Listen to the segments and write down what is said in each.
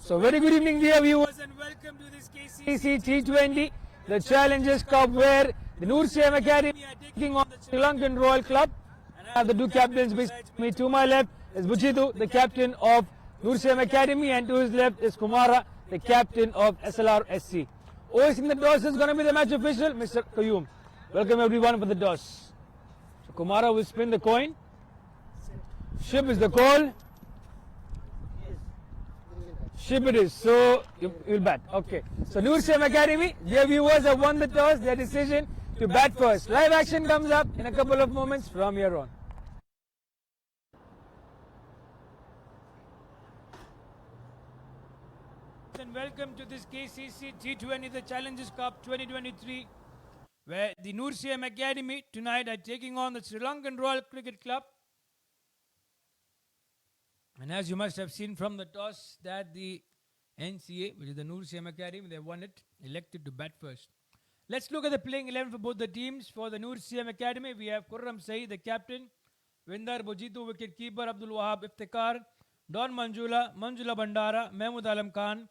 So very good evening dear viewers and welcome to this KCC T20, the Challengers Cup, where the NCM Academy are taking on the Sri Lankan Royal Club. And I have the two captains beside me. To my left is Bujitu, the captain of NCM Academy, and to his left is Kumara, the captain of SLRCC. Overseeing the toss is going to be the match official, Mr. Qayyum. Welcome everyone for the toss. So Kumara will spin the coin. Ship is the call. Ship it is. So you'll bat. Okay. So NCM Academy, their viewers have won the toss. Their decision to bat first. Live action comes up in a couple of moments from here on. And welcome to this KCC T20, the Challengers Cup 2023, where the NCM Academy tonight are taking on the Sri Lankan Royal Cricket Club. And as you must have seen from the toss, that the NCA, which is the NCM Academy, they won it, elected to bat first. Let's look at the playing 11 for both the teams. For the NCM Academy, we have Khurram Saeed, the captain, Vindar Bujitu, wicket keeper, Abdul Wahab Iftikhar, Don Manjula Bandara, Mahmood Alam Khan,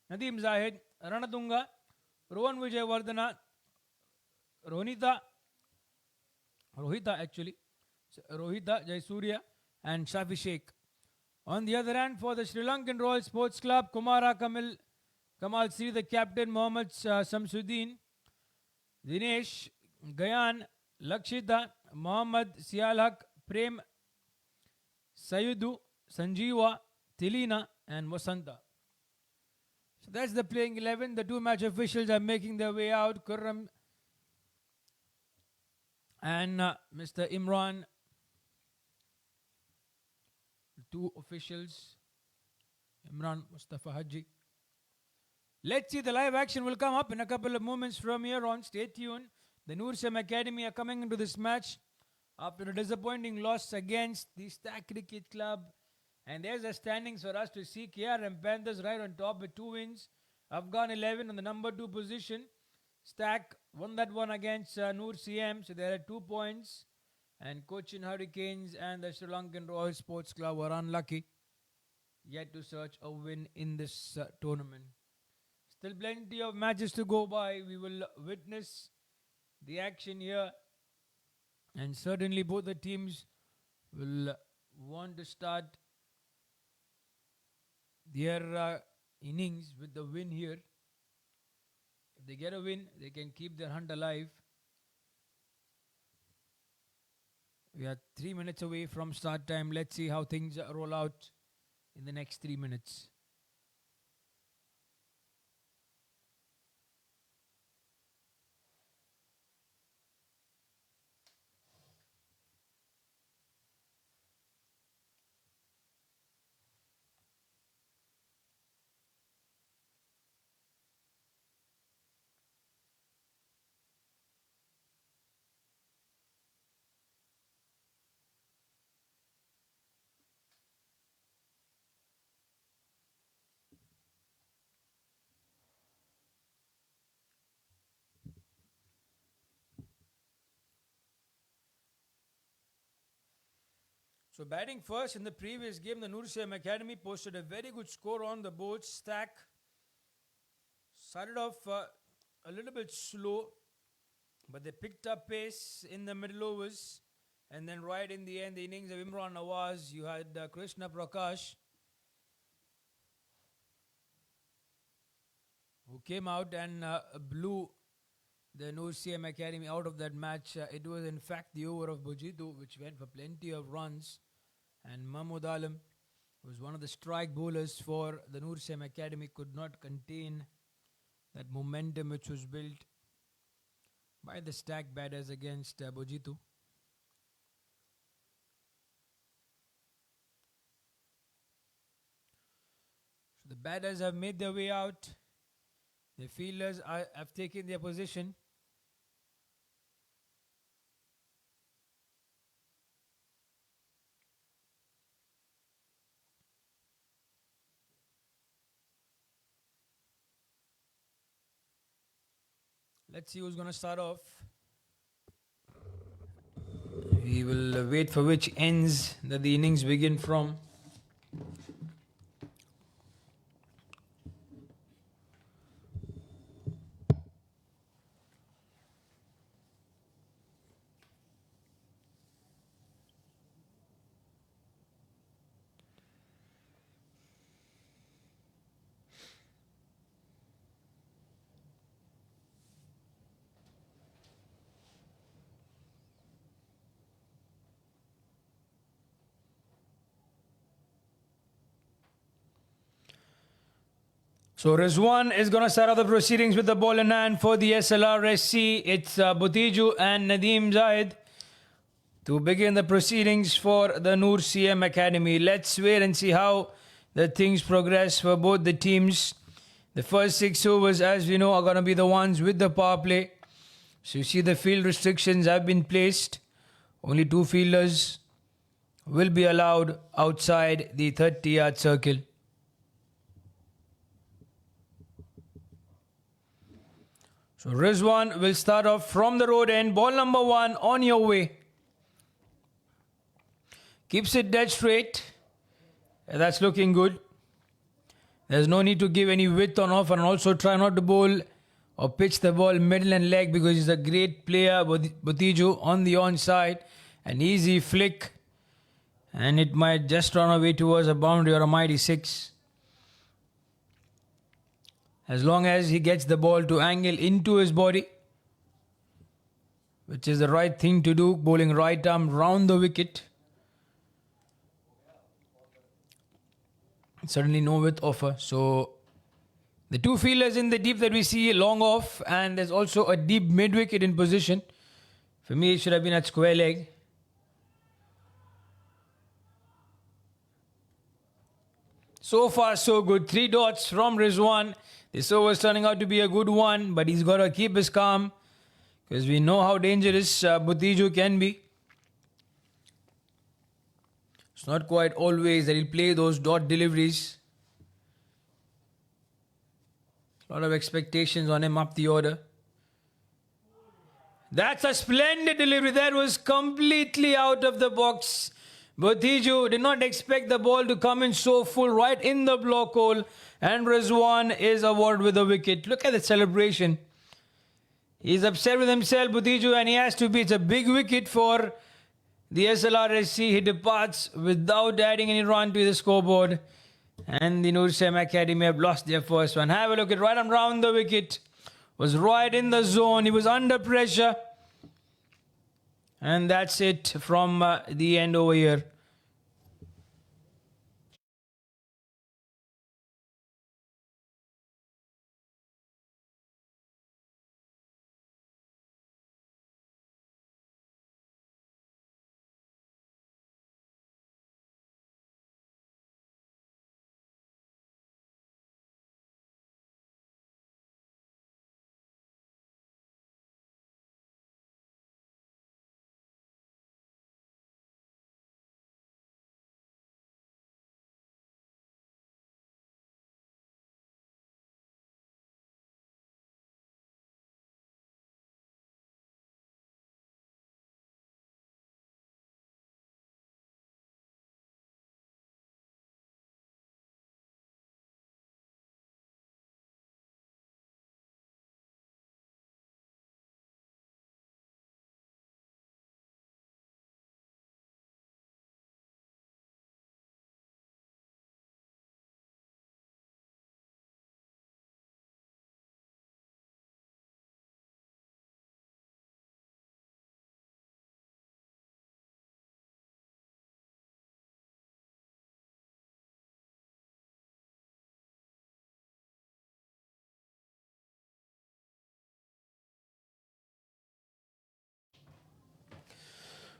Nadeem Zahid, Ranatunga, Rohan Vijayawardena, Rohita Jayasuriya, and Shafi Sheikh. On the other hand, for the Sri Lankan Royal Sports Club, Kumara Kamal Sri, the captain, Mohammad Samsuddin, Dinesh, Gayan, Lakshita, Mohammad Sialhaq, Prem, Sayudu, Sanjeeva, Tilina, and Vasanta. So that's the playing 11. The two match officials are making their way out. Khurram and Mr. Imran. Two officials, Imran Mustafa Haji. Let's see, the live action will come up in a couple of moments from here on. Stay tuned. The NCM Academy are coming into this match after a disappointing loss against the Stack Cricket Club. And there's the standings for us to see. KRM Panthers right on top with 2 wins. Afghan 11 on the number 2 position. Stack won that one against NCM, so there are 2 points. And Cochin Hurricanes and the Sri Lankan Royal Sports Club were unlucky yet to search a win in this tournament. Still plenty of matches to go by. We will witness the action here. And certainly both the teams will want to start their innings with the win here. If they get a win, they can keep their hunt alive. We are 3 minutes away from start time. Let's see how things roll out in the next 3 minutes. So batting first in the previous game, the NCM Academy posted a very good score on the board. Stack started off a little bit slow, but they picked up pace in the middle overs. And then right in the end, the innings of Imran Nawaz, you had Krishna Prakash, who came out and blew the NCM Academy out of that match. It was in fact the over of Bujitu, which went for plenty of runs. And Mahmood Alam, who was one of the strike bowlers for the NCM Academy, could not contain that momentum which was built by the Stack batters against Bujitu. So the batters have made their way out. The fielders have taken their position. Let's see who's going to start off. We will wait for which ends that the innings begin from. So Rizwan is going to start off the proceedings with the ball in hand for the SLRSC. It's Butiju and Nadeem Zahid to begin the proceedings for the NCM Academy. Let's wait and see how the things progress for both the teams. The first 6 overs, as we know, are going to be the ones with the power play. So you see the field restrictions have been placed. Only 2 fielders will be allowed outside the 30-yard circle. So Rizwan will start off from the road end. Ball number 1 on your way. Keeps it dead straight. That's looking good. There's no need to give any width on offer, and also try not to bowl or pitch the ball middle and leg because he's a great player. Butiju on the onside. An easy flick. And it might just run away towards a boundary or a mighty 6. As long as he gets the ball to angle into his body, which is the right thing to do, bowling right arm round the wicket. Certainly no width offer. So the 2 fielders in the deep that we see long off, and there's also a deep mid wicket in position. For me, it should have been at square leg. So far, so good. 3 dots from Rizwan. This over is turning out to be a good one, but he's got to keep his calm because we know how dangerous Butiju can be. It's not quite always that he'll play those dot deliveries. A lot of expectations on him up the order. That's a splendid delivery. That was completely out of the box. Butiju did not expect the ball to come in so full right in the block hole. And Rizwan is awarded with a wicket. Look at the celebration. He's upset with himself, Butiju, and he has to be. It's a big wicket for the SLRSC. He departs without adding any run to the scoreboard. And the NCM Academy have lost their first one. Have a look at right arm round the wicket. Was right in the zone. He was under pressure. And that's it from the end over here.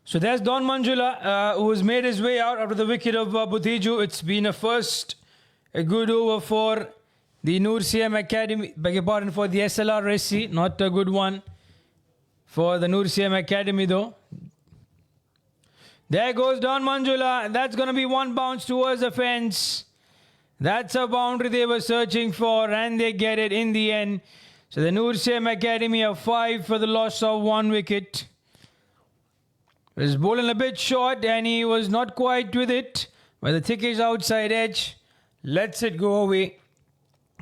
So there's Don Manjula, who has made his way out after the wicket of Butiju. It's been a good over for the NCM Academy, beg your pardon, for the SLRSC. Not a good one for the NCM Academy though. There goes Don Manjula. That's going to be 1 bounce towards the fence. That's a boundary they were searching for, and they get it in the end. So the NCM Academy have 5 for the loss of 1 wicket. He was bowling a bit short and he was not quite with it. But the thickish outside edge lets it go away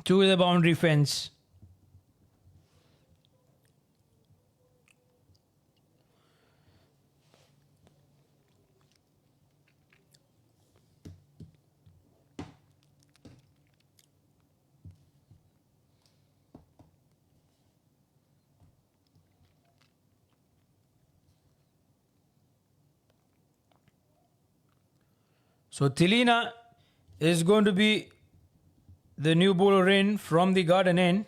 to the boundary fence. So Tilina is going to be the new bowler in from the garden end.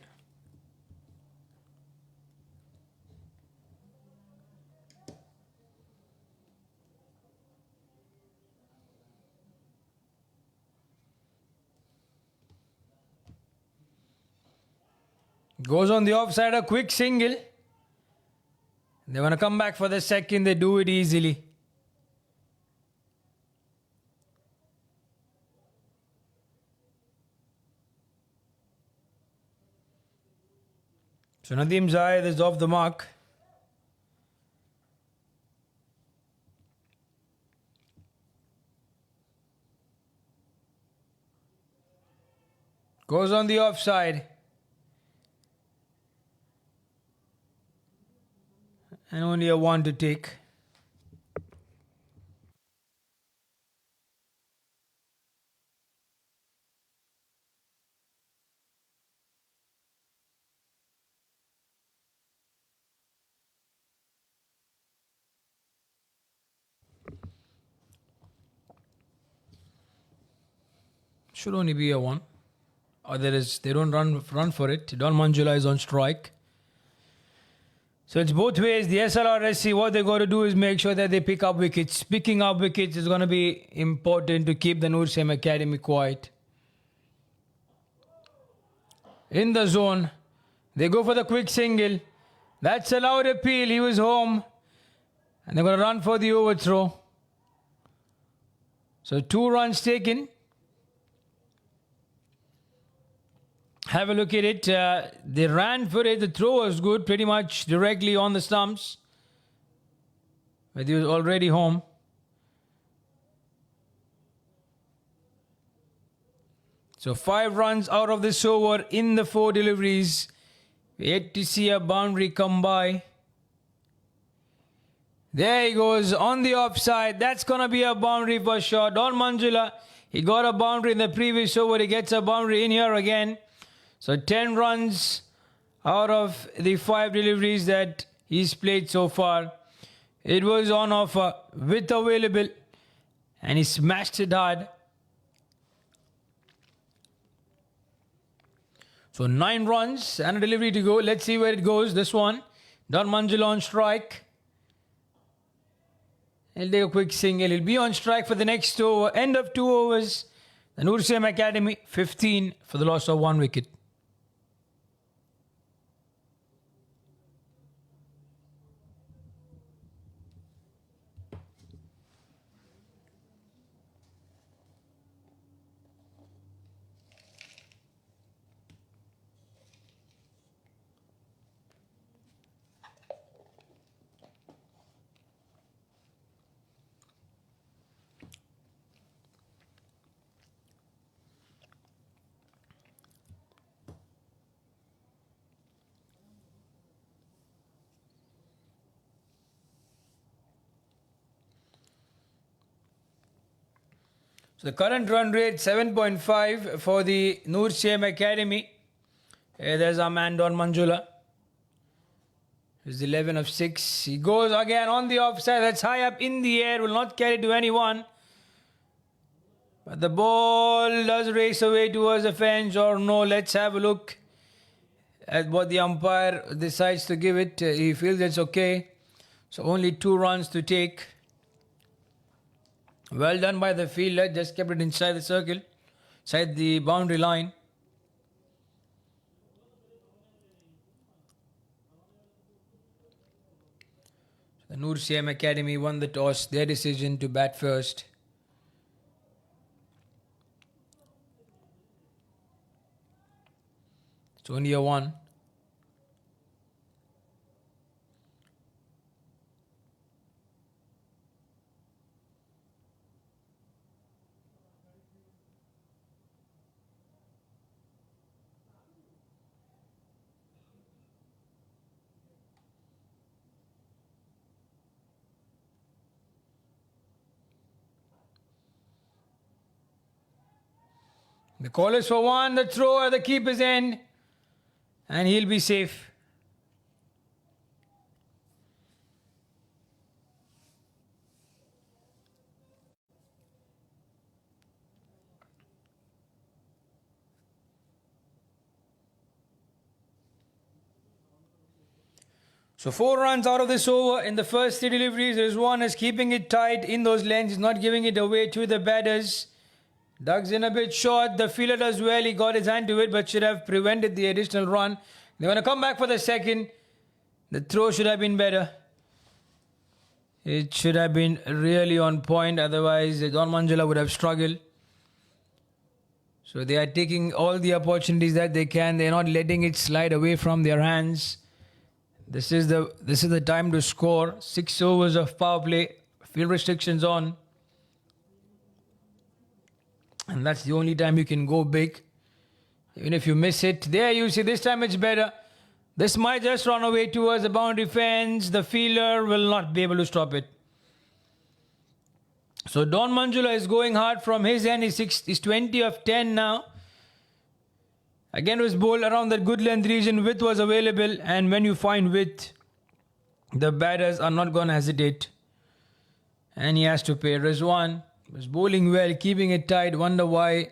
Goes on the offside, a quick single. They want to come back for the second, they do it easily. So Nadeem Zayed is off the mark. Goes on the offside. And only a one to take. Should only be a one. Or they don't run for it. Don Manjula is on strike. So it's both ways. The SLRSC, what they got to do is make sure that they pick up wickets. Picking up wickets is going to be important to keep the NCM Academy quiet. In the zone, they go for the quick single. That's a loud appeal. He was home. And they're going to run for the overthrow. So 2 runs taken. Have a look at it. They ran for it. The throw was good, pretty much directly on the stumps. But he was already home. So 5 runs out of this over in the 4 deliveries. We yet to see a boundary come by. There he goes on the offside. That's going to be a boundary for sure. Don Manjula, he got a boundary in the previous over. He gets a boundary in here again. So 10 runs out of the 5 deliveries that he's played so far. It was on offer with available and he smashed it hard. So 9 runs and a delivery to go. Let's see where it goes. This one, Don Manjula on strike. He'll take a quick single. He'll be on strike for the next over. End of 2 overs. The NCM Academy 15 for the loss of 1 wicket. So the current run rate 7.5 for the NCM Academy. There's our man Don Manjula. He's 11 of 6. He goes again on the offside. That's high up in the air. Will not carry to anyone. But the ball does race away towards the fence or no. Let's have a look at what the umpire decides to give it. He feels it's okay. So only 2 runs to take. Well done by the fielder. Just kept it inside the circle. Inside the boundary line. The NCM Academy won the toss. Their decision to bat first. It's only a 1. The call is for 1. The throw at the keeper's end. And he'll be safe. So 4 runs out of this over in the first 3 deliveries. Rizwan is keeping it tight in those lengths. He's not giving it away to the batters. Ducks in a bit short. The fielder does well. He got his hand to it but should have prevented the additional run. They're going to come back for the second. The throw should have been better. It should have been really on point. Otherwise, Don Manjula would have struggled. So they are taking all the opportunities that they can. They're not letting it slide away from their hands. This is the time to score. 6 overs of power play. Field restrictions on. And that's the only time you can go big. Even if you miss it. There you see, this time it's better. This might just run away towards the boundary fence. The fielder will not be able to stop it. So Don Manjula is going hard from his end. He's 20 of 10 now. Again, was bowled around that good length region. Width was available. And when you find width, the batters are not going to hesitate. And he has to pay. Rizwan was bowling well, keeping it tight. Wonder why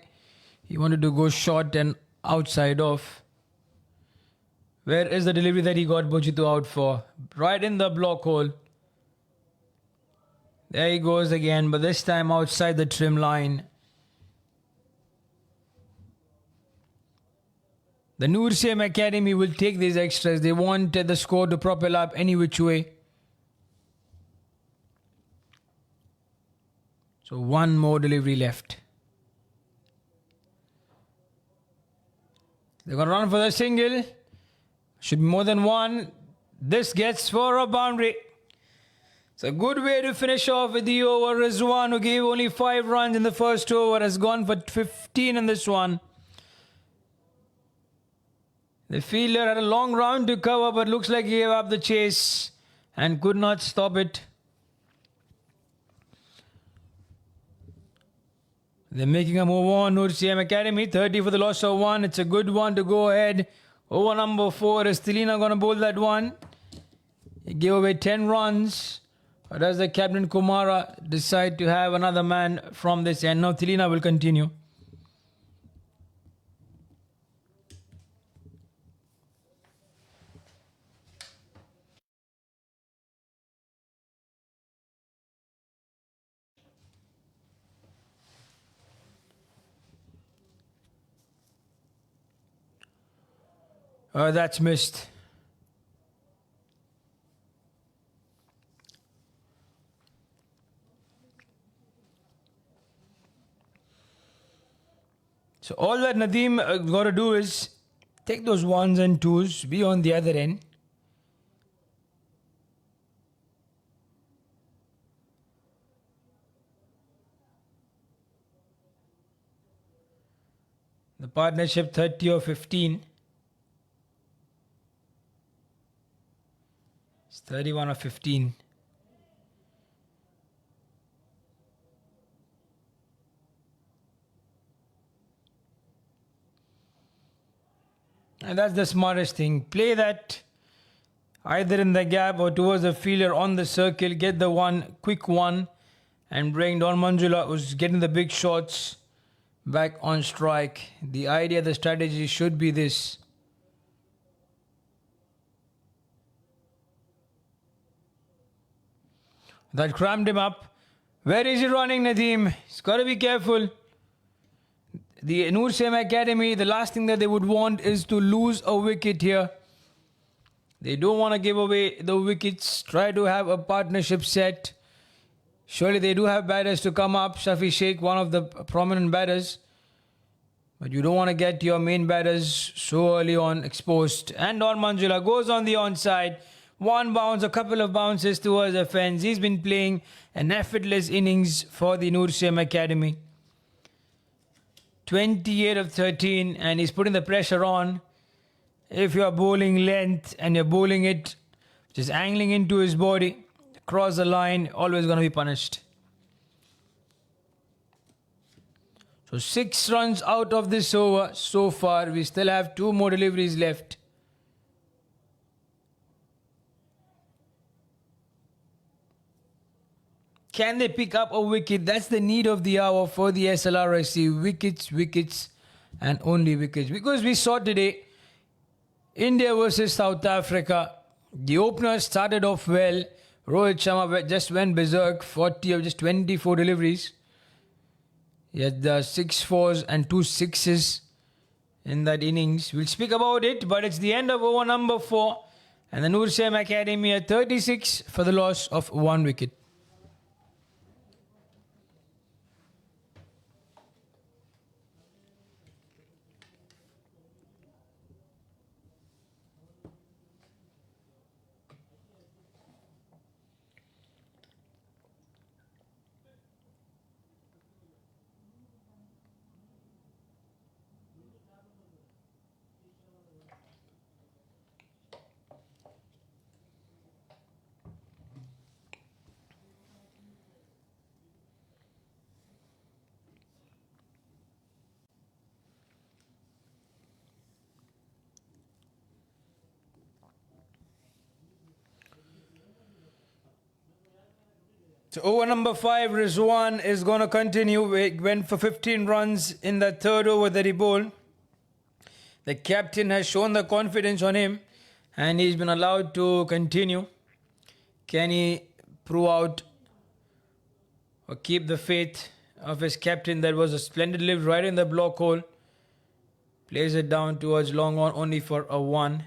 he wanted to go short and outside off. Where is the delivery that he got Bojitu out for? Right in the block hole. There he goes again, but this time outside the trim line. The NCM Academy will take these extras. They want the score to propel up any which way. So one more delivery left. They're going to run for the single. Should be more than one. This gets for a boundary. It's a good way to finish off with the over. Rizwan, who gave only 5 runs in the first over, has gone for 15 in this one. The fielder had a long round to cover, but looks like he gave up the chase and could not stop it. They're making a move on. NCM Academy, 30 for the loss of 1. It's a good one to go ahead. Over number 4. Is Tilina going to bowl that one? He gave away 10 runs. Or does the Captain Kumara decide to have another man from this end? Now Tilina will continue. That's missed. So all that Nadeem got to do is take those 1s and 2s, be on the other end. The partnership 30 or 15. It's 31 or 15. And that's the smartest thing. Play that either in the gap or towards the fielder on the circle. Get the one, quick one, and bring Don Manjula, who's getting the big shots, back on strike. The idea, the strategy should be this. That crammed him up. Where is he running, Nadeem? He's got to be careful. The NCM Academy, the last thing that they would want is to lose a wicket here. They don't want to give away the wickets. Try to have a partnership set. Surely they do have batters to come up. Shafi Sheikh, one of the prominent batters. But you don't want to get your main batters so early on exposed. And Don Manjula goes on the onside. One bounce, a couple of bounces towards the fence. He's been playing an effortless innings for the NCM Academy. 28 of 13, and he's putting the pressure on. If you are bowling length and you're bowling it just angling into his body, across the line, always going to be punished. So 6 runs out of this over so far. We still have 2 more deliveries left. Can they pick up a wicket? That's the need of the hour for the SLRCC. Wickets, wickets, and only wickets. Because we saw today, India versus South Africa, The opener started off well. Rohit Sharma just went berserk, 40 of just 24 deliveries. He had the 6 fours and 2 sixes in that innings. We'll speak about it, but it's the end of over number 4. And the NCM Academy at 36 for the loss of 1 wicket. So over number 5, Rizwan is going to continue. He went for 15 runs in the third over that he bowled. The captain has shown the confidence on him and he's been allowed to continue. Can he prove out or keep the faith of his captain? That was a splendid lift right in the block hole. Plays it down towards long on only for a 1.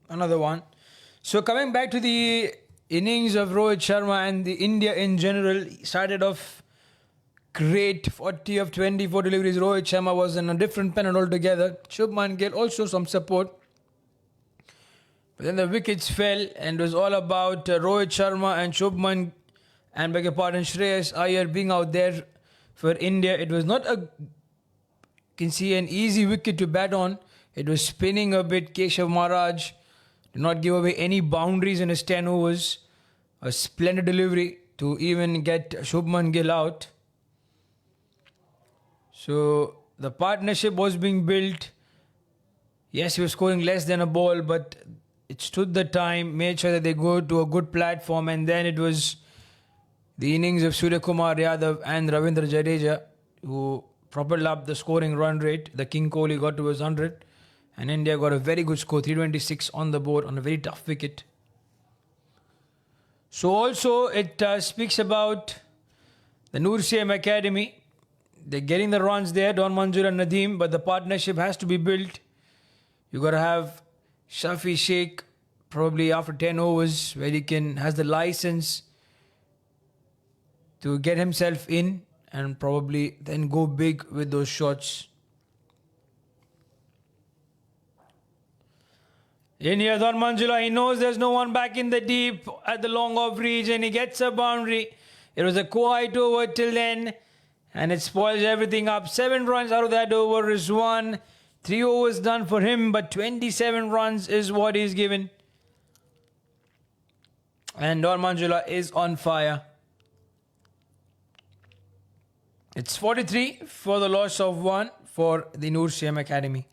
Another one. So coming back to the innings of Rohit Sharma and the India in general, started off great, 40 of 24 deliveries. Rohit Sharma was in a different panel altogether. Shubman Gill also some support. But then the wickets fell and it was all about Rohit Sharma and Shubman and beg your pardon, Shreyas Iyer being out there for India. It was not you can see an easy wicket to bat on. It was spinning a bit. Keshav Maharaj did not give away any boundaries in his 10 overs. A splendid delivery to even get Shubman Gill out. So the partnership was being built. Yes, he was scoring less than a ball, but it stood the time, made sure that they go to a good platform, and then it was the innings of Surya Kumar Yadav and Ravindra Jadeja who propelled up the scoring run rate. The King Kohli got to his 100. And India got a very good score, 326 on the board on a very tough wicket. So also it speaks about the NCM Academy. They're getting the runs there, Don Manjur and Nadeem, but the partnership has to be built. You got to have Shafi Sheikh probably after 10 overs where he has the license to get himself in and probably then go big with those shots. In here, Don Manjula, he knows there's no one back in the deep at the long off reach and he gets a boundary. It was a quiet over till then and it spoils everything up. 7 runs out of that over is 1. 3 overs done for him, but 27 runs is what he's given. And Don Manjula is on fire. It's 43 for the loss of 1 for the NCM Academy.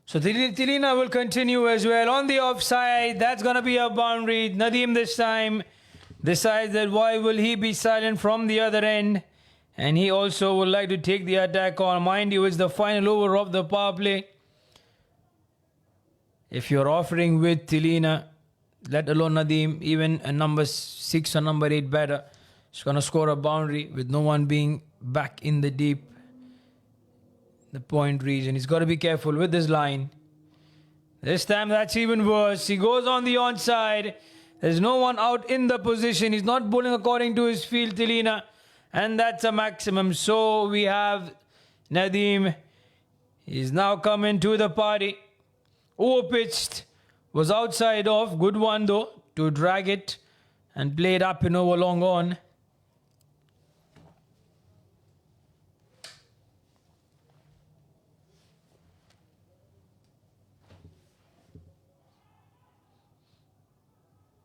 So Tilina will continue as well. On the offside, that's going to be a boundary. Nadeem this time decides that why will he be silent from the other end. And he also would like to take the attack on. Mind you, it's the final over of the power play. If you're offering with Tilina, let alone Nadeem, even a number 6 or number 8 batter, is going to score a boundary with no one being back in the deep. The point region. He's got to be careful with this line. This time that's even worse. He goes on the onside. There's no one out in the position. He's not bowling according to his field, Tilina. And that's a maximum. So we have Nadeem is now coming to the party. Over-pitched, was outside off. Good one though to drag it and play it up and over long on.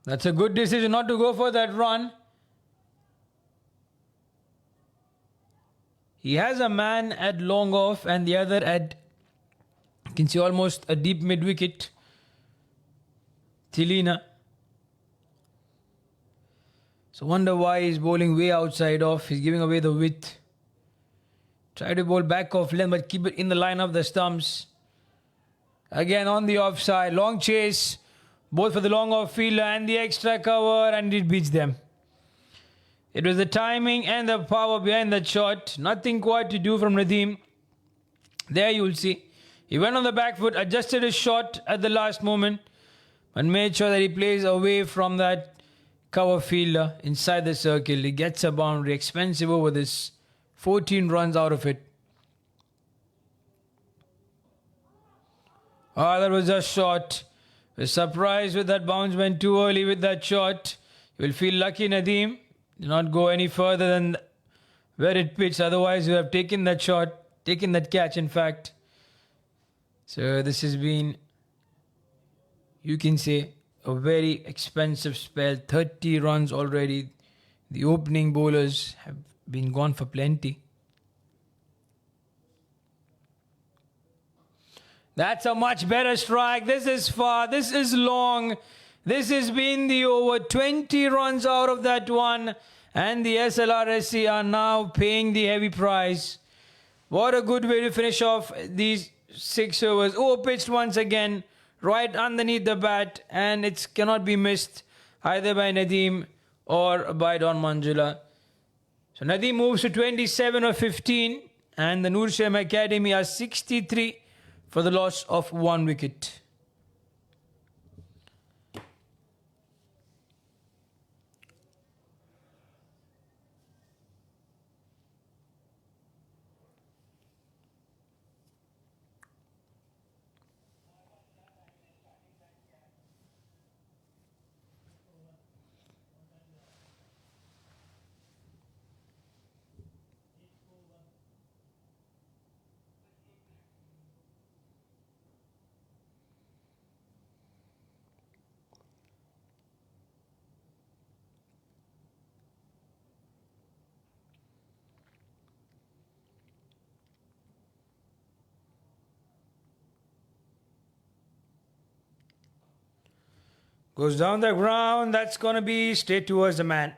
That's a good decision not to go for that run. He has a man at long off and the other at, you can see, almost a deep mid-wicket. Tilina. So wonder why he's bowling way outside off. He's giving away the width. Try to bowl back off length but keep it in the line of the stumps. Again on the offside. Long chase. Both for the long off fielder and the extra cover, and it beats them. It was the timing and the power behind that shot. Nothing quite to do from Nadeem. There you will see. He went on the back foot, adjusted his shot at the last moment, and made sure that he plays away from that cover fielder inside the circle. He gets a boundary, expensive over this. 14 runs out of it. Ah, that was just short. We're surprised with that bounce, went too early with that shot. You will feel lucky, Nadeem. Do not go any further than where it pitched. Otherwise, you have taken that shot, taken that catch, in fact. So this has been, you can say, a very expensive spell. 30 runs already. The opening bowlers have been gone for plenty. That's a much better strike. This is far. This is long. This has been the over. 20 runs out of that one. And the SLRCC are now paying the heavy price. What a good way to finish off these 6 overs. Over-pitched once again. Right underneath the bat. And it cannot be missed either by Nadeem or by Don Manjula. So Nadeem moves to 27 or 15. And the Noor Shem Academy are 63 for the loss of 1 wicket. Goes down the ground. That's going to be straight towards the man.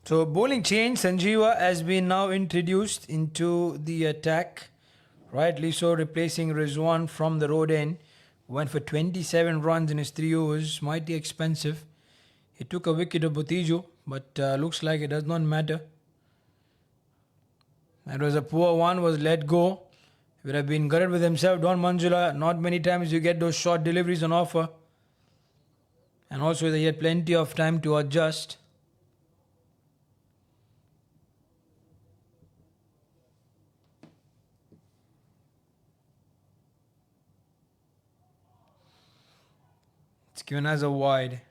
So bowling change. Sanjeeva has been now introduced into the attack. Rightly so, replacing Rizwan from the road end. Went for 27 runs in his 3 overs. Mighty expensive. He took a wicket of Butiju, but looks like it does not matter. That was a poor one, was let go. He would have been gutted with himself. Don Manjula, not many times you get those short deliveries on offer. And also he had plenty of time to adjust. It's given as a wide.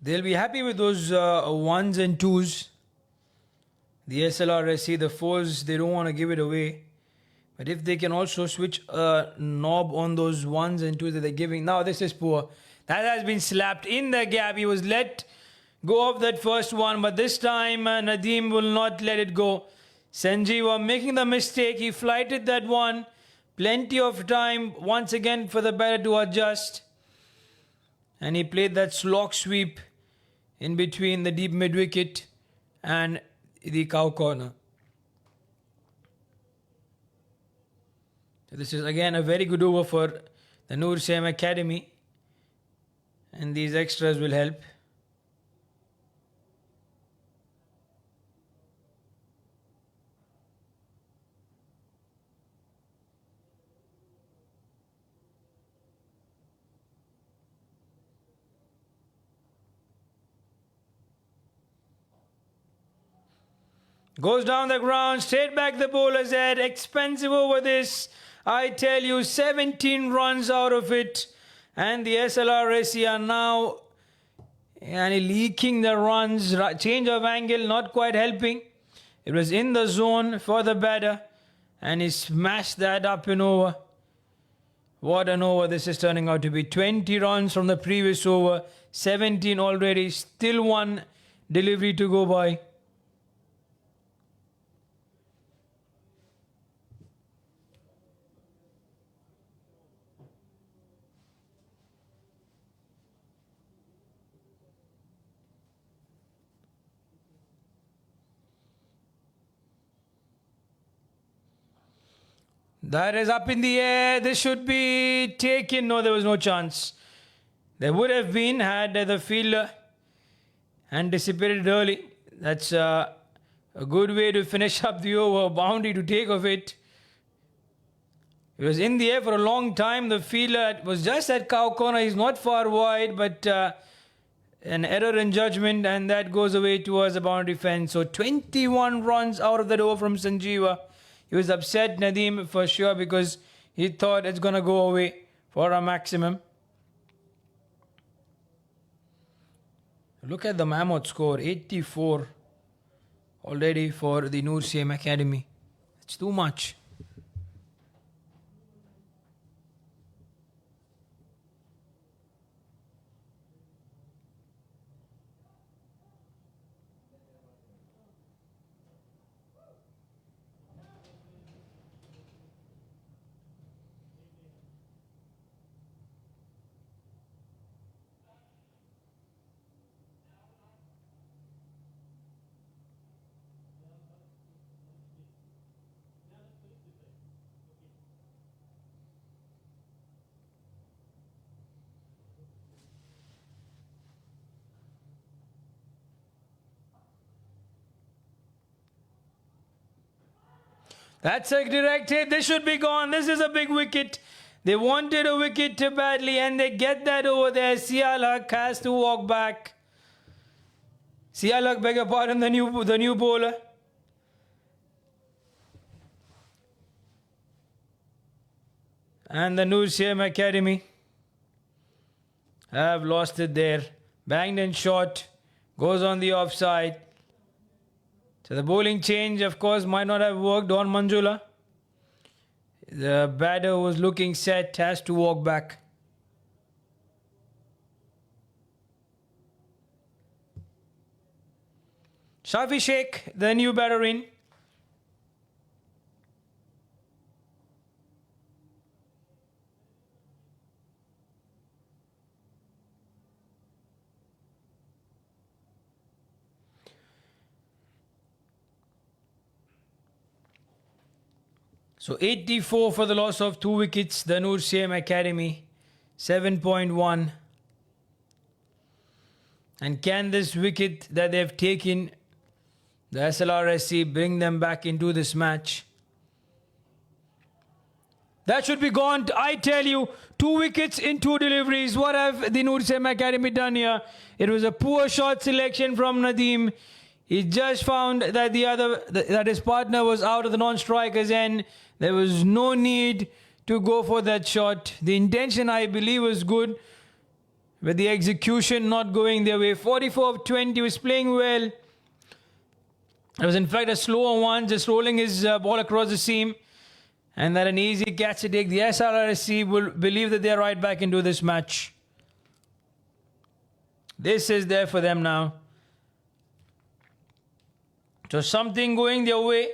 They'll be happy with those 1s and 2s. The SLRSC, the 4s, they don't want to give it away. But if they can also switch a knob on those 1s and 2s that they're giving. Now this is poor. That has been slapped in the gap. He was let go of that first one. But this time Nadeem will not let it go. Sanjeeva making the mistake. He flighted that one. Plenty of time once again for the batter to adjust. And he played that slog sweep in between the deep mid wicket and the cow corner. So this is again a very good over for the NCM Academy, and these extras will help. Goes down the ground, straight back the bowler's head. Expensive over this. I tell you, 17 runs out of it. And the SLRCC are now leaking the runs. Change of angle, not quite helping. It was in the zone for the batter. And he smashed that up and over. What an over this is turning out to be. 20 runs from the previous over. 17 already. Still one delivery to go by. That is up in the air. This should be taken. No, there was no chance. There would have been had the fielder anticipated early. That's a good way to finish up the over. Boundary to take of it. It was in the air for a long time. The fielder was just at cow corner. He's not far wide, but an error in judgment, and that goes away towards the boundary fence. So 21 runs out of that over from Sanjeeva. He was upset, Nadeem, for sure, because he thought it's going to go away for a maximum. Look at the Mammoth score, 84 already for the NCM Academy. It's too much. That's a direct hit. This should be gone. This is a big wicket. They wanted a wicket too badly, and they get that over there. Sialak has to walk back. Sialak, beg your pardon, the new bowler. And the NCM Academy have lost it there. Banged and shot. Goes on the offside. So the bowling change, of course, might not have worked on Manjula. The batter was looking set, has to walk back. Shafi Sheikh, the new batter in. So 84 for the loss of 2 wickets, the NCM Academy, 7.1. And can this wicket that they've taken, the SLRCC, bring them back into this match? That should be gone. I tell you, 2 wickets in 2 deliveries. What have the NCM Academy done here? It was a poor shot selection from Nadeem. He just found that that his partner was out of the non-strikers end. There was no need to go for that shot. The intention, I believe, was good, but the execution not going their way. 44 of 20, was playing well. It was in fact a slower one, just rolling his ball across the seam, and that an easy catch to take. The SLRCC will believe that they're right back into this match. This is there for them now. So something going their way.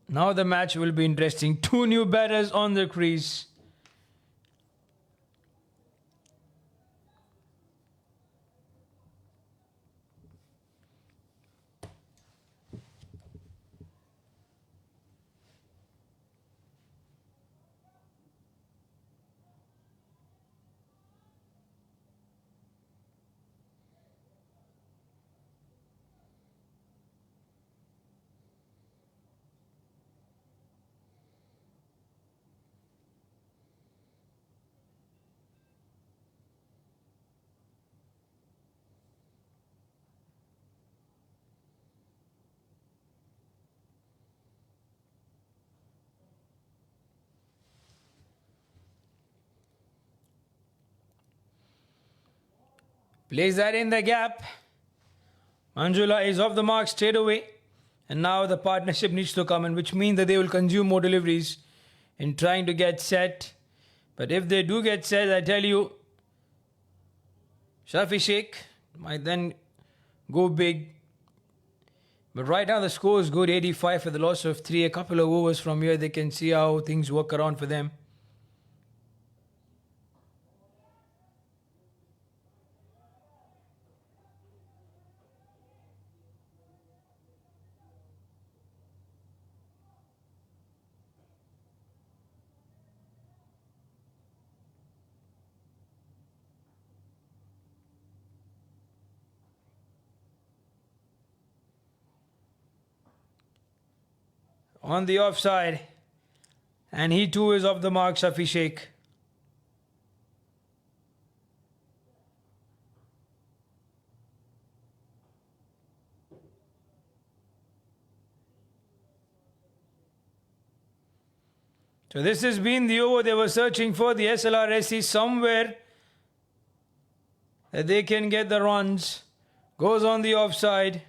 Now the match will be interesting. 2 new batters on the crease. Plays that in the gap. Manjula is off the mark straight away. And now the partnership needs to come in, which means that they will consume more deliveries in trying to get set. But if they do get set, I tell you, Shafi Sheikh might then go big. But right now the score is good, 85 for the loss of 3. A couple of overs from here, they can see how things work around for them. On the offside, and he too is off the mark, Shafi Sheikh. So this has been the over they were searching for, the SLRSC, somewhere that they can get the runs. Goes on the offside.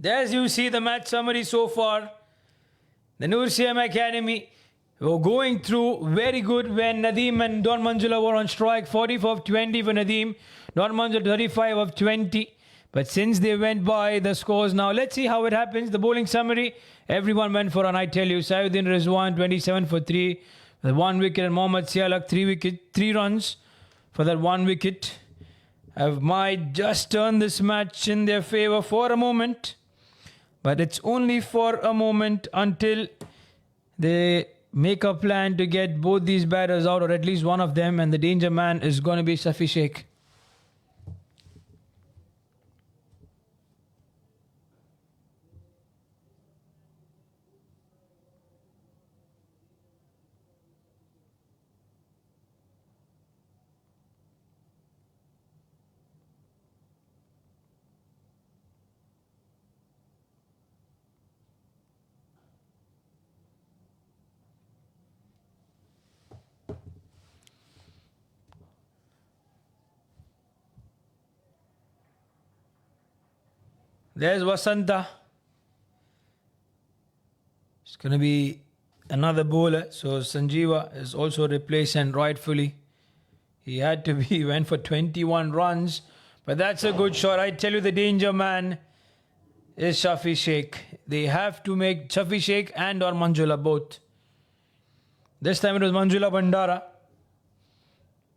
As you see the match summary so far, the NCM Academy were going through very good when Nadeem and Don Manjula were on strike. 40 of 20 for Nadeem, Don Manjula 35 of 20. But since they went by the scores now, let's see how it happens. The bowling summary, everyone went for, and I tell you, Sayuddin Rizwan 27 for 3, the 1 wicket, and Mohammad Sialak 3 runs for that 1 wicket. Might just turn this match in their favour for a moment. But it's only for a moment until they make a plan to get both these batters out, or at least one of them, and the danger man is going to be Shafi Sheikh. There's Vasanta. It's going to be another bowler. So Sanjeeva is also replaced, and rightfully. He had to be, he went for 21 runs. But that's a good shot. I tell you, the danger man is Shafi Sheikh. They have to make Shafi Sheikh and or Manjula both. This time it was Manjula Bandara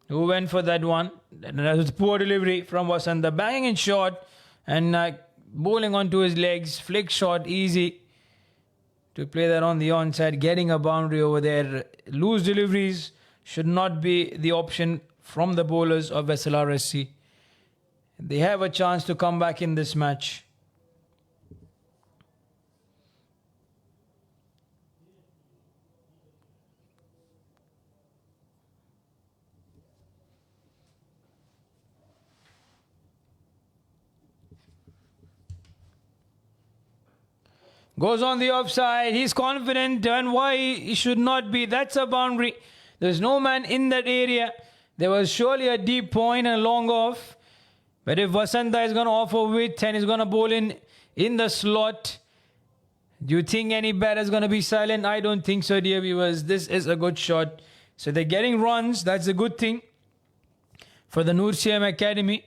who went for that one. And that was poor delivery from Vasanta. Banging in short and bowling onto his legs, flick shot, easy to play that on the onside, getting a boundary over there. Loose deliveries should not be the option from the bowlers of SLRSC. They have a chance to come back in this match. Goes on the offside. He's confident, and why he should not be. That's a boundary. There's no man in that area. There was surely a deep point and a long off. But if Vasanta is going to offer width and is going to bowl in the slot, do you think any batter is going to be silent? I don't think so, dear viewers. This is a good shot. So they're getting runs. That's a good thing for the NCM Academy.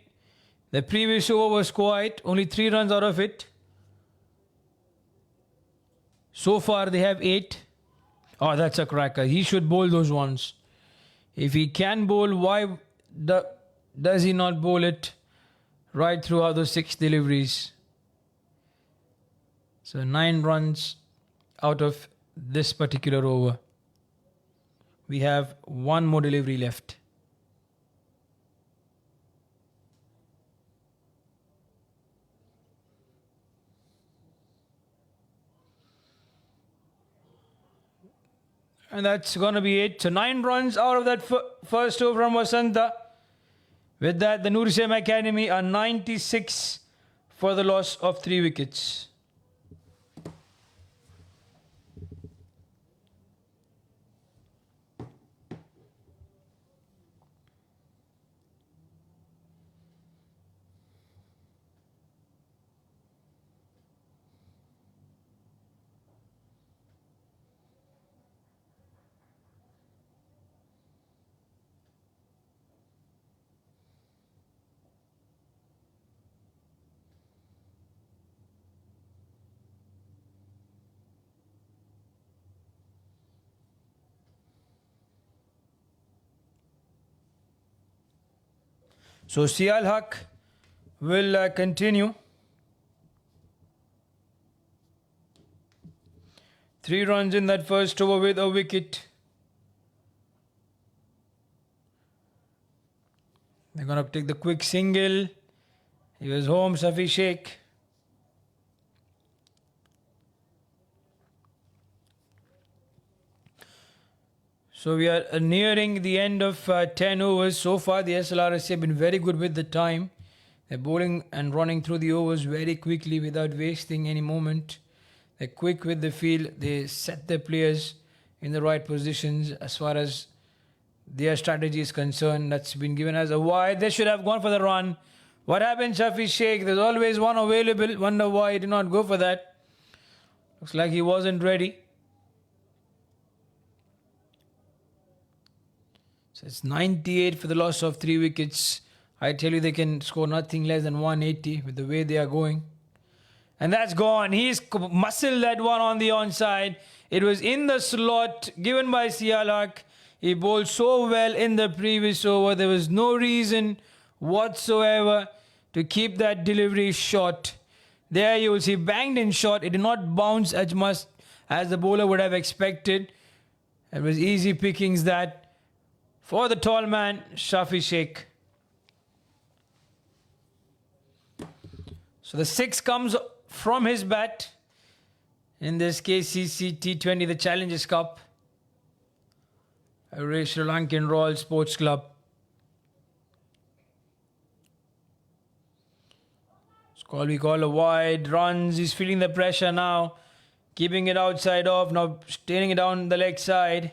The previous over was quiet. Only 3 runs out of it. So far they have 8. Oh, that's a cracker. He should bowl those ones. If he can bowl, why does he not bowl it right throughout those 6 deliveries? So 9 runs out of this particular over. We have 1 more delivery left. And that's going to be it. So 9 runs out of that first over from Vasanta. With that, the NCM Academy are 96 for the loss of 3 wickets. So Sial Haq will continue. 3 runs in that first over with a wicket. They're going to take the quick single. He was home, Safi Sheikh. So we are nearing the end of 10 overs. So far, the SLRCC have been very good with the time. They're bowling and running through the overs very quickly without wasting any moment. They're quick with the field. They set their players in the right positions as far as their strategy is concerned. That's been given as a wide. They should have gone for the run. What happened, Shafi Sheikh? There's always one available. Wonder why he did not go for that. Looks like he wasn't ready. So it's 98 for the loss of 3 wickets. I tell you, they can score nothing less than 180 with the way they are going. And that's gone. He's muscled that one on the onside. It was in the slot given by Sial Haq. He bowled so well in the previous over. There was no reason whatsoever to keep that delivery short. There you will see banged in shot. It did not bounce as much as the bowler would have expected. It was easy pickings that for the tall man, Shafi Sheikh. So the 6 comes from his bat. In this case, T20, the Challengers Cup. Sri Lankan Royal Sports Club. We call a wide. Runs. He's feeling the pressure now. Keeping it outside off. Now staining it down the leg side.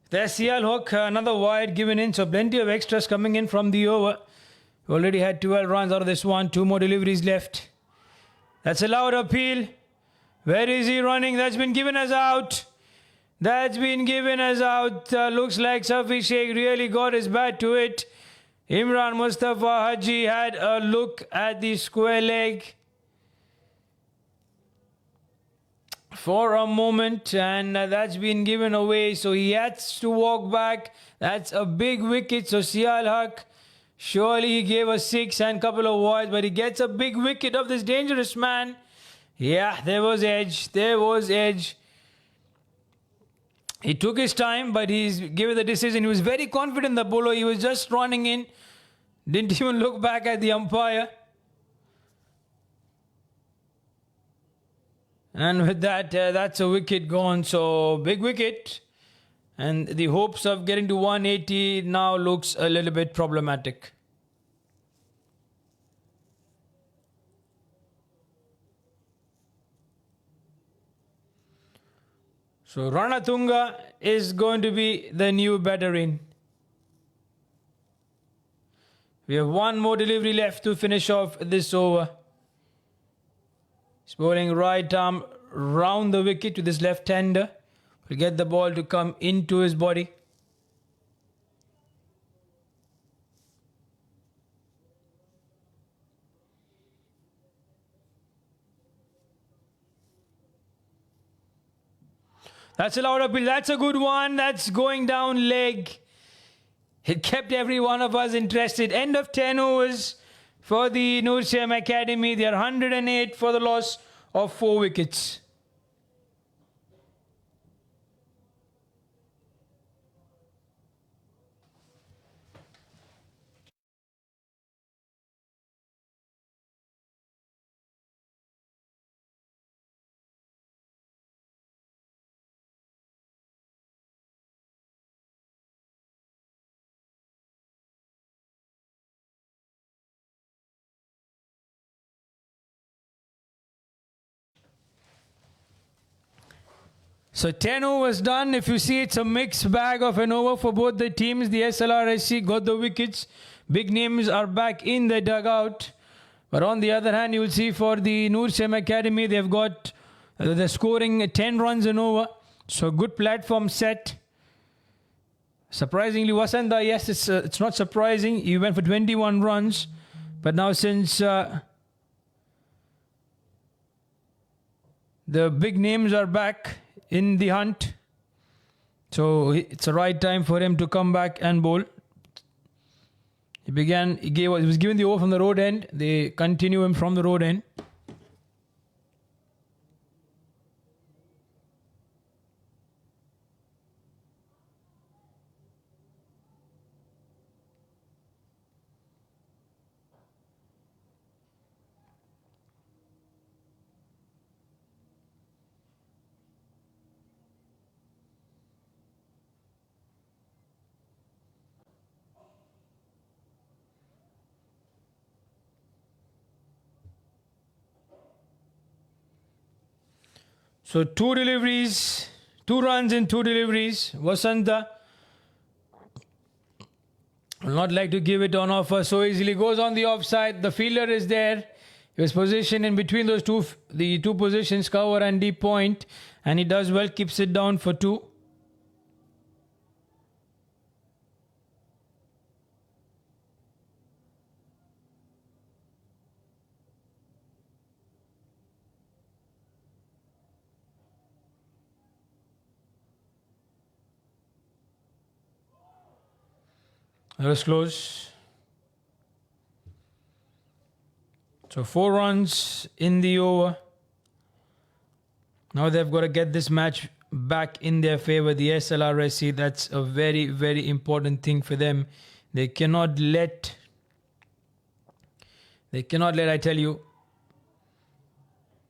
There's Sial Haq, another wide given in, so plenty of extras coming in from the over. We already had 12 runs out of this one, 2 more deliveries left. That's a loud appeal. Where is he running? That's been given as out. That's been given as out. Looks like Safi Sheikh really got his bat to it. Imran Mustafa Haji had a look at the square leg for a moment, and that's been given away, so he has to walk back. That's a big wicket. So Sial Haq, surely he gave a 6 and a couple of wides, but he gets a big wicket of this dangerous man. Yeah, there was edge. There was edge. He took his time, but he's given the decision. He was very confident, the bowler. He was just running in. Didn't even look back at the umpire. And with that, that's a wicket gone. So big wicket. And the hopes of getting to 180 now looks a little bit problematic. So Ranatunga is going to be the new batter in. We have one more delivery left to finish off this over. He's bowling right arm round the wicket with his left-hander. Will get the ball to come into his body. That's allowed up. That's a good one. That's going down leg. It kept every one of us interested. End of 10 overs for the NCM Academy. They are 108 for the loss of 4 wickets. So 10 overs done. If you see, it's a mixed bag of an over for both the teams. The SLRCC got the wickets. Big names are back in the dugout. But on the other hand, you will see for the NCM Academy, they've got, they're scoring 10 runs an over. So good platform set. Surprisingly, Vasanta, yes, it's not surprising. He went for 21 runs. But now since the big names are back in the hunt, so it's the right time for him to come back and bowl. He was given the over from the road end. They continue him from the road end. So 2 deliveries, 2 runs in 2 deliveries. Vasanta will not like to give it on offer so easily. Goes on the offside. The fielder is there. He was positioned in between the two positions, cover and deep point, and he does well, keeps it down for 2. That was close. So 4 runs in the over. Now they've got to get this match back in their favor. The SLRSC, that's a very, very important thing for them. They cannot let, I tell you,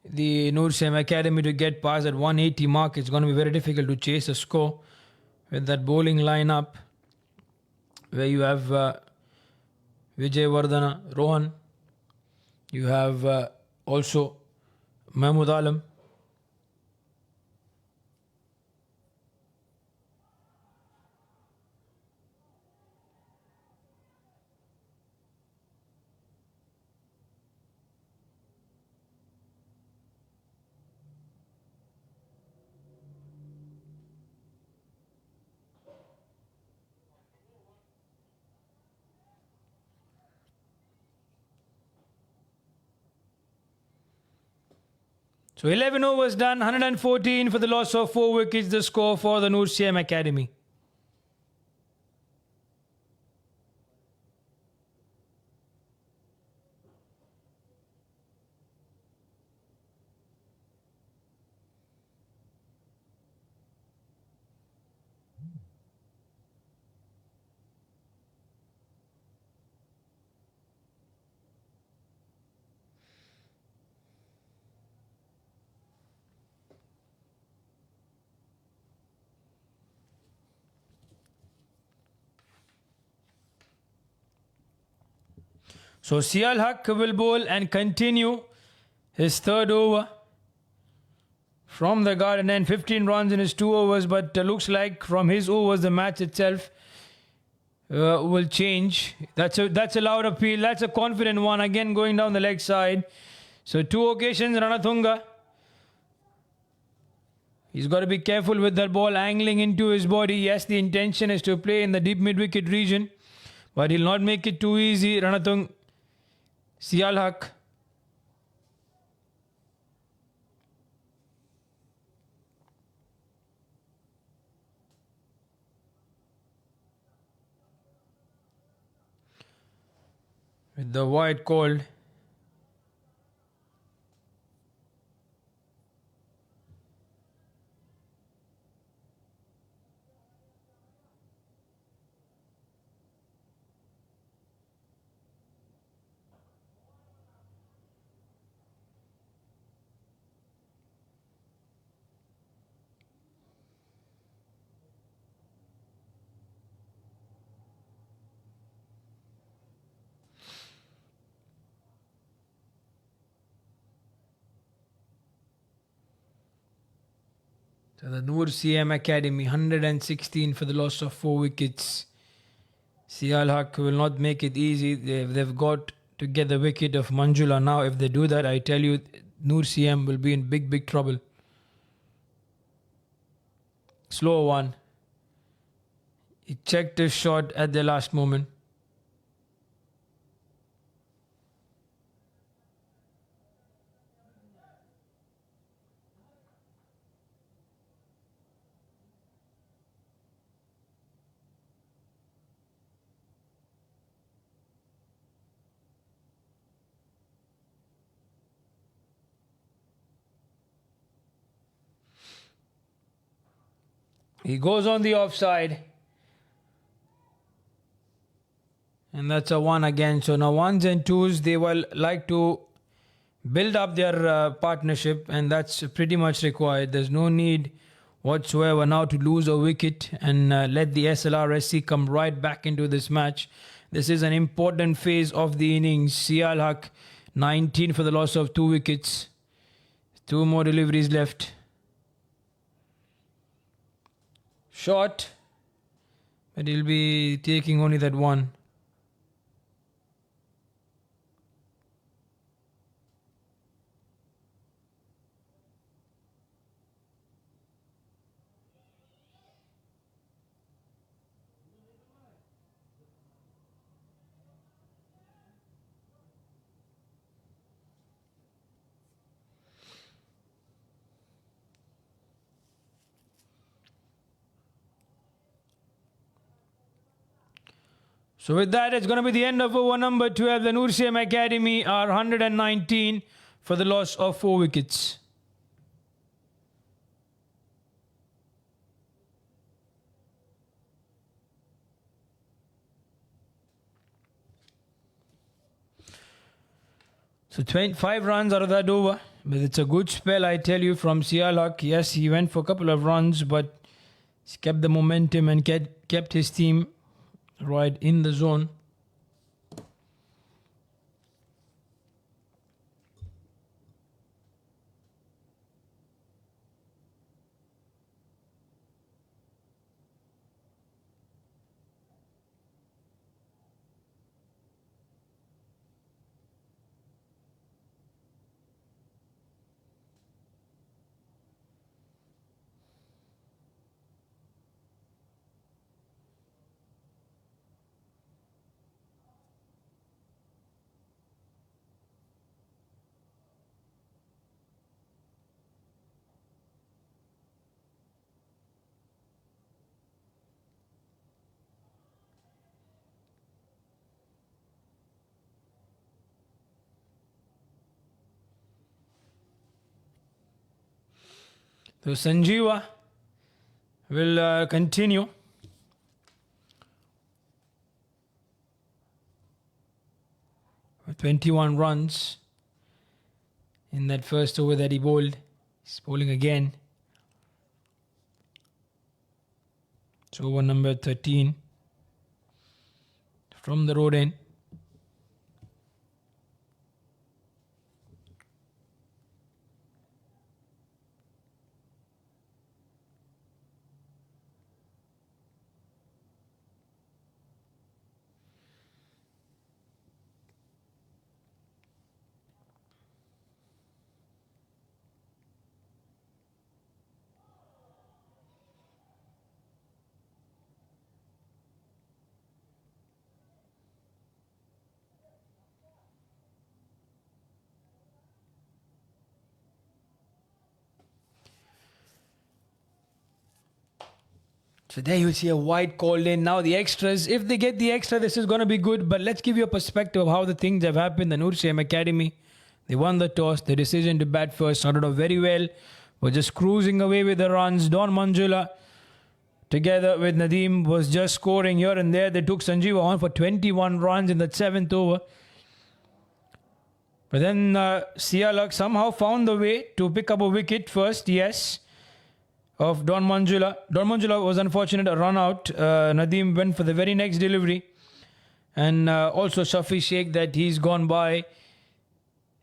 the NCM Academy to get past that 180 mark. It's going to be very difficult to chase a score with that bowling lineup, where you have Vijay Vardhana, Rohan. You have also Mahmood Alam. So 11 overs done, 114 for the loss of 4 wickets, the score for the NCM Academy. So Sial Haq will bowl and continue his third over from the garden end. 15 runs in his 2 overs, but looks like from his overs the match itself will change. That's a loud appeal. That's a confident one. Again going down the leg side. So 2 occasions Ranatunga. He's got to be careful with that ball angling into his body. Yes, the intention is to play in the deep mid-wicket region, but he'll not make it too easy. Ranatung Sial Haq. With the wide called. So the NCM Academy, 116 for the loss of 4 wickets. Sial Haq will not make it easy. They've got to get the wicket of Manjula now. If they do that, I tell you, NCM will be in big trouble. Slow one. He checked his shot at the last moment. He goes on the offside. And that's a 1 again. So now 1s and 2s, they will like to build up their partnership, and that's pretty much required. There's no need whatsoever now to lose a wicket and let the SLRSC come right back into this match. This is an important phase of the innings. Sial Haq, 19 for the loss of 2 wickets. 2 more deliveries left. Shot, but he'll be taking only that 1. So with that, it's going to be the end of over number 12. The NCM Academy are 119 for the loss of 4 wickets. So 25 runs out of that over. But it's a good spell, I tell you, from Sial Haq. Yes, he went for a couple of runs, but he kept the momentum and kept his team right in the zone. So Sanjeeva will continue. With 21 runs in that first over that he bowled. He's bowling again. It's over number 13 from the road end. So there you'll see a wide called in. Now the extras, if they get the extra, this is going to be good. But let's give you a perspective of how the things have happened. The NCM Academy, they won the toss. The decision to bat first started off very well. Were just cruising away with the runs. Don Manjula, together with Nadeem, was just scoring here and there. They took Sanjeeva on for 21 runs in that 7th over. But then Sialak somehow found the way to pick up a wicket first, yes, of Don Manjula. Don Manjula was unfortunate, a run out. Nadeem went for the very next delivery. And also Shafi Sheikh, that he's gone by.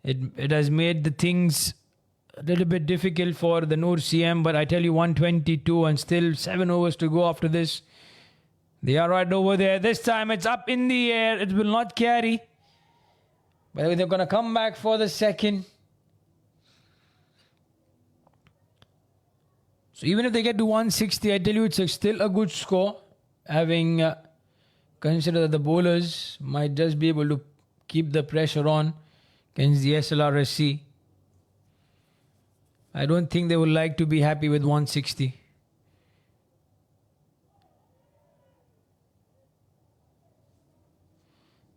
It has made the things a little bit difficult for the NCM, but I tell you, 122 and still 7 overs to go after this. They are right over there. This time it's up in the air. It will not carry. But they're going to come back for the second. So even if they get to 160, I tell you, it's still a good score. Having considered that the bowlers might just be able to keep the pressure on against the SLRSC. I don't think they would like to be happy with 160.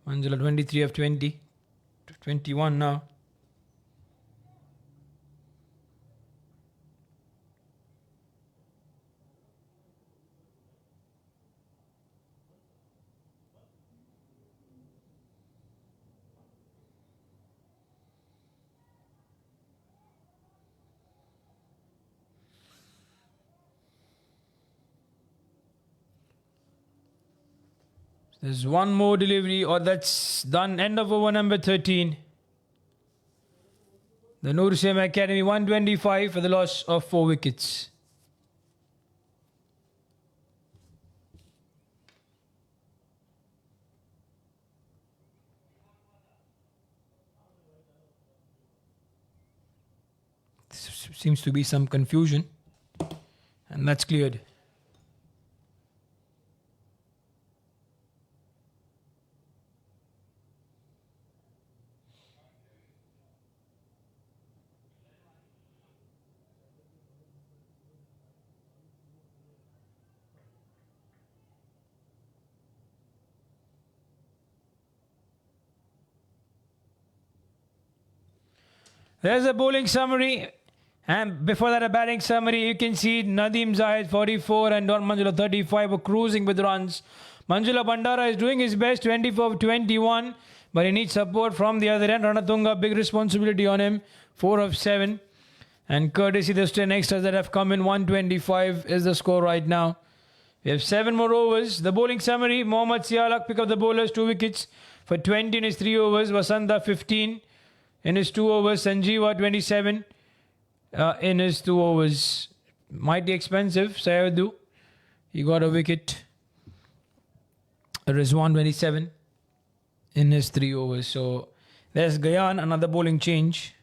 Manjula 23 of 20. 21 now. There's one more delivery, or that's done. End of over number 13. The NCM Academy 125 for the loss of 4 wickets. Seems to be some confusion, and that's cleared. There's a bowling summary. And before that, a batting summary. You can see Nadeem Zahid 44 and Don Manjula 35 were cruising with runs. Manjula Bandara is doing his best, 24 of 21. But he needs support from the other end. Ranatunga, big responsibility on him, 4 of 7. And courtesy the 10 extras that have come in, 125 is the score right now. We have 7 more overs. The bowling summary, Mohammad Sialak pick up the bowlers, 2 wickets for 20 in his 3 overs. Vasanta 15 in his 2 overs. Sanjeeva 27 in his 2 overs. Mighty expensive. Sayadu, he got a wicket. Rizwan 27 in his 3 overs. So there's Gayan, another bowling change.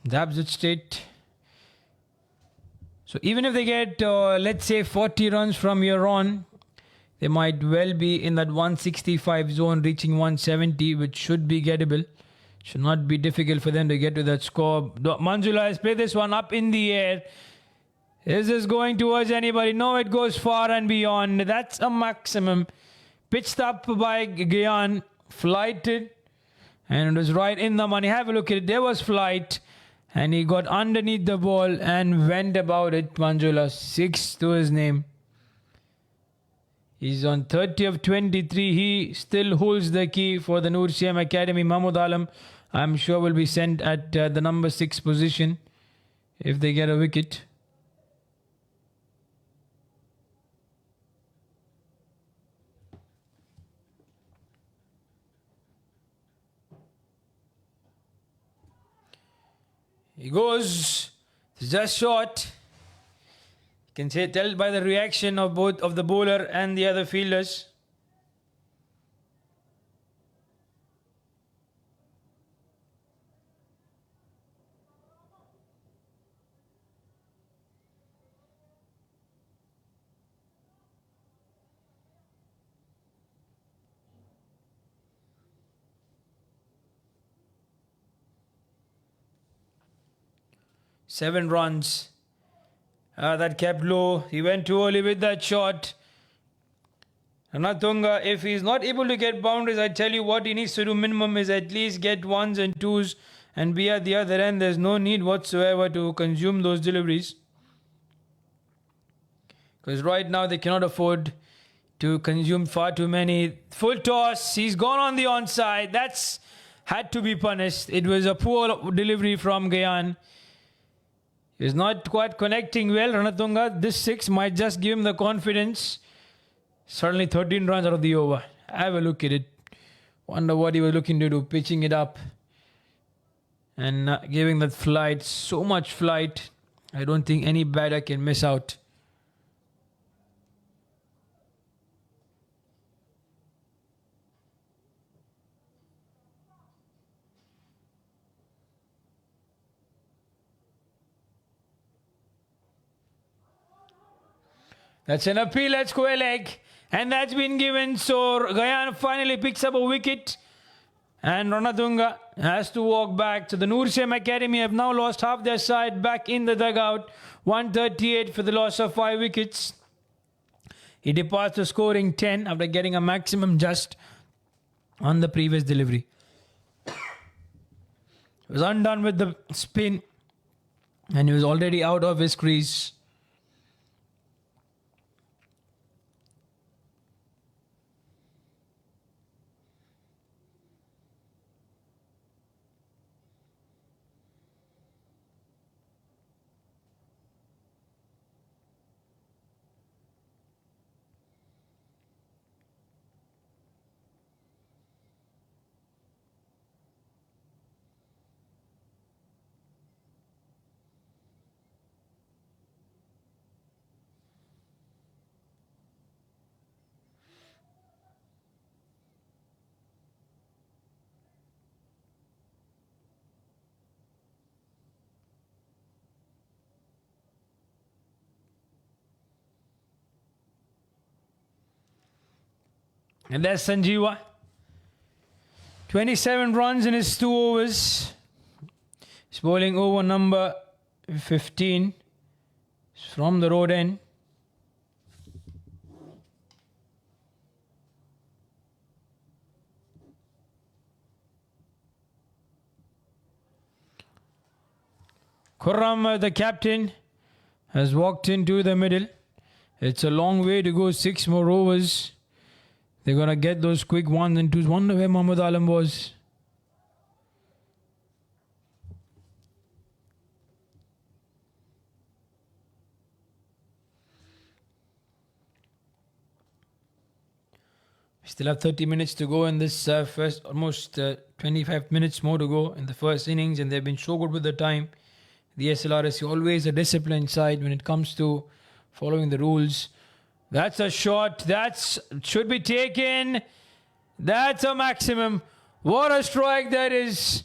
Dabs State. So even if they get, let's say, 40 runs from here on, they might well be in that 165 zone, reaching 170, which should be gettable. Should not be difficult for them to get to that score. Manjula has played this one up in the air. Is this going towards anybody? No, it goes far and beyond. That's a maximum. Pitched up by Gayan, flighted, and it was right in the money. Have a look at it. There was flight. And he got underneath the ball and went about it. Manjula, 6 to his name. He's on 30 of 23. He still holds the key for the NCM Academy. Mahmood Alam, I'm sure, will be sent at the number 6 position if they get a wicket. He goes, it's just short. You can tell by the reaction of both of the bowler and the other fielders. 7 runs. That kept low. He went too early with that shot. Ranatunga, if he's not able to get boundaries, I tell you what he needs to do minimum is at least get 1s and 2s and be at the other end. There's no need whatsoever to consume those deliveries. Because right now they cannot afford to consume far too many. Full toss. He's gone on the onside. That's had to be punished. It was a poor delivery from Gayan. He's not quite connecting well. Ranatunga, this 6 might just give him the confidence. Certainly 13 runs out of the over. Have a look at it. Wonder what he was looking to do. Pitching it up. And giving that flight. So much flight. I don't think any batter can miss out. That's an appeal at square leg. And that's been given. So Guyana finally picks up a wicket. And Ranatunga has to walk back. So the NCM Academy have now lost half their side back in the dugout. 138 for the loss of 5 wickets. He departs to scoring 10 after getting a maximum just on the previous delivery. He was undone with the spin. And he was already out of his crease. And that's Sanjeewa. 27 runs in his 2 overs. He's bowling over number 15. It's from the road end. Khurram, the captain, has walked into the middle. It's a long way to go, 6 more overs. They're going to get those quick 1s and 2s. Wonder where Mohammad Alam was. We still have 30 minutes to go in this first, almost 25 minutes more to go in the first innings, and they've been so good with the time. The SLRCC always a disciplined side when it comes to following the rules. That's a shot. That should be taken. That's a maximum. What a strike that is.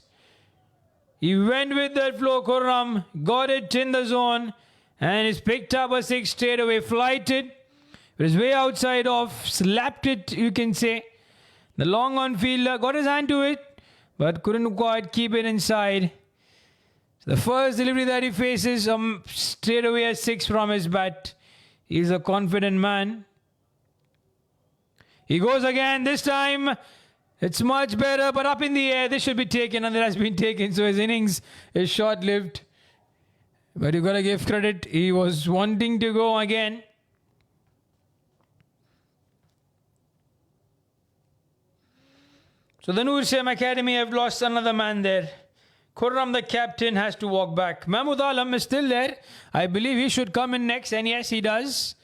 He went with that flow, Khurram. Got it in the zone. And he's picked up a 6 straight away. Flighted. It was way outside off. Slapped it, you can say. The long on fielder got his hand to it. But couldn't quite keep it inside. The first delivery that he faces, straight away a 6 from his bat. He's a confident man. He goes again. This time, it's much better, but up in the air. This should be taken, and it has been taken. So his innings is short-lived. But you've got to give credit. He was wanting to go again. So the NCM Academy have lost another man there. Khurram, the captain, has to walk back. Mahmood Alam is still there. I believe he should come in next. And yes, he does.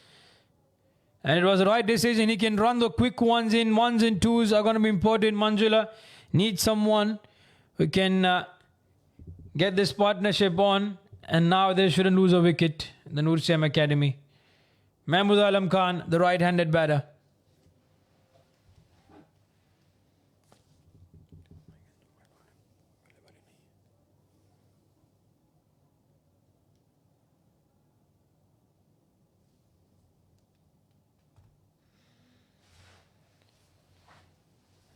And it was the right decision. He can run the quick 1s in. 1s and 2s are going to be important. Manjula needs someone who can get this partnership on. And now they shouldn't lose a wicket. The NCM Academy. Mahmood Alam Khan, the right-handed batter.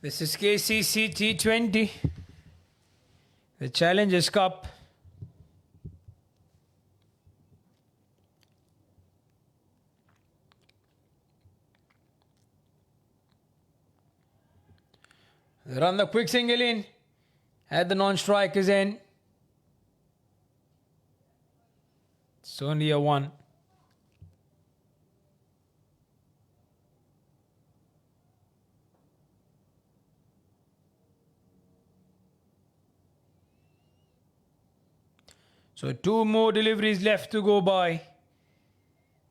This is KCC T20, the Challengers Cup. Run the quick single in at the non-striker's end. It's only a 1. So 2 more deliveries left to go by.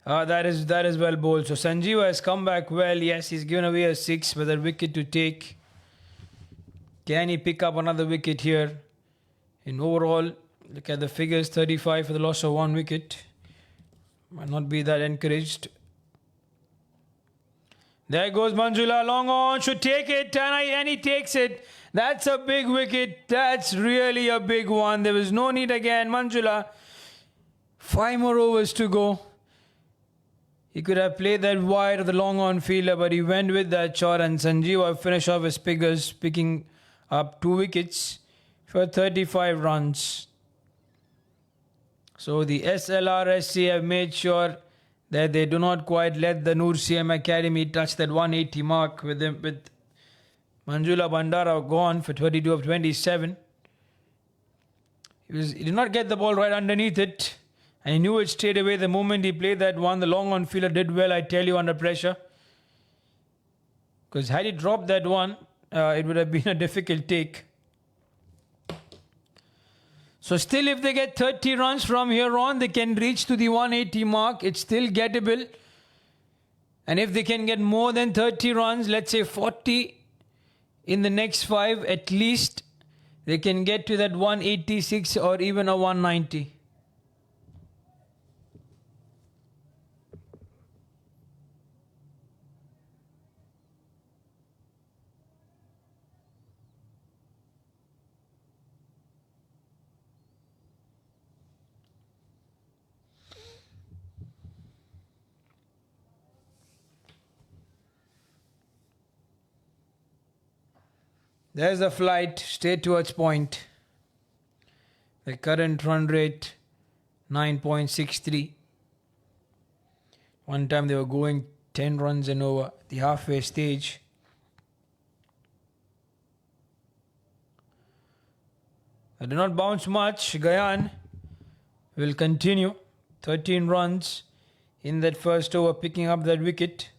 That is well bowled. So Sanjeev has come back well. Yes, he's given away a 6 with a wicket to take. Can he pick up another wicket here? In overall, look at the figures, 35 for the loss of 1 wicket. Might not be that encouraged. There goes Manjula, long on, should take it, and he takes it. That's a big wicket. That's really a big one. There was no need again. Manjula, 5 more overs to go. He could have played that wide of the long on fielder, but he went with that shot, and Sanjeev finished off his figures, picking up 2 wickets for 35 runs. So the SLRSC have made sure that they do not quite let the NCM Academy touch that 180 mark with Manjula Bandara gone for 22 of 27. He did not get the ball right underneath it, and he knew it straight away the moment he played that one. The long on fielder did well, I tell you, under pressure. Because had he dropped that one, it would have been a difficult take. So still, if they get 30 runs from here on, they can reach to the 180 mark. It's still gettable. And if they can get more than 30 runs, let's say 40 in the next 5, at least they can get to that 186 or even a 190. There's the flight straight towards point. The current run rate 9.63. One time they were going 10 runs and over the halfway stage. They did not bounce much. Gayan will continue. 13 runs in that first over, picking up that wicket.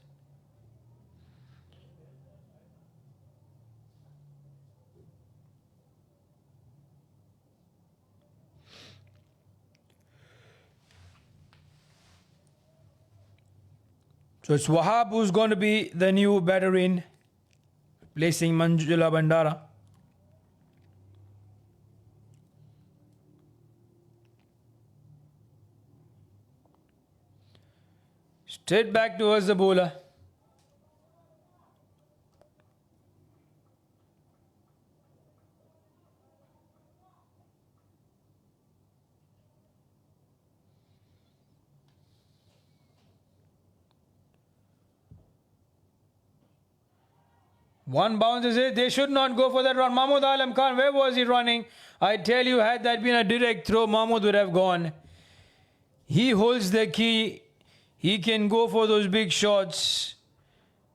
So it's Wahab who's going to be the new batter in, replacing Manjula Bandara. Straight back towards the bowler. One bounce is it. They should not go for that run. Mahmood Alam Khan, where was he running? I tell you, had that been a direct throw, Mahmood would have gone. He holds the key. He can go for those big shots.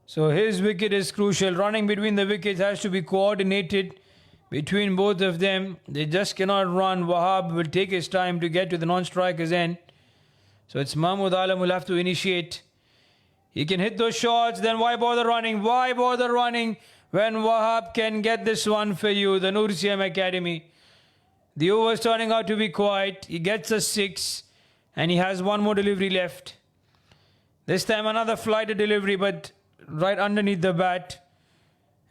So his wicket is crucial. Running between the wickets has to be coordinated between both of them. They just cannot run. Wahab will take his time to get to the non-striker's end. So it's Mahmood Alam who will have to initiate. He can hit those shots, then why bother running? Why bother running when Wahab can get this one for you, the NCM Academy? The over's turning out to be quiet. He gets a 6 and he has one more delivery left. This time another flighted delivery, but right underneath the bat.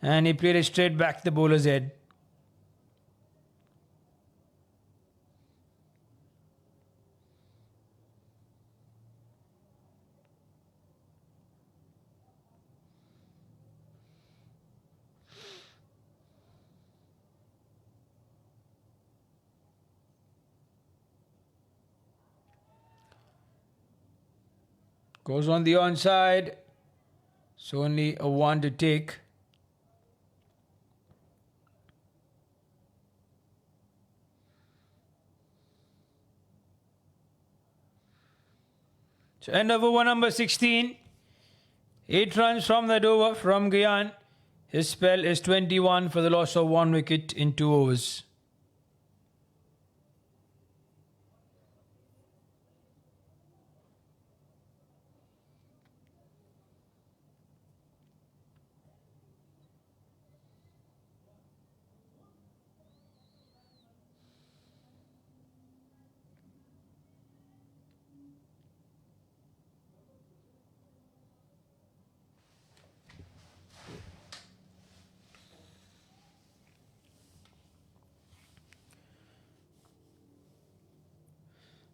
And he played it straight back the bowler's head. Goes on the onside. It's only a 1 to take. So end of over number 16. 8 runs from that over from Gyan. His spell is 21 for the loss of 1 wicket in 2 overs.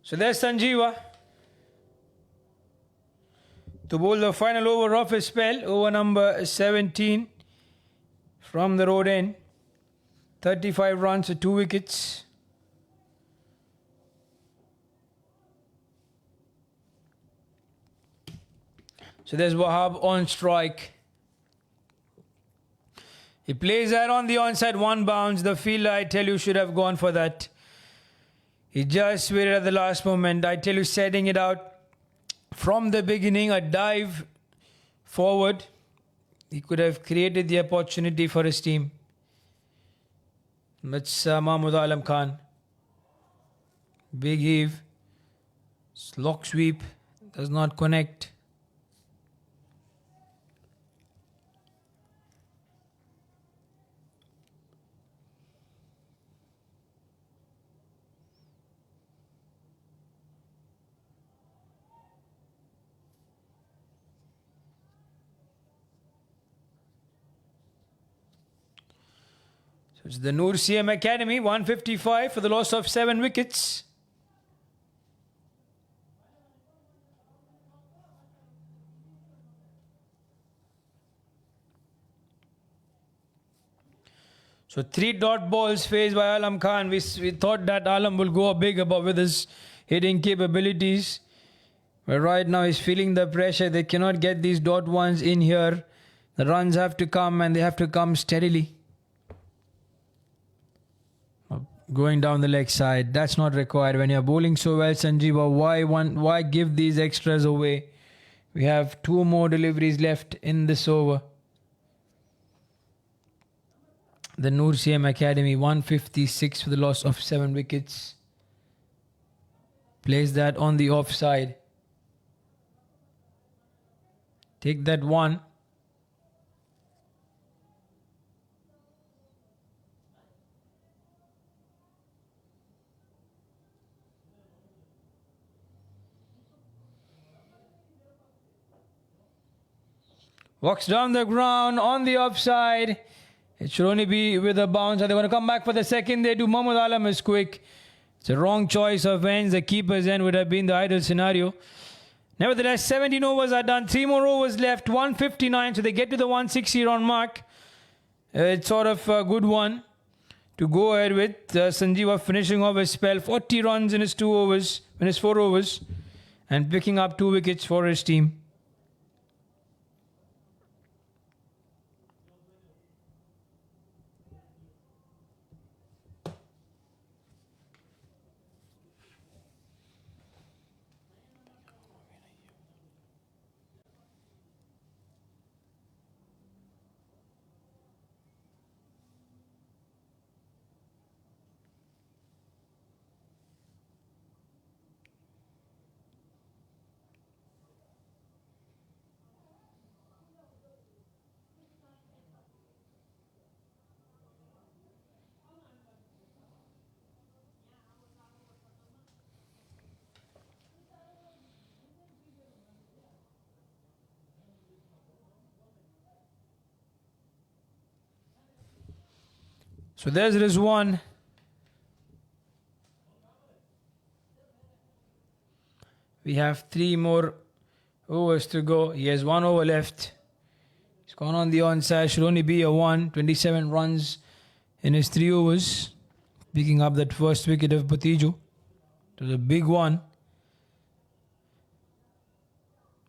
So there's Sanjeeva to bowl the final over of his spell, over number 17 from the road end. 35 runs for 2 wickets. So there's Wahab on strike. He plays that on the onside, 1 bounce. The fielder, I tell you, should have gone for that. He just waited at the last moment. I tell you, setting it out from the beginning, a dive forward. He could have created the opportunity for his team. It's Mahmood Alam Khan. Big heave. Lock sweep. Does not connect. So it's the NCM Academy, 155 for the loss of 7 wickets. So 3 dot balls faced by Alam Khan. We thought that Alam will go big above with his hitting capabilities. But right now he's feeling the pressure. They cannot get these dot ones in here. The runs have to come and they have to come steadily. Going down the leg side, that's not required. When you're bowling so well, Sanjeeva, why give these extras away? We have 2 more deliveries left in this over. The NCM Academy, 156 for the loss of 7 wickets. Plays that on the offside. Take that 1. Walks down the ground on the offside. It should only be with a bounce. Are they going to come back for the second? They do. Mahmood Alam is quick. It's a wrong choice of ends. The keeper's end would have been the ideal scenario. Nevertheless, 17 overs are done. 3 more overs left. 159. So they get to the 160 run mark. It's sort of a good one to go ahead with. Sanjeeva finishing off his spell. 40 runs in his 4 overs. And picking up 2 wickets for his team. So there's Rizwan. We have 3 more overs to go. He has 1 over left. He's gone on the onside. Should only be a 1. 27 runs in his 3 overs. Picking up that first wicket of Batijo. It was a big one.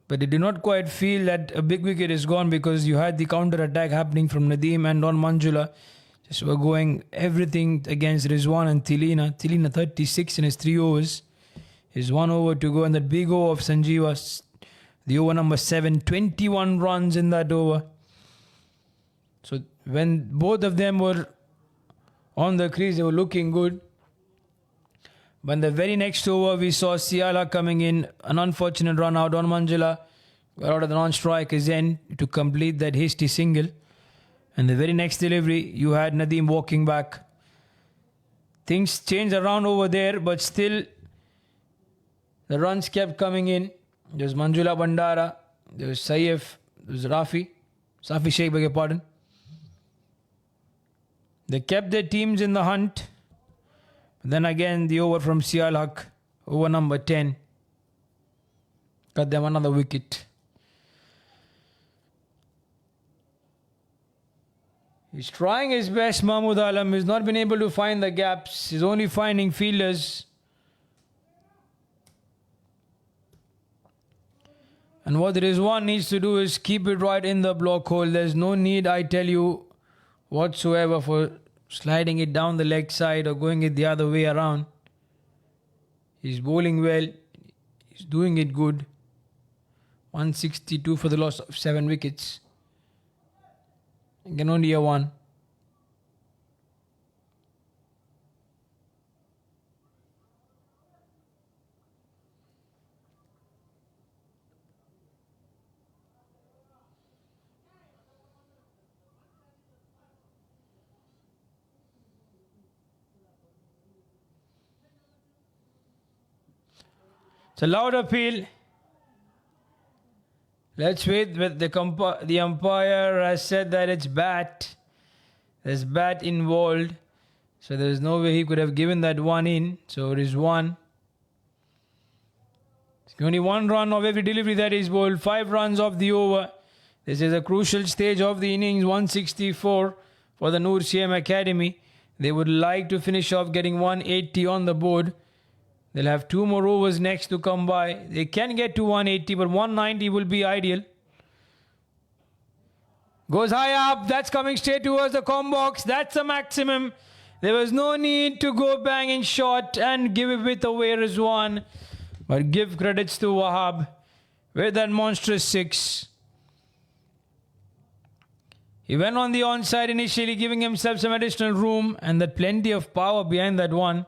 But they did not quite feel that a big wicket is gone because you had the counter attack happening from Nadeem and Don Manjula. Just were going everything against Rizwan and Tilina. Tilina 36 in his 3 overs. His 1 over to go, and that big over of Sanjeeva, the over number 7, 21 runs in that over. So when both of them were on the crease, they were looking good. But in the very next over, we saw Siala coming in, an unfortunate run out on Manjula, got out of the non-striker's end to complete that hasty single. And the very next delivery, you had Nadeem walking back. Things changed around over there, but still the runs kept coming in. There was Manjula Bandara, there was Saif, there was Safi Sheikh, beg your pardon. They kept their teams in the hunt. Then again, the over from Sial Haq, over number 10, got them another wicket. He's trying his best, Mahmood Alam. He's not been able to find the gaps. He's only finding fielders. And what Rizwan needs to do is keep it right in the block hole. There's no need, I tell you, whatsoever for sliding it down the leg side or going it the other way around. He's bowling well. He's doing it good. 162 for the loss of 7 wickets. You can only have one. It's a loud appeal. Let's wait. With the umpire has said that it's bat. There's bat involved. So there's no way he could have given that one in. So it is one. It's only 1 run of every delivery that is bowled. 5 runs of the over. This is a crucial stage of the innings. 164 for the NCM Academy. They would like to finish off getting 180 on the board. They'll have 2 more overs next to come by. They can get to 180, but 190 will be ideal. Goes high up. That's coming straight towards the com box. That's a maximum. There was no need to go banging shot and give it away, Rizwan. But give credits to Wahab with that monstrous 6. He went on the onside initially, giving himself some additional room and that plenty of power behind that one.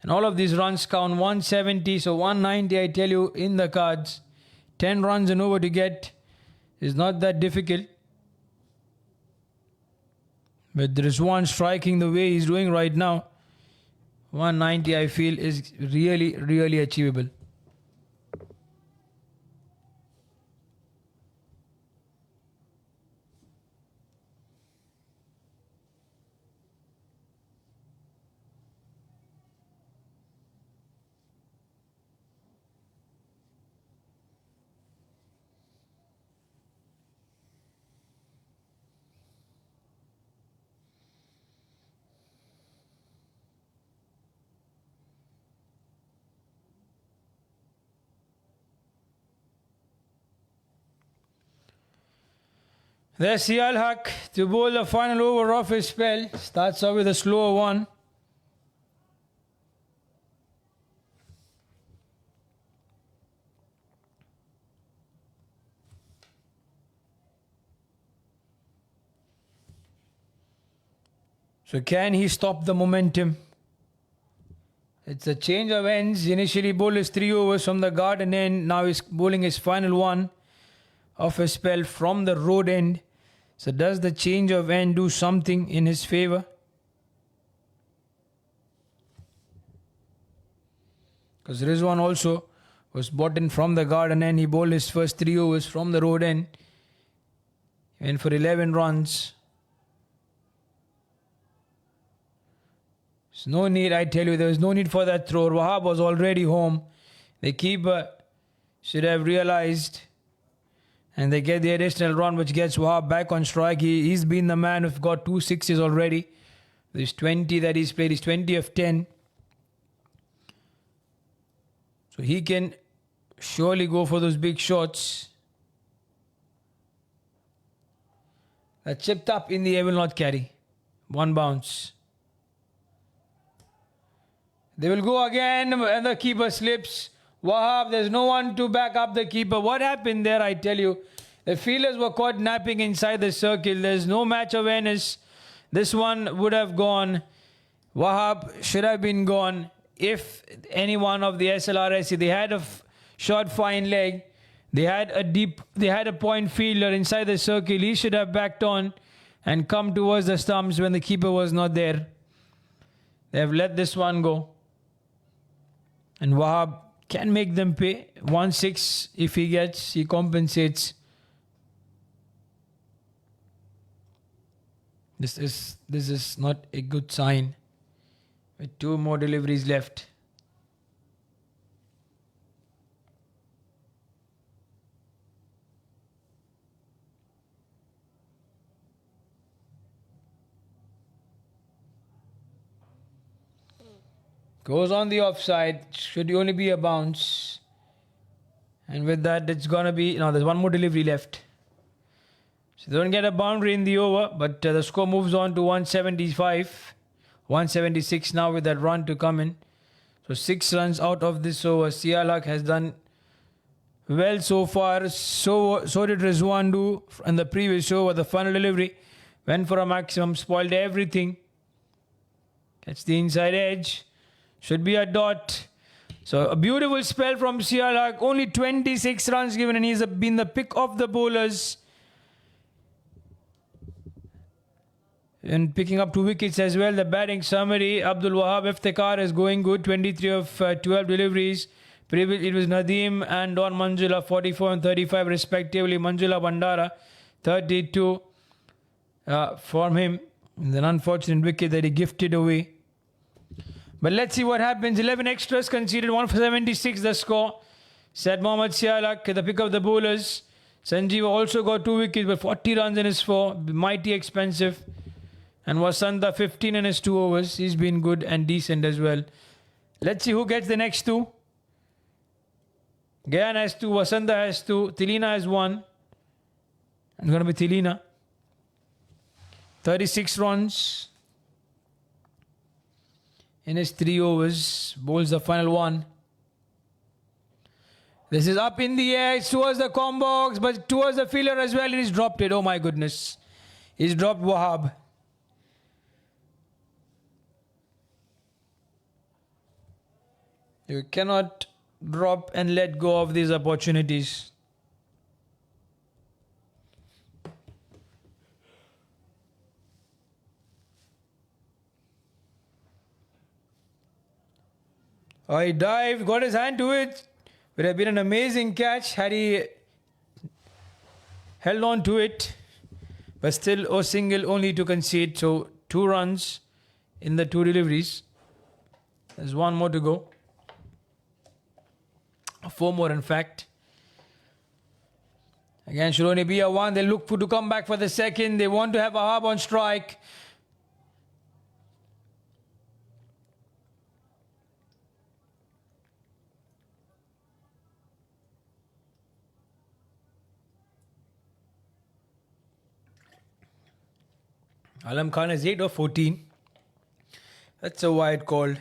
And all of these runs count. 170, so 190 I tell you in the cards. 10 runs and over to get is not that difficult. But Rizwan striking the way he's doing right now, 190 I feel is really, really achievable. There's Sial Haq to bowl the final over of his spell. Starts off with a slower one. So can he stop the momentum? It's a change of ends. He initially bowled his 3 overs from the garden end. Now he's bowling his final one of his spell from the road end. So does the change of end do something in his favour? Because Rizwan also was brought in from the garden end. He bowled his first 3 overs from the road end. He went for 11 runs. There's no need, I tell you, there was no need for that throw. Wahab was already home. The keeper should have realised. And they get the additional run which gets Wahab back on strike. He's been the man who's got 2 sixes already. There's 20 that he's played. He's 20 of 10. So he can surely go for those big shots. That chipped up in the air will not carry. 1 bounce. They will go again and the keeper slips. Wahab, there's no one to back up the keeper. What happened there, I tell you? The fielders were caught napping inside the circle. There's no match awareness. This one would have gone. Wahab should have been gone if any one of the SLRSC, they had a short fine leg. They had a point fielder inside the circle. He should have backed on and come towards the stumps when the keeper was not there. They have let this one go. And Wahab can make them pay. 1-6 if he compensates. This is not a good sign. With 2 more deliveries left. Goes on the offside. Should only be a bounce. And with that, it's going to be... No, there's 1 more delivery left. So they don't get a boundary in the over. But the score moves on to 175. 176 now with that run to come in. So 6 runs out of this over. Sialak has done well so far. So did Rizwandu in the previous over. The final delivery went for a maximum. Spoiled everything. That's the inside edge. Should be a dot. So a beautiful spell from Sialak. Only 26 runs given and he's been the pick of the bowlers. And picking up 2 wickets as well. The batting summary. Abdul Wahab Iftikhar is going good. 23 of 12 deliveries. Previously it was Nadeem and Don Manjula 44 and 35 respectively. Manjula Bandara 32 from him. An unfortunate wicket that he gifted away. But let's see what happens. 11 extras conceded. 176 the score. Said Mohammad Sialak, the pick of the bowlers. Sanjeev also got 2 wickets but 40 runs in his 4. Mighty expensive. And Wasanta 15 in his 2 overs. He's been good and decent as well. Let's see who gets the next 2. Gayan has 2. Wasanta has 2. Tilina has 1. It's going to be Tilina. 36 runs in his 3 overs. Bowls the final 1. This is up in the air. It's towards the combox, but towards the fielder as well. He's dropped it. Oh my goodness. He's dropped Wahab. You cannot drop and let go of these opportunities. Oh, he dived, got his hand to it. Would have been an amazing catch had he held on to it. But still, a single only to concede. So 2 runs in the 2 deliveries. There's 1 more to go. 4 more in fact. Again, should only be a 1. They look to come back for the second. They want to have a Wahab on strike. Alam Khan is 8 or 14. That's a wide call.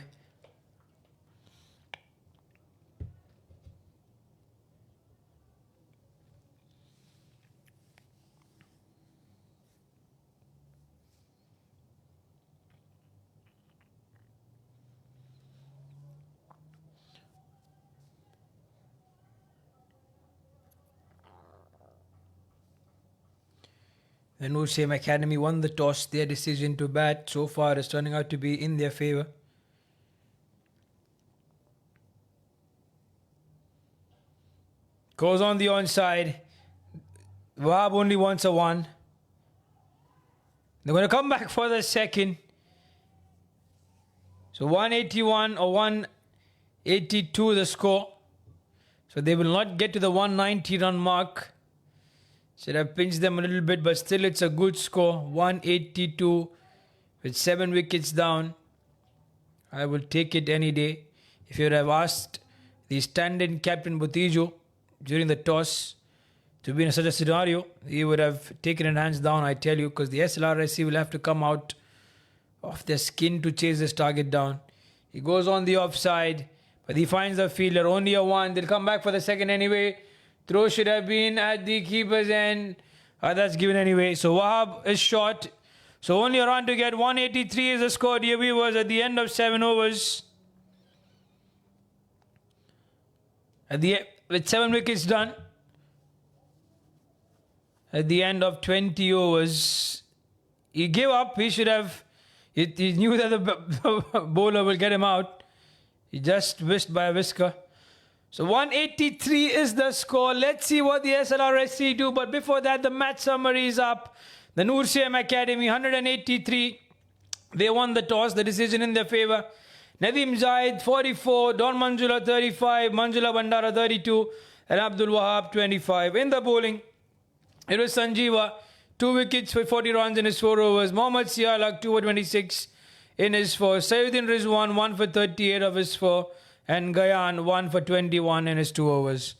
The NCM Academy won the toss. Their decision to bat so far is turning out to be in their favour. Goes on the onside. Wahab only wants a 1. They're going to come back for the second. So 181 or 182 the score. So they will not get to the 190 run mark. Should have pinched them a little bit, but still it's a good score. 182 with 7 wickets down. I will take it any day. If you would have asked the stand-in captain Butijo during the toss to be in such a scenario, he would have taken it hands down, I tell you, because the SLRSC will have to come out of their skin to chase this target down. He goes on the offside, but he finds the fielder. Only a 1. They'll come back for the second anyway. Throw should have been at the keeper's end. That's given anyway. So Wahab is short. So only a run to get. 183 is the score. Dear viewers, at the end of 7 overs. With 7 wickets done. At the end of 20 overs. He gave up. He should have. He knew that the bowler will get him out. He just whisked by a whisker. So 183 is the score. Let's see what the SLRSC do. But before that, the match summary is up. The NCM Academy, 183. They won the toss. The decision in their favour. Nadeem Zaid, 44. Don Manjula, 35. Manjula Bandara, 32. And Abdul Wahab, 25. In the bowling, it was Sanjeeva. 2 wickets for 40 runs in his 4 overs. Mohammad Sialak, 2 for 26 in his 4. Sayuddin Rizwan, 1 for 38 of his 4. And Gayan, 1 for 21 in his 2 overs.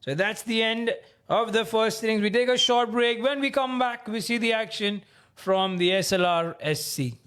So that's the end of the first innings. We take a short break. When we come back, we see the action from the SLRSC.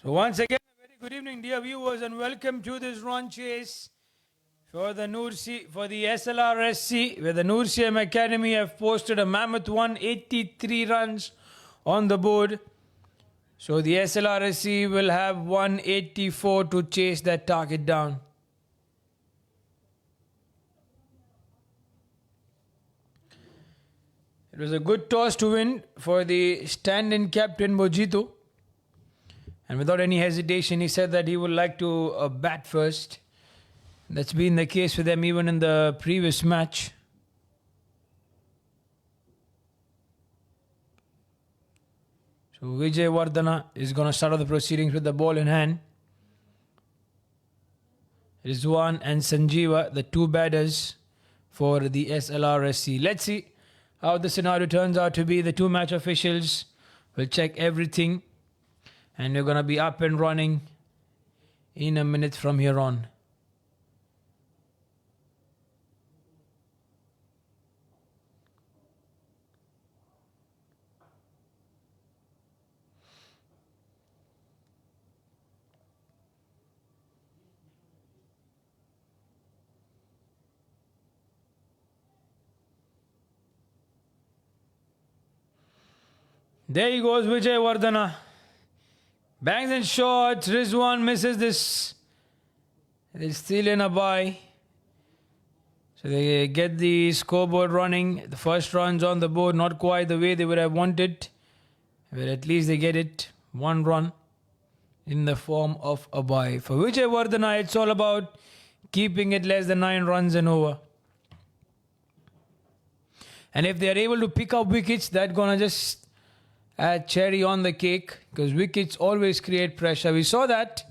So once again, a very good evening, dear viewers, and welcome to this run chase for the for the SLRSC, where the NCM Academy have posted a mammoth 183 runs on the board. So the SLRSC will have 184 to chase that target down. It was a good toss to win for the stand-in captain Mojito. And without any hesitation, he said that he would like to bat first. That's been the case for them even in the previous match. So Vijay Vardhana is going to start off the proceedings with the ball in hand. Rizwan and Sanjeeva, the two batters for the SLRSC. Let's see how the scenario turns out to be. The two match officials will check everything. And we're going to be up and running in a minute from here on. There he goes, Vijay Vardhana. Bangs and shots. Rizwan misses this. They'll steal in a bye. So they get the scoreboard running. The first run's on the board, not quite the way they would have wanted. But at least they get it. One run in the form of a bye. For Vijay Vardhana, it's all about keeping it less than 9 runs and over. And if they are able to pick up wickets, that's going to just add cherry on the cake, because wickets always create pressure. We saw that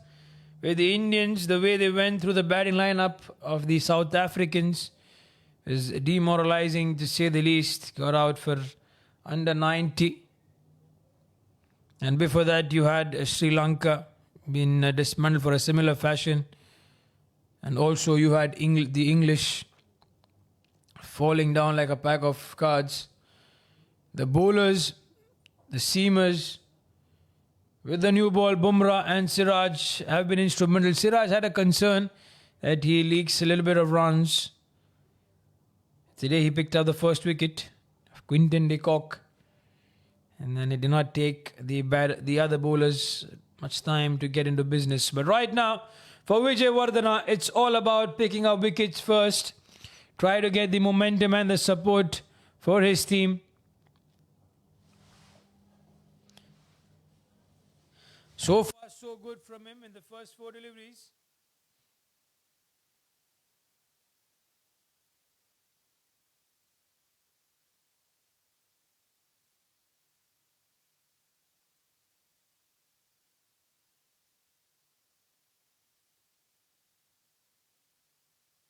with the Indians, the way they went through the batting lineup of the South Africans is demoralizing to say the least. Got out for under 90. And before that, you had Sri Lanka being dismantled for a similar fashion. And also you had the English falling down like a pack of cards. The bowlers, the seamers, with the new ball, Bumrah and Siraj have been instrumental. Siraj had a concern that he leaks a little bit of runs. Today he picked up the first wicket of Quinton de Kock. And then it did not take the other bowlers much time to get into business. But right now, for Vijay Vardhana, it's all about picking up wickets first. Try to get the momentum and the support for his team. So far, so good from him in the first 4 deliveries.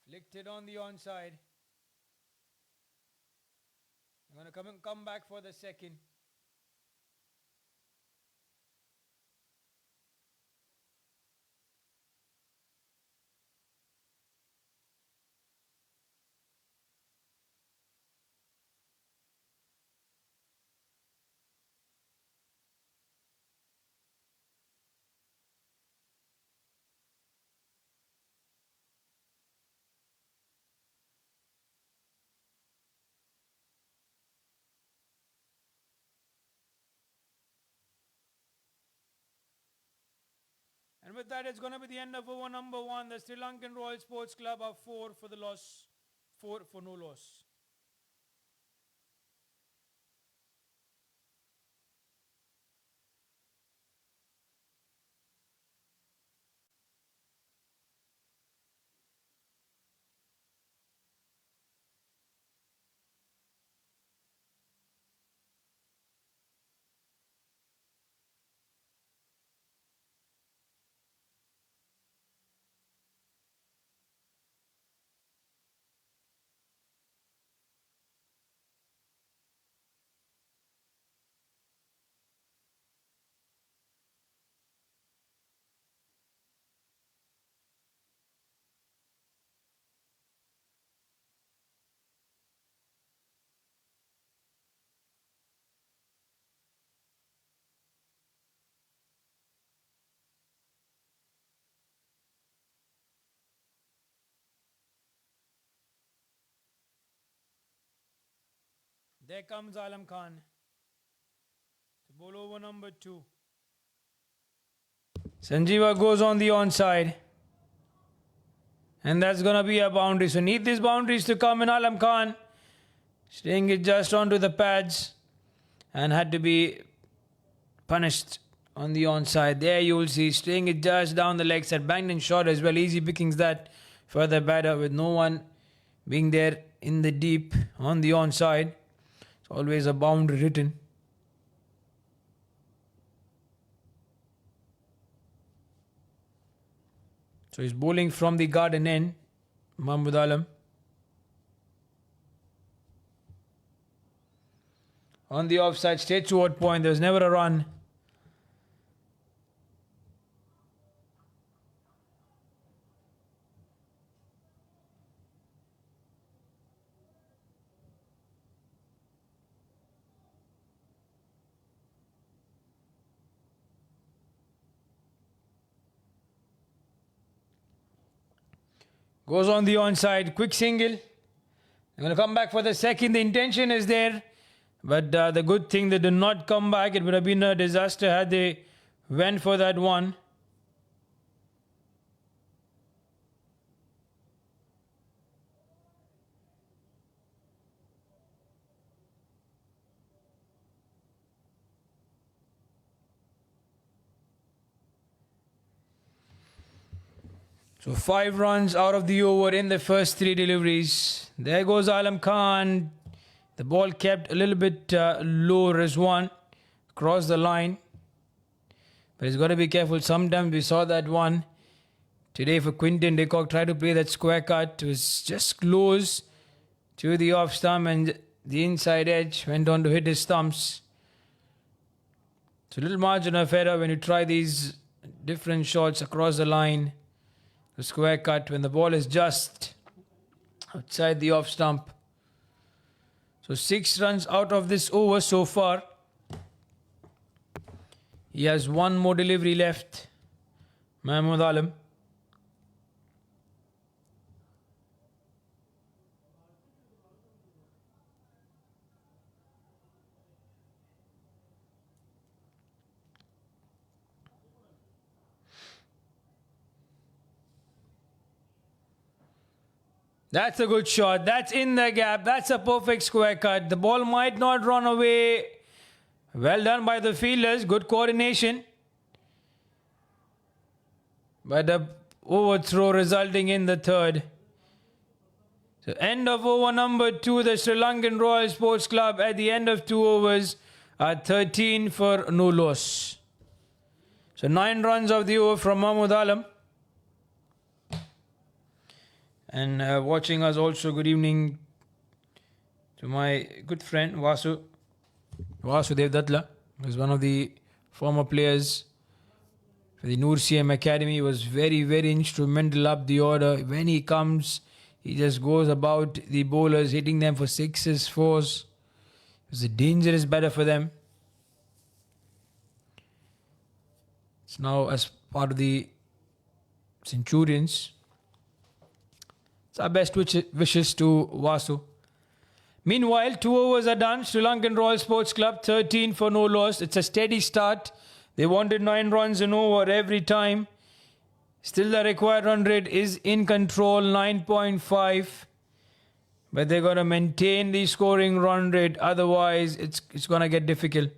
Flicked it on the onside. I'm going to come back for the second. And with that, it's going to be the end of over number 1. The Sri Lankan Royal Sports Club are 4 for the loss, 4 for no loss. There comes Alam Khan to bowl over number 2. Sanjeeva goes on the onside. And that's going to be a boundary. So need these boundaries to come in. Alam Khan staying it just onto the pads and had to be punished on the onside. There you will see staying it just down the leg side. Banged in short as well. Easy pickings that for the batter with no one being there in the deep on the onside. It's always a boundary written. So he's bowling from the garden end, Mahmood Alam. On the offside, straight toward point. There was never a run. Goes on the onside, quick single. They're going to come back for the second. The intention is there. But the good thing, they did not come back. It would have been a disaster had they went for that one. So 5 runs out of the over in the first 3 deliveries. There goes Alam Khan. The ball kept a little bit low, Rizwan, across the line. But he's got to be careful. Sometimes we saw that one today for Quinton de Kock. Tried to play that square cut. It was just close to the off stump and the inside edge went on to hit his stumps. It's a little margin of error when you try these different shots across the line. The square cut when the ball is just outside the off stump. So 6 runs out of this over so far. He has 1 more delivery left. Mahmood Alam. That's a good shot. That's in the gap. That's a perfect square cut. The ball might not run away. Well done by the fielders. Good coordination. But the overthrow resulting in the third. So end of over number 2. The Sri Lankan Royal Sports Club at the end of 2 overs are 13 for no loss. So 9 runs of the over from Mahmood Alam. And watching us also, good evening to my good friend Vasudev Datla, who's one of the former players for the NCM Academy. He was very, very instrumental up the order. When he comes, he just goes about the bowlers, hitting them for 6s, 4s. It's a dangerous batter for them. It's now as part of the Centurions. It's our best wishes to Vasu. Meanwhile, 2 overs are done. Sri Lankan Royal Sports Club, 13 for no loss. It's a steady start. They wanted 9 runs an over every time. Still the required run rate is in control, 9.5. But they've got to maintain the scoring run rate. Otherwise, it's going to get difficult.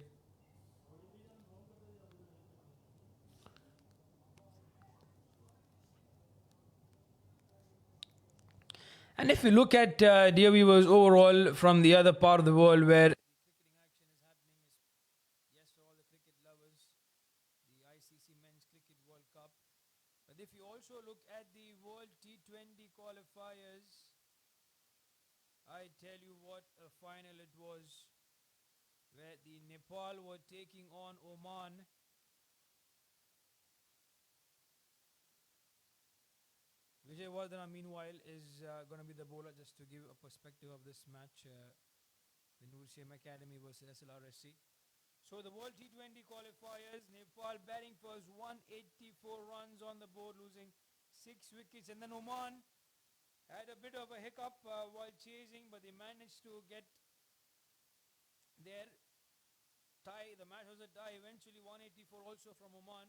And if you look at dear viewers overall from the other part of the world where cricketing action is happening, yes, for all the cricket lovers, the ICC Men's Cricket World Cup. But if you also look at the World T20 qualifiers, I tell you what a final it was, where the Nepal were taking on Oman. Vijay Vardhana, meanwhile, is going to be the bowler, just to give a perspective of this match. The NCM Academy versus SLRCC. So the World T20 qualifiers, Nepal batting first, 184 runs on the board, losing 6 wickets. And then Oman had a bit of a hiccup while chasing, but they managed to get there tie. The match was a tie. Eventually 184 also from Oman.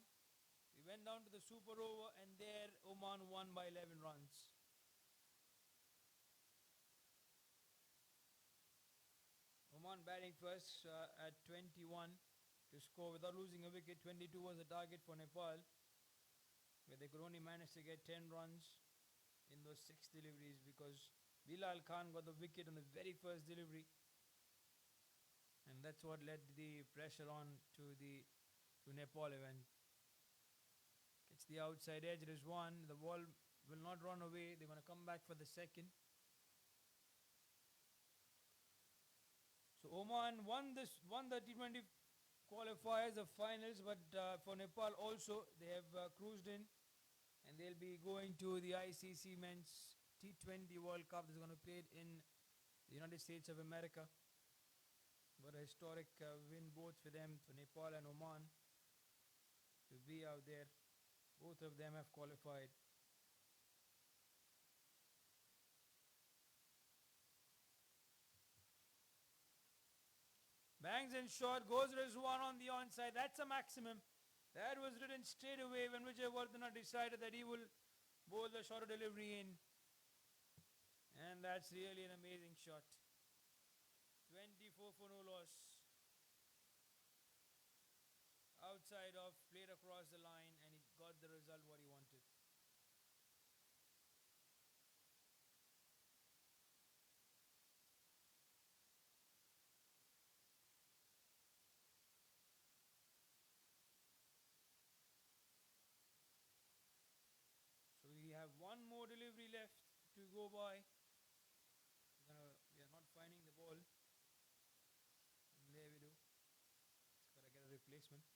We went down to the super over, and there Oman won by 11 runs. Oman batting first at 21 to score without losing a wicket. 22 was the target for Nepal, where they could only manage to get 10 runs in those 6 deliveries because Bilal Khan got the wicket on the very first delivery, and that's what led the pressure on to Nepal event. It's the outside edge. It is one. The ball will not run away. They're going to come back for the second. So Oman won the T20 qualifiers of finals, but for Nepal also they have cruised in, and they'll be going to the ICC Men's T20 World Cup. This is going to play it in the United States of America. What a historic win both for them, for Nepal and Oman, to be out there. Both of them have qualified. Bangs and short, goes Rizwan on the onside. That's a maximum. That was written straight away when Vijay Vardhana decided that he will bowl the shorter delivery in. And that's really an amazing shot. 24 for no loss. Outside off, played across the line, and he got the result what he wanted. So we have one more delivery left to go by. We are not finding the ball. And there we do. Just gotta get a replacement.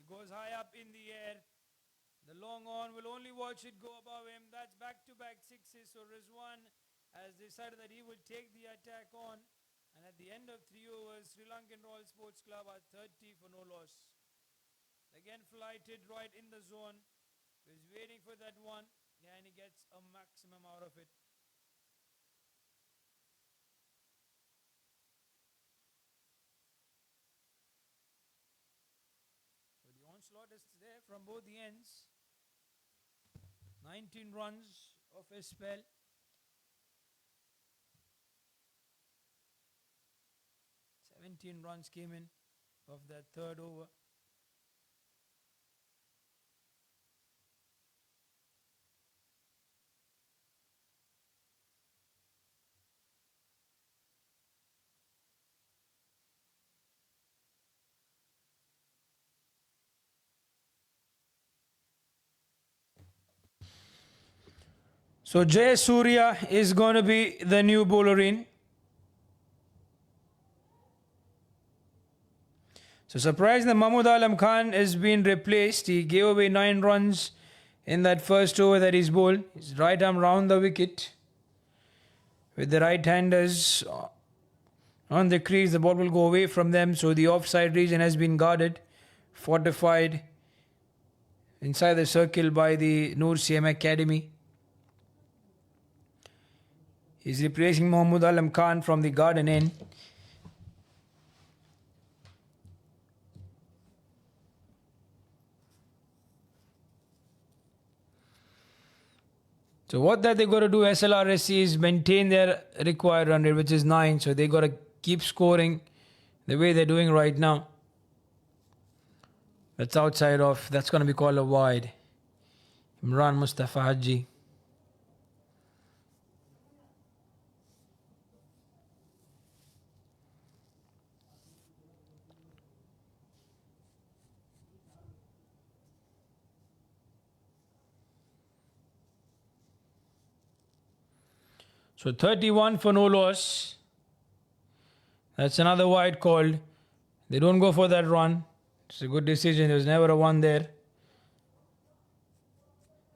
Goes high up in the air. The long on will only watch it go above him. That's back-to-back sixes. So Rizwan has decided that he will take the attack on. And at the end of 3 overs, Sri Lankan Royal Sports Club are 30 for no loss. Again flighted right in the zone. He's waiting for that one. Yeah, and he gets a maximum out of it. Onslaught is there from both the ends. 19 runs of a spell. 17 runs came in of that third over. So Jay Surya is going to be the new bowler in. So surprising that Mahmood Alam Khan has been replaced. He gave away 9 runs in that first over that he's bowled. His right arm round the wicket. With the right-handers on the crease, the ball will go away from them. So the offside region has been guarded, fortified inside the circle by the NCM Academy. He's replacing Mahmood Alam Khan from the garden end. So what that they got to do, SLRCC, is maintain their required run rate, which is 9. So they got to keep scoring the way they're doing right now. That's outside off. That's going to be called a wide. Imran Mustafa Haji. So 31 for no loss. That's another wide called. They don't go for that run. It's a good decision. There was never a one there.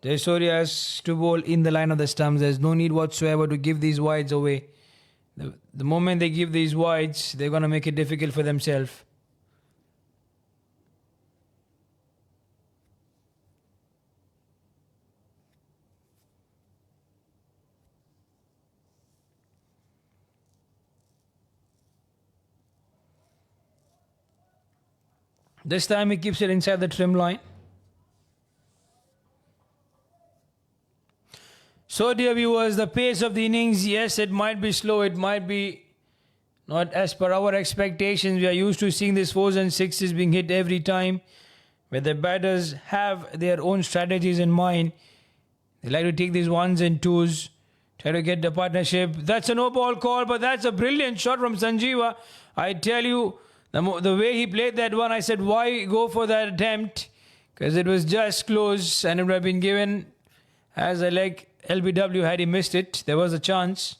Jayasuriya has to bowl in the line of the stumps. There's no need whatsoever to give these wides away. The moment they give these wides, they're going to make it difficult for themselves. This time he keeps it inside the trim line. So dear viewers, the pace of the innings, yes, it might be slow, it might be not as per our expectations. We are used to seeing these 4s and 6s being hit every time, where the batters have their own strategies in mind. They like to take these 1s and 2s, try to get the partnership. That's a no ball call, but that's a brilliant shot from Sanjeeva. I tell you, the way he played that one, I said, why go for that attempt? Because it was just close and it would have been given as a leg LBW had he missed it. There was a chance.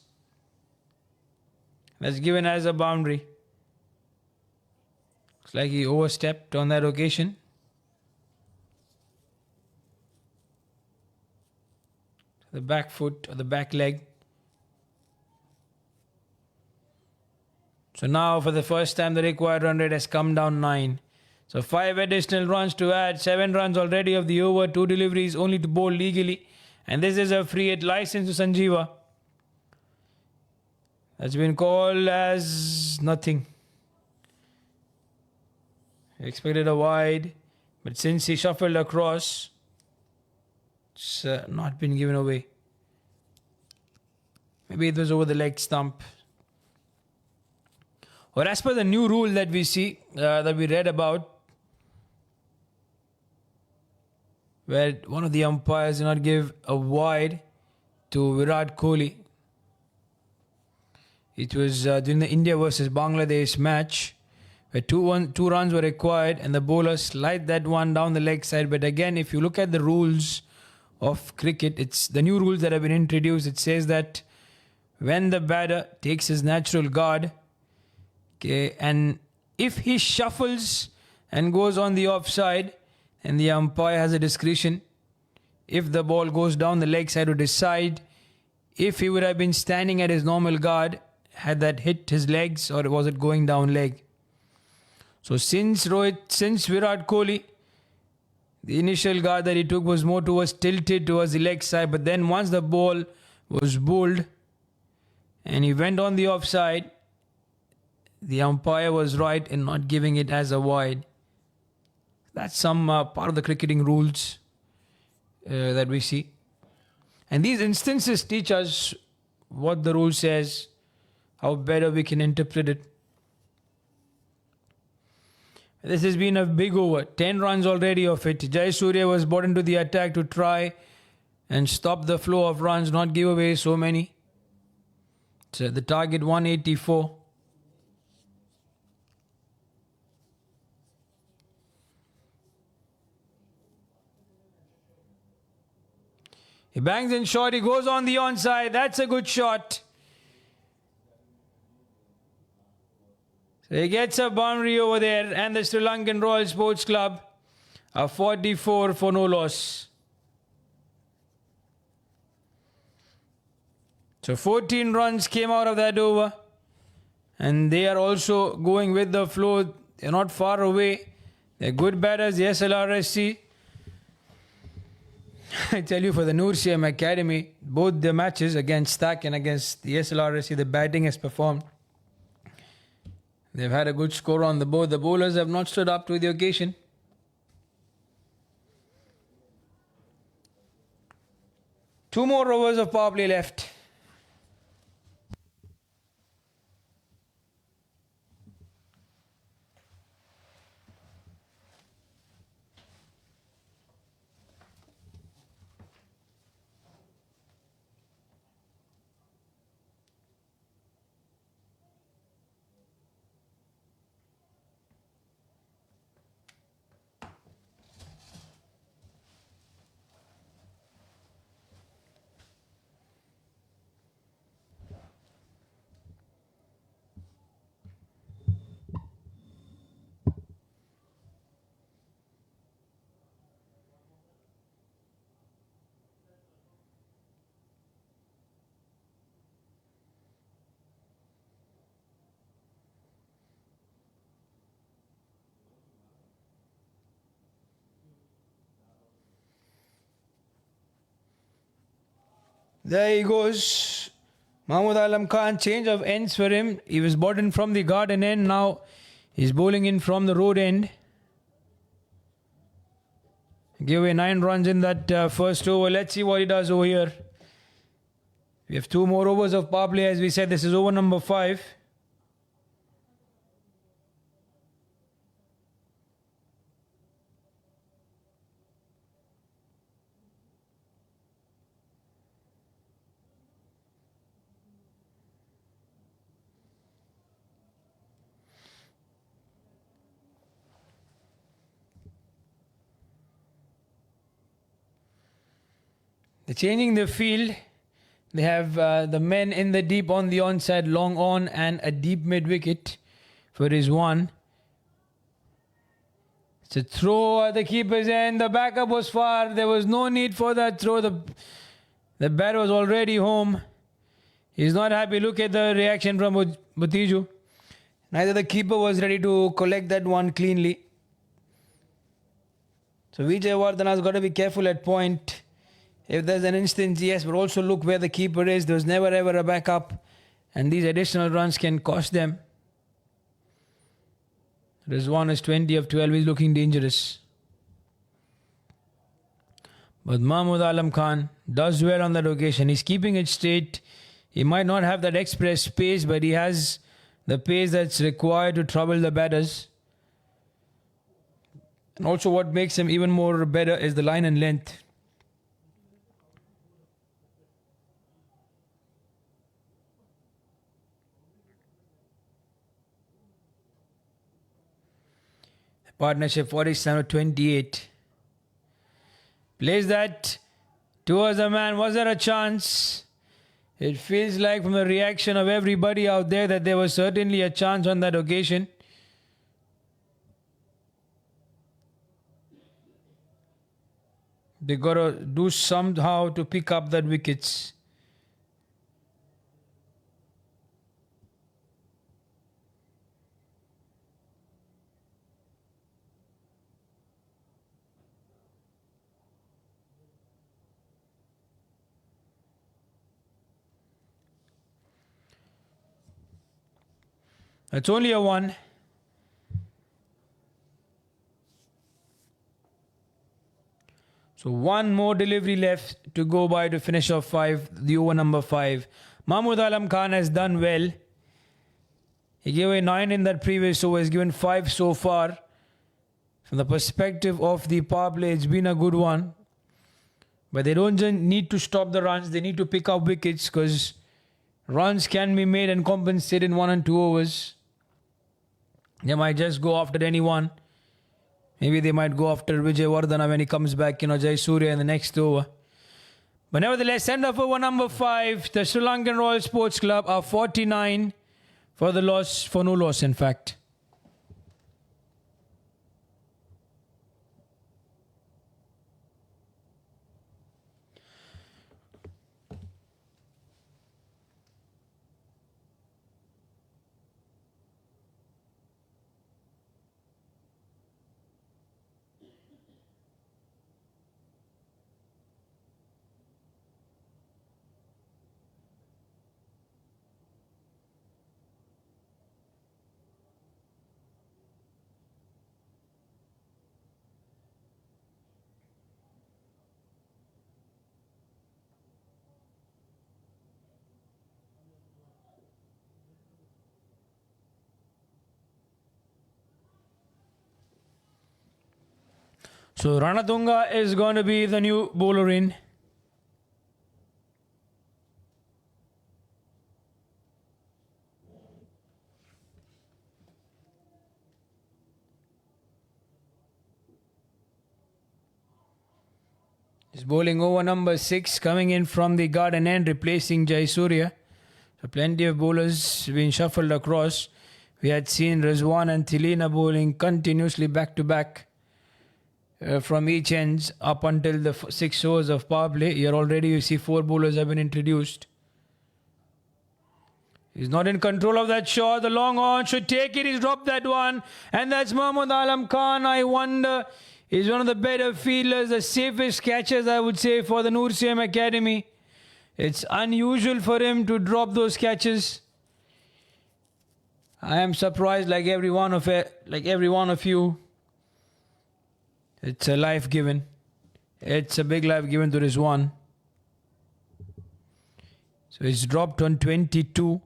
That's given as a boundary. Looks like he overstepped on that occasion. The back foot or the back leg. So now for the first time the required run rate has come down 9. So 5 additional runs to add. 7 runs already of the over. 2 deliveries only to bowl legally. And this is a free hit license to Sanjeeva. That's been called as nothing. Expected a wide. But since he shuffled across, it's not been given away. Maybe it was over the leg stump. Or as per the new rule that we see, that we read about, where one of the umpires did not give a wide to Virat Kohli. It was during the India versus Bangladesh match, where 2 runs were required and the bowler slid that one down the leg side. But again, if you look at the rules of cricket, it's the new rules that have been introduced. It says that when the batter takes his natural guard, okay, and if he shuffles and goes on the offside, and the umpire has a discretion, if the ball goes down the leg side, to decide if he would have been standing at his normal guard, had that hit his legs or was it going down leg. So since Virat Kohli, the initial guard that he took was more tilted towards the leg side, but then once the ball was bowled and he went on the offside, the umpire was right in not giving it as a wide. That's some part of the cricketing rules that we see. And these instances teach us what the rule says, how better we can interpret it. This has been a big over. 10 runs already of it. Jayasuriya was brought into the attack to try and stop the flow of runs, not give away so many. So the target 184. He bangs in short, he goes on the onside. That's a good shot. So he gets a boundary over there, and the Sri Lankan Royal Sports Club are 44 for no loss. So 14 runs came out of that over, and they are also going with the flow. They're not far away. They're good batters, the SLRSC. I tell you, for the NCM Academy, both the matches against Stack and against the SLRCC, the batting has performed. They've had a good score on the board. The bowlers have not stood up to the occasion. Two more overs of power play left. There he goes. Mahmood Alam Khan, change of ends for him. He was brought in from the garden end. Now he's bowling in from the road end. Give away 9 runs in that first over. Let's see what he does over here. We have 2 more overs of power play. As we said, this is over number 5. They're changing the field. They have the men in the deep on the onside, long on, and a deep mid wicket for his one. It's a throw at the keeper's end. The backup was far. There was no need for that throw. The bat was already home. He's not happy. Look at the reaction from Butiju. Neither the keeper was ready to collect that one cleanly. So Vijay Wardana's got to be careful at point. If there's an instance, yes, but also look where the keeper is. There's never ever a backup. And these additional runs can cost them. Rizwan is 20 of 12. He's looking dangerous. But Mahmood Alam Khan does well on that occasion. He's keeping it straight. He might not have that express pace, but he has the pace that's required to trouble the batters. And also what makes him even more better is the line and length. Partnership 47-28. Plays that towards the man. Was there a chance? It feels like from the reaction of everybody out there that there was certainly a chance on that occasion. They got to do somehow to pick up that wickets. It's only a 1. So 1 more delivery left to go by to finish off 5, the over number 5. Mahmood Alam Khan has done well. He gave away 9 in that previous over. He's given 5 so far. From the perspective of the power play, it's been a good one. But they don't just need to stop the runs. They need to pick up wickets because runs can be made and compensated in 1 and 2 overs. They might just go after anyone. Maybe they might go after Vijay Wardana when he comes back, Jayasuriya in the next over. But nevertheless, send off over number 5. The Sri Lankan Royal Sports Club are 49 for the loss, for no loss in fact. So Ranatunga is going to be the new bowler in. He's bowling over number 6, coming in from the garden end, replacing Jayasuriya. So plenty of bowlers being shuffled across. We had seen Rizwan and Thilina bowling continuously back to back. From each end up until the 6 overs of power play. Here already you see 4 bowlers have been introduced. He's not in control of that shot. The long on should take it. He's dropped that one. And that's Mahmood Alam Khan. I wonder, he's one of the better fielders, the safest catchers I would say for the NCM Academy. It's unusual for him to drop those catches. I am surprised, like every one of you. It's a life given. It's a big life given to this one. So it's dropped on 22.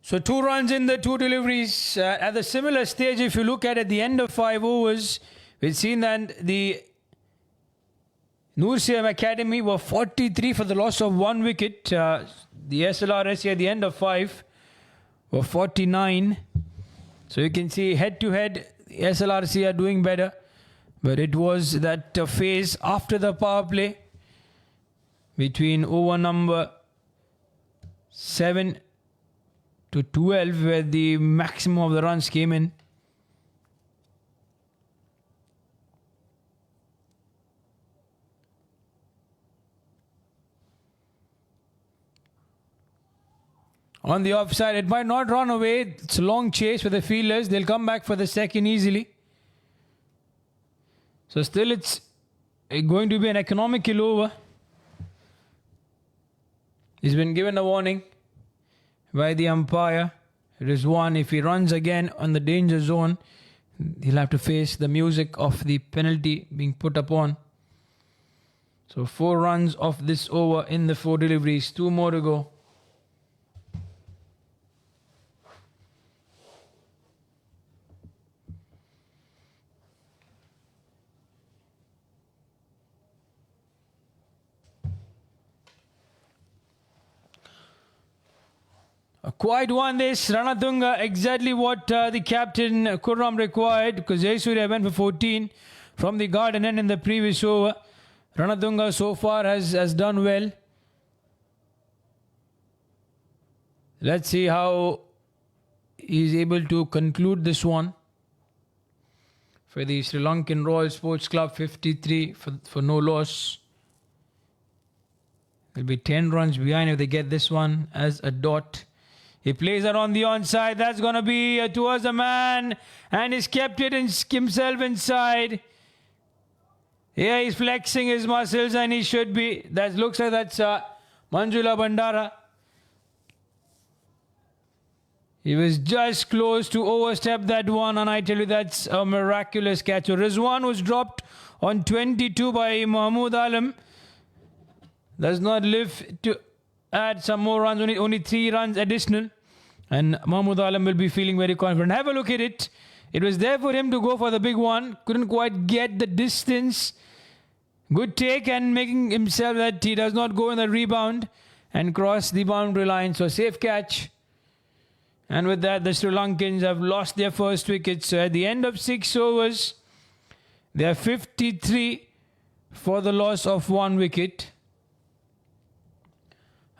So 2 runs in the 2 deliveries. At the similar stage, if you look at the end of 5 overs, we've seen that the NCM Academy were 43 for the loss of 1 wicket. The SLRCC at the end of 5 were 49. So you can see head to head, the SLRC are doing better. But it was that phase after the power play between over number 7 to 12 where the maximum of the runs came in. On the offside, it might not run away. It's a long chase for the fielders. They'll come back for the second easily. So still it's going to be an economical over. He's been given a warning by the umpire. It is 1. If he runs again on the danger zone, he'll have to face the music of the penalty being put upon. So 4 runs of this over in the 4 deliveries. 2 more to go. A quiet one this. Ranatunga, exactly what the captain Kurram required, because Jayasuriya went for 14 from the garden end in the previous over. Ranatunga so far has done well. Let's see how he's able to conclude this one. For the Sri Lankan Royal Sports Club, 53 for no loss. They'll be 10 runs behind if they get this one as a dot. He plays it on the onside. That's going to be towards the man. And he's kept it himself inside. Yeah, he's flexing his muscles and he should be. That looks like that's Manjula Bandara. He was just close to overstep that one. And I tell you, that's a miraculous catch. So Rizwan was dropped on 22 by Mahmood Alam. Does not live to add some more runs. Only 3 runs additional. And Mahmood Alam will be feeling very confident. Have a look at it. It was there for him to go for the big one. Couldn't quite get the distance. Good take and making himself that he does not go in the rebound and cross the boundary line. So safe catch. And with that, the Sri Lankans have lost their first wicket. So at the end of 6 overs, they are 53 for the loss of 1 wicket.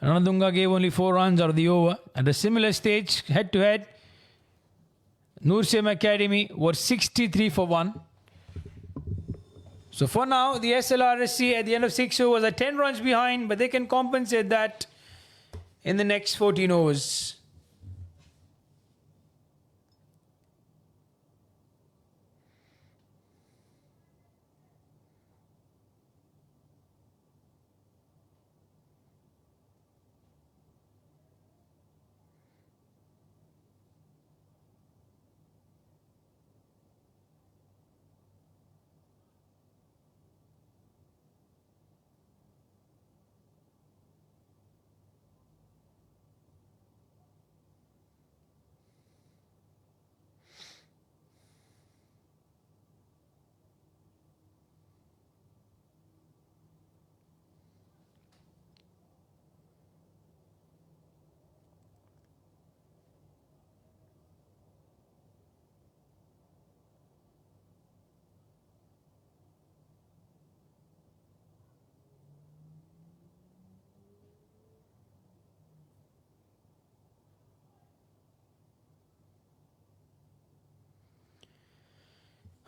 Ranadunga gave only 4 runs out of the over. At a similar stage, head-to-head, NCM Academy was 63 for 1. So for now, the SLRCC at the end of 6 overs are 10 runs behind, but they can compensate that in the next 14 overs.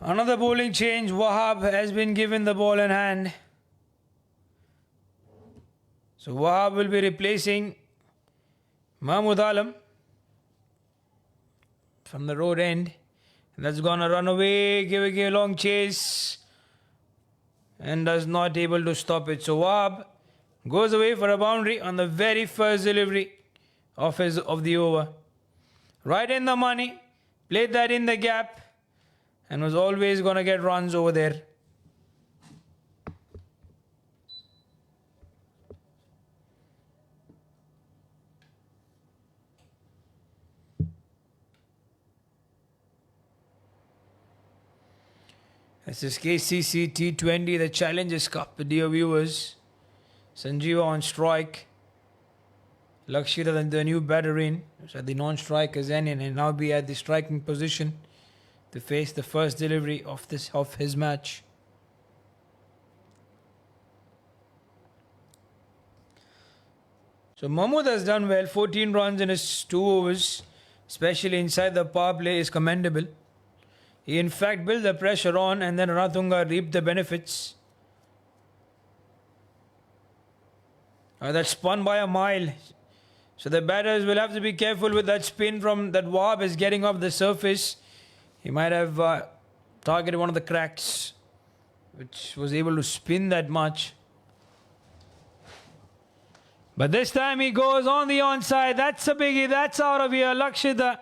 Another bowling change. Wahab has been given the ball in hand. So Wahab will be replacing Mahmoud Alam from the road end. That's gonna run away, giving a long chase, and does not able to stop it. So Wahab goes away for a boundary on the very first delivery of the over. Right in the money, played that in the gap, and was always gonna get runs over there. This is KCC T20, the Challengers Cup, dear viewers. Sanjeeva on strike. Lakshita, the new batter in, so the non-striker Zenin, and now be at the striking position to face the first delivery of his match. So Mahmood has done well. 14 runs in his 2 overs, especially inside the power play, is commendable. He in fact built the pressure on, and then Ranatunga reaped the benefits. That spun by a mile. So the batters will have to be careful with that spin from that Wahab is getting off the surface. He might have targeted one of the cracks, which was able to spin that much. But this time he goes on the onside. That's a biggie. That's out of here. Lakshita.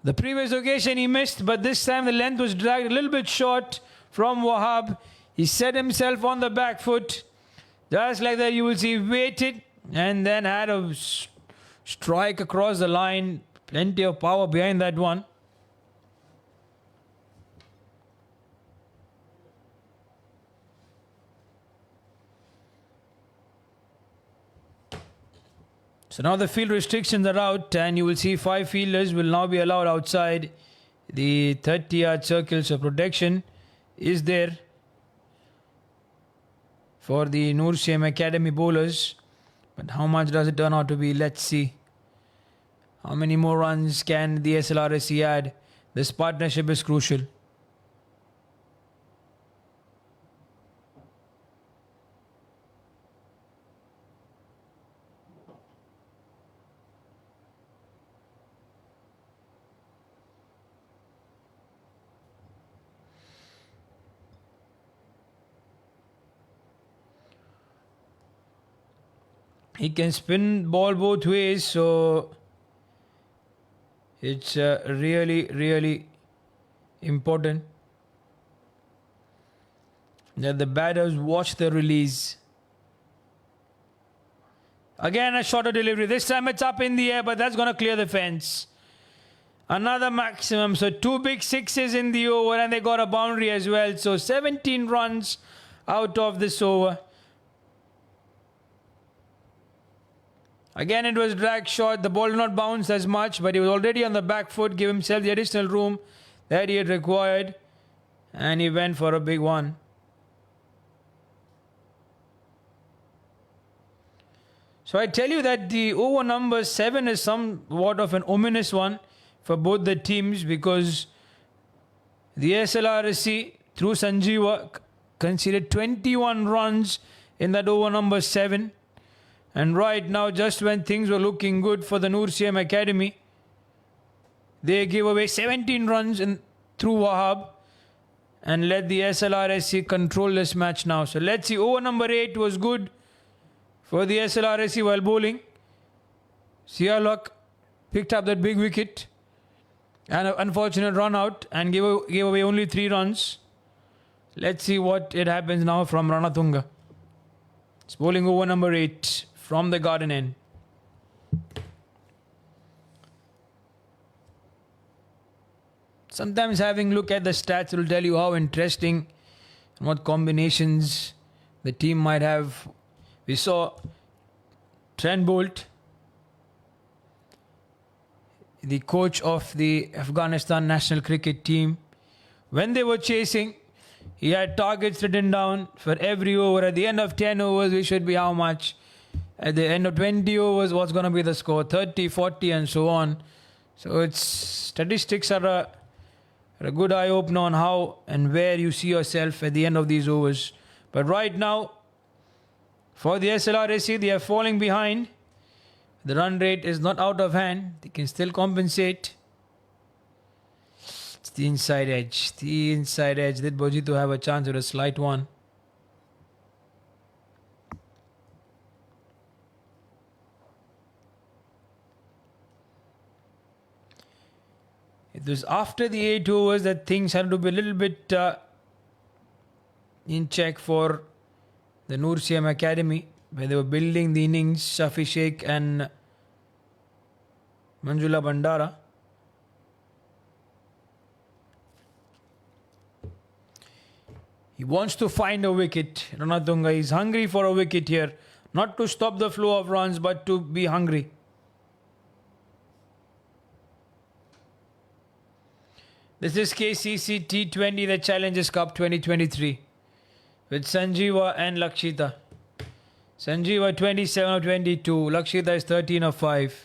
The previous occasion he missed, but this time the length was dragged a little bit short from Wahab. He set himself on the back foot. Just like that, you will see, waited and then had a strike across the line. Plenty of power behind that one. So now the field restrictions are out, and you will see 5 fielders will now be allowed outside the 30-yard circle. So protection is there for the NCM Academy bowlers. But how much does it turn out to be? Let's see. How many more runs can the SLRCC add? This partnership is crucial. He can spin ball both ways, so it's really important that the batters watch the release. Again, a shorter delivery. This time it's up in the air, but that's going to clear the fence. Another maximum. So 2 big sixes in the over, and they got a boundary as well. So 17 runs out of this over. Again, it was dragged short. The ball did not bounce as much, but he was already on the back foot, gave himself the additional room that he had required, and he went for a big one. So I tell you that the over number 7 is somewhat of an ominous one for both the teams, because the SLRCC through Sanjeeva conceded 21 runs in that over number 7. And right now, just when things were looking good for the NCM Academy, they gave away 17 runs through Wahab and let the SLRCC control this match now. So let's see. Over number 8 was good for the SLRCC while bowling. Sialok picked up that big wicket and an unfortunate run out and gave away only 3 runs. Let's see what it happens now from Ranatunga. It's bowling over number 8 from the garden end. Sometimes having a look at the stats will tell you how interesting and what combinations the team might have. We saw Trent Bolt, the coach of the Afghanistan national cricket team. When they were chasing, he had targets written down for every over. At the end of 10 overs, we should be how much? At the end of 20 overs, what's going to be the score? 30, 40 and so on. So it's statistics are a good eye-opener on how and where you see yourself at the end of these overs. But right now, For the SLRCC, they are falling behind. The run rate is not out of hand. They can still compensate. It's the inside edge. The inside edge. Did Bojito have a chance with a slight one? It was after the 8 overs that things had to be a little bit in check for the NCM Academy, where they were building the innings, Shafi Sheikh and Manjula Bandara. He wants to find a wicket. Ranatunga is hungry for a wicket here. Not to stop the flow of runs, but to be hungry. This is KCC T20, the Challengers Cup 2023. With Sanjeeva and Lakshita. Sanjeeva 27 of 22. Lakshita is 13 of 5.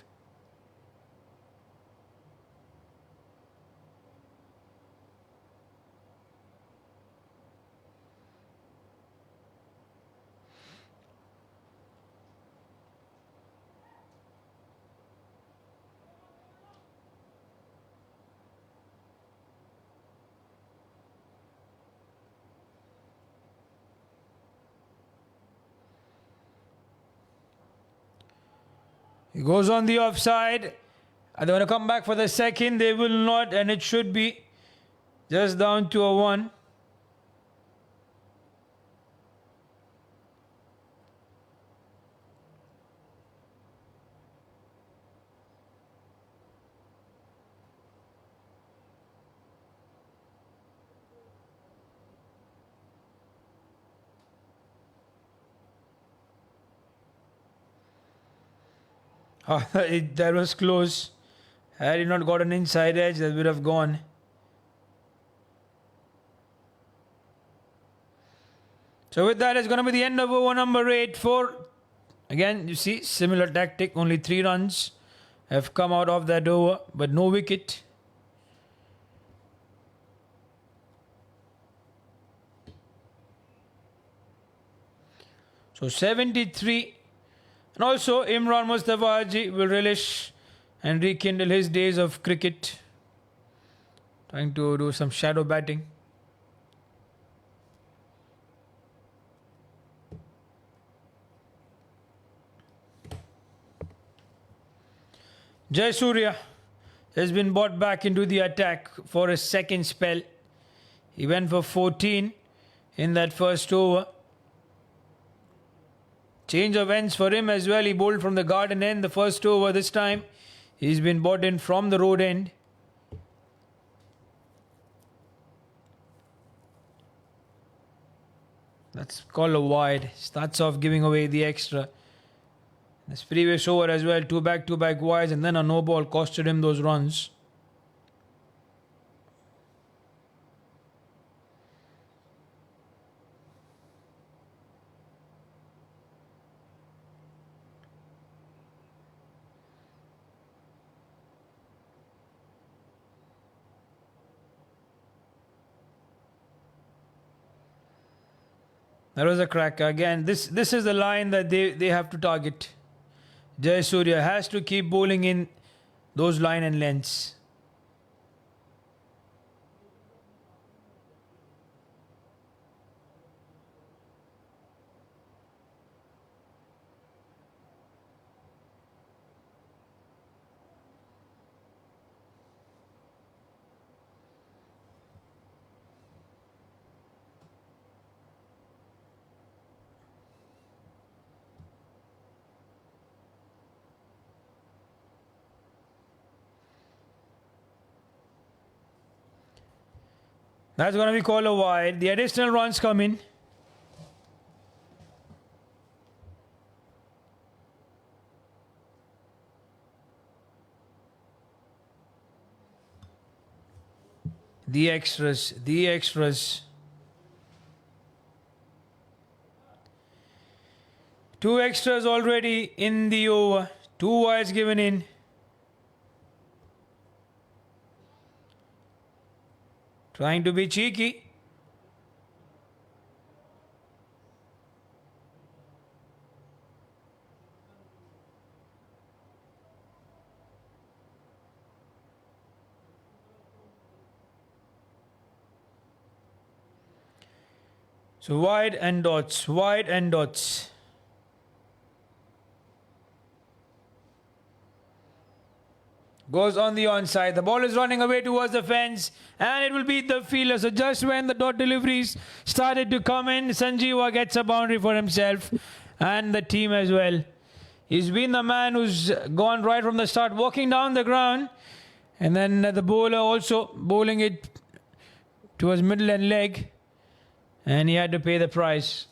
He goes on the offside. Are they going to come back for the second? They will not, and it should be just down to a 1. That was close. Had he not got an inside edge, that would have gone. So with that, it's going to be the end of over number 8. Again, you see, similar tactic. Only 3 runs have come out of that over, but no wicket. So 73. And also, Imran Mustafa Haji will relish and rekindle his days of cricket. Trying to do some shadow batting. Jayasuriya has been brought back into the attack for a second spell. He went for 14 in that first over. Change of ends for him as well. He bowled from the garden end the first over. This time he's been brought in from the road end. That's called a wide. Starts off giving away the extra. This previous over as well, 2 back-to-back wides, and then a no ball costed him those runs. That was a cracker. Again, this is the line that they have to target. Jayasuriya has to keep bowling in those line and lengths. That's going to be called a wide. The additional runs come in. The extras. 2 extras already in the over. 2 wides given in. Trying to be cheeky. So wide and dots, wide and dots. Goes on the onside. The ball is running away towards the fence and it will beat the fielder. So just when the dot deliveries started to come in, Sanjeeva gets a boundary for himself and the team as well. He's been the man who's gone right from the start, walking down the ground, and then the bowler also bowling it towards middle and leg, and he had to pay the price.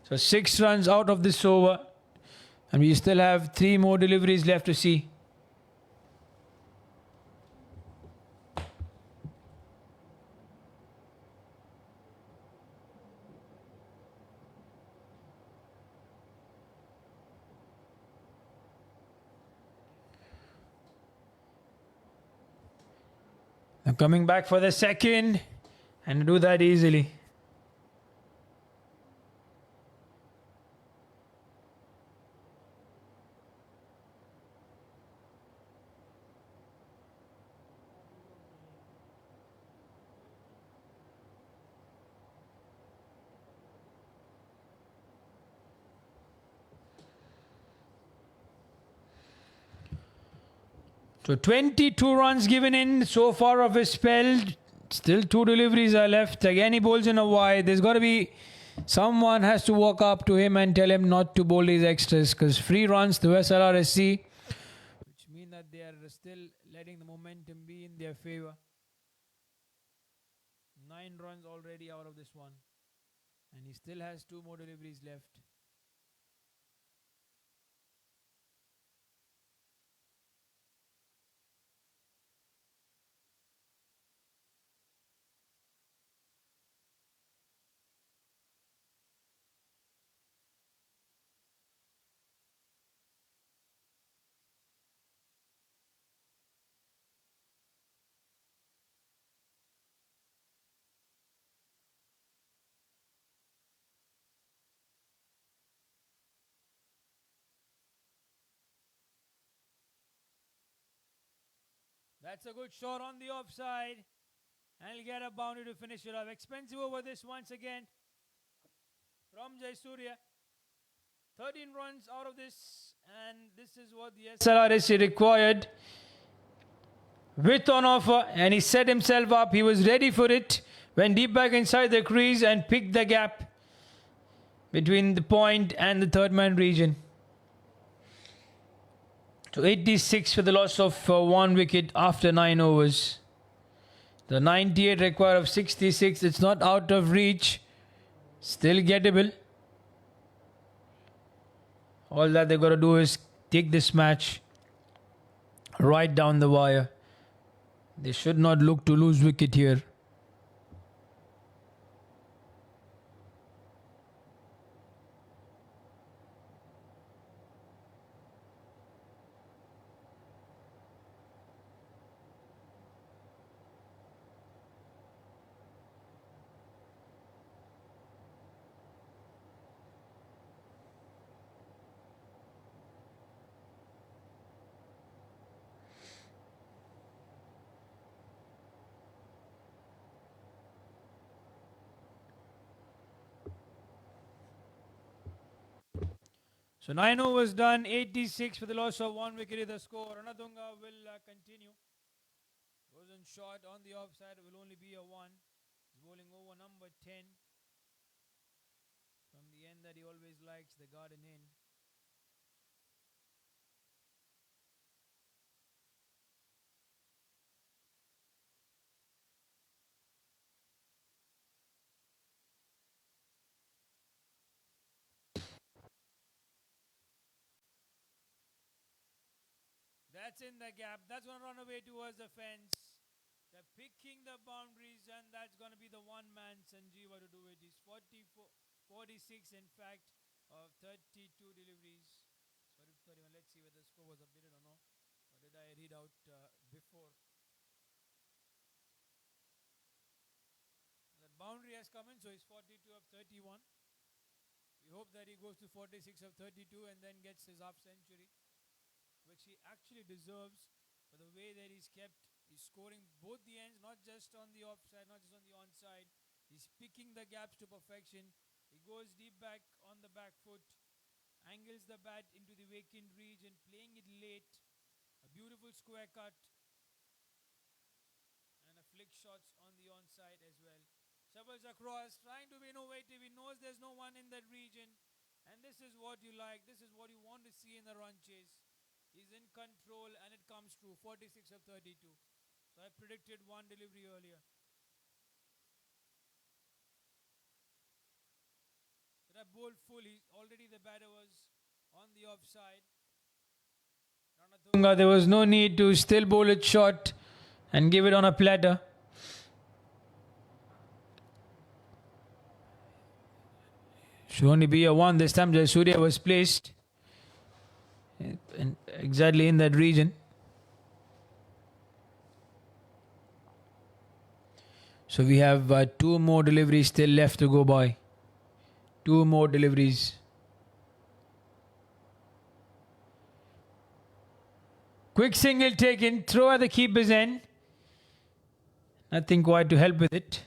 So 6 runs out of this over, and we still have 3 more deliveries left to see. Coming back for the second and do that easily. So 22 runs given in so far of his spell. Still 2 deliveries are left. Again he bowls in a wide. There's got to be someone has to walk up to him and tell him not to bowl these extras, because free runs to SLRSC, which mean that they are still letting the momentum be in their favor. 9 runs already out of this one, and he still has 2 more deliveries left. That's a good shot on the offside. And he'll get a boundary to finish it off. Expensive over this once again from Jayasurya. 13 runs out of this. And this is what the SLRCC required. With on offer. And he set himself up. He was ready for it. Went deep back inside the crease and picked the gap between the point and the third man region. So 86 for the loss of 1 wicket after 9 overs. The 98 required of 66. It's not out of reach. Still gettable. All that they've got to do is take this match right down the wire. They should not look to lose wicket here. So 9 overs done, 86 for the loss of 1 wicket is the score. Ranadunga will continue. Goes in short on the offside, it will only be a 1. He's bowling over number 10. From the end that he always likes, the garden in. That's in the gap. That's going to run away towards the fence. They're picking the boundaries, and that's going to be the one man Sanjeeva to do it. He's 44, 46 in fact, of 32 deliveries. Sorry, 31. Let's see whether the score was updated or not. Or did I read out before? That boundary has come in, so he's 42 of 31. We hope that he goes to 46 of 32 and then gets his half century, which he actually deserves for the way that he's scoring both the ends, not just on the offside, not just on the onside. He's picking the gaps to perfection. He goes deep back on the back foot, angles the bat into the vacant region, playing it late. A beautiful square cut and a flick shots on the onside as well. Shovels across, trying to be innovative. He knows there's no one in that region. And this is what you like. This is what you want to see in the run chase. He's in control and it comes true. 46 of 32. So I predicted one delivery earlier. That bowled fully. Already the batter was on the offside. Ranatunga, there was no need to still bowl it short and give it on a platter. Should only be a one. This time Jayasuriya was placed exactly in that region. So we have two more deliveries still left to go by. Two more deliveries. Quick single taken, throw at the keeper's end. Nothing quite to help with it.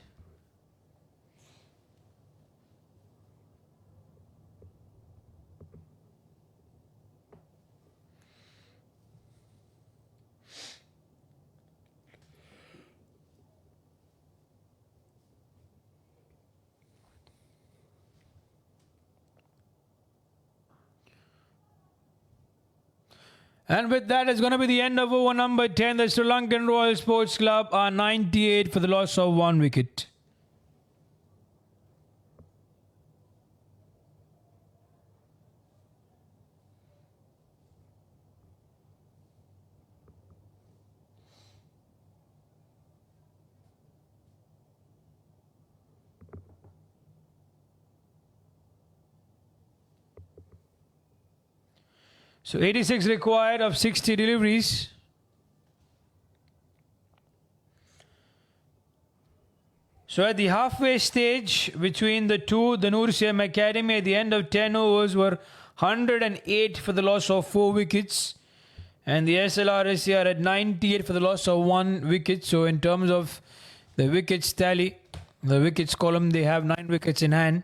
And with that, it's going to be the end of over number 10. The Sri Lankan Royal Sports Club are 98 for the loss of 1 wicket. So 86 required of 60 deliveries. So at the halfway stage between the two, the NCM Academy at the end of 10 overs were 108 for the loss of 4 wickets. And the SLRCC are at 98 for the loss of 1 wicket. So in terms of the wickets tally, the wickets column, they have 9 wickets in hand.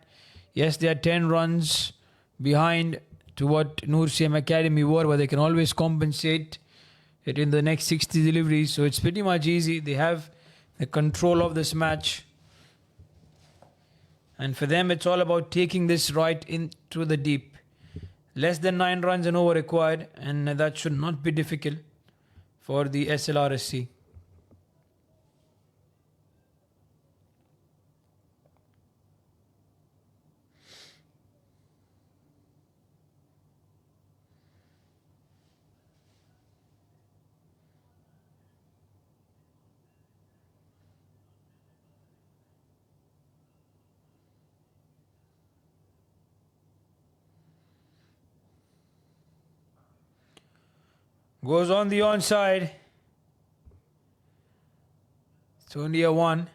Yes, they are 10 runs behind to what NCM Academy were, but they can always compensate it in the next 60 deliveries. So it's pretty much easy. They have the control of this match. And for them, it's all about taking this right into the deep. Less than 9 runs and over required, and that should not be difficult for the SLRSC. Goes on the onside. It's only a 1.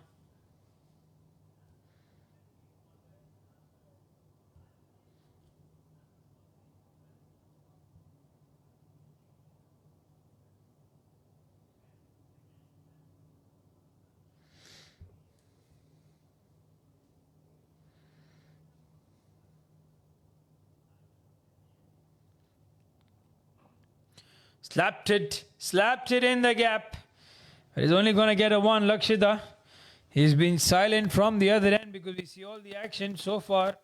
Slapped it in the gap. But he's only going to get a 1. Lakshita, he's been silent from the other end because we see all the action so far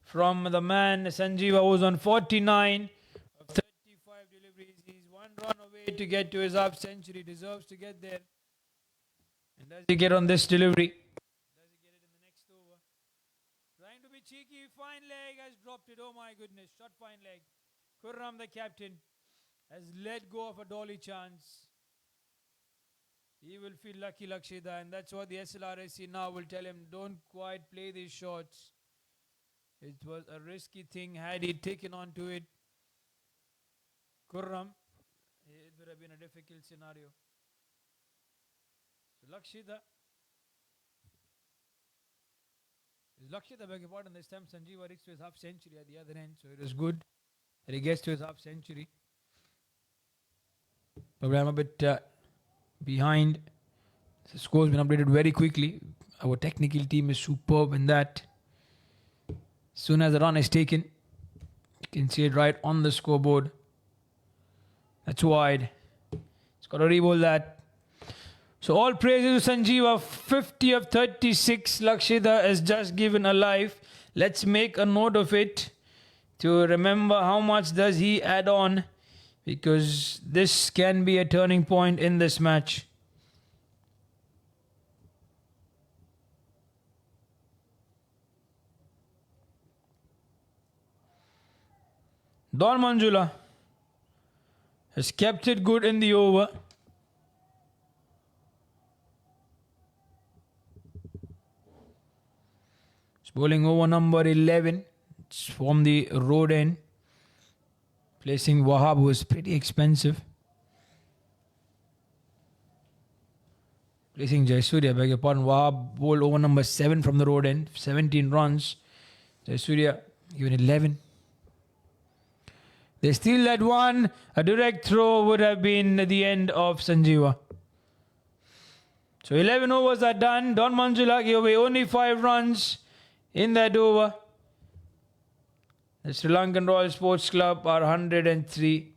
from the man Sanjeeva, who's on 49 of 35 deliveries. He's 1 run away to get to his half century. Deserves to get there. And does he get on this delivery? Does he get it in the next over? Trying to be cheeky. Fine leg, has dropped it. Oh my goodness. Shot fine leg. Khurram, the captain, has let go of a dolly chance. He will feel lucky, Lakshita, and that's what the SLRSC now will tell him. Don't quite play these shots. It was a risky thing. Had he taken on to it, Khurram, it would have been a difficult scenario. So Lakshita, beg your pardon, this time Sanjeeva reached to his half century at the other end, so it was good that he gets to his half century. But I'm a bit behind. The score's been updated very quickly. Our technical team is superb in that. As soon as the run is taken, you can see it right on the scoreboard. That's wide. It's got to re-bowl that. So all praises to Sanjeeva. 50 of 36. Lakshita has just given a life. Let's make a note of it to remember how much does he add on, because this can be a turning point in this match. Don Manjula has kept it good in the over. It's bowling over number 11. It's from the road end. Placing Wahab was pretty expensive. Placing Jaisuriya, beg your pardon. Wahab bowled over number 7 from the road end. 17 runs. Jaisuriya given 11. They steal that one. A direct throw would have been the end of Sanjeeva. So 11 overs are done. Don Manjula gave away only 5 runs in that over. The Sri Lankan Royal Sports Club are 103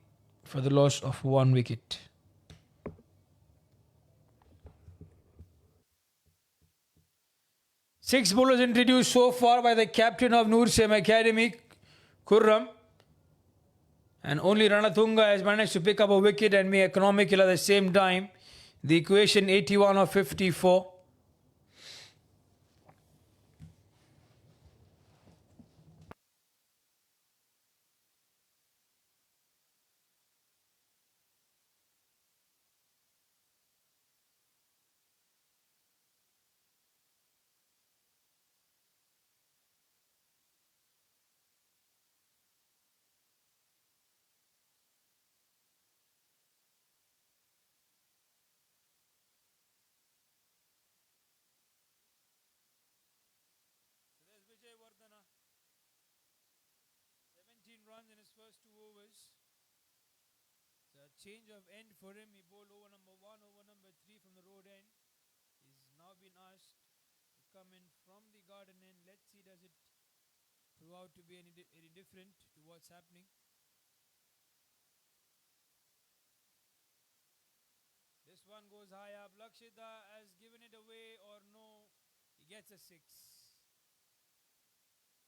for the loss of 1 wicket. Six bowlers introduced so far by the captain of NCM Academy, Khurram. And only Ranatunga has managed to pick up a wicket and be economical at the same time. The equation 81 of 54. Runs in his first 2 overs. It's a change of end for him. He bowled over number 1, over number 3 from the road end. He's now been asked to come in from the garden end. Let's see, does it prove out to be any different to what's happening. This one goes high up. Lakshita has given it away, or no, he gets a 6.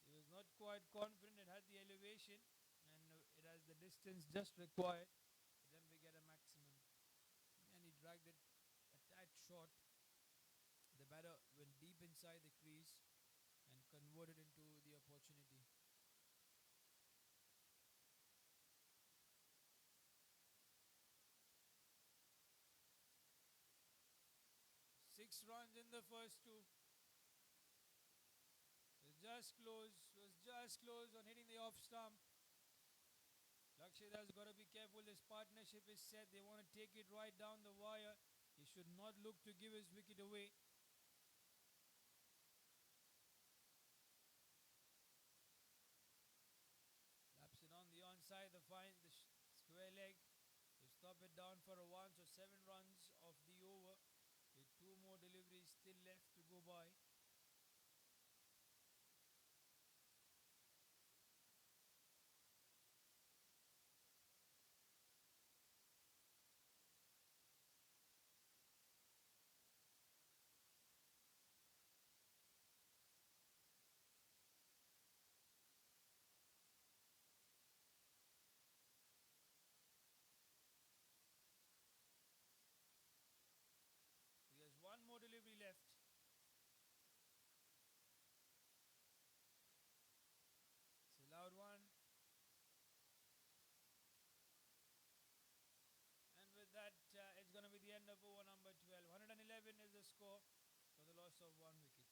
He was not quite confident. It had the elevation and it has the distance just required. But then we get a maximum. And he dragged it a tad short. The batter went deep inside the crease and converted into the opportunity. Six runs in the first 2. Was just close on hitting the off stump. Lakshita's got to be careful. This partnership is set. They want to take it right down the wire. He should not look to give his wicket away. Laps it on the onside. The square leg to stop it down for a 1. So 7 runs of the over with 2 more deliveries still left to go by. One more delivery left. It's a loud one. And with that, it's going to be the end of over number 12. 111 is the score for the loss of 1 wicket.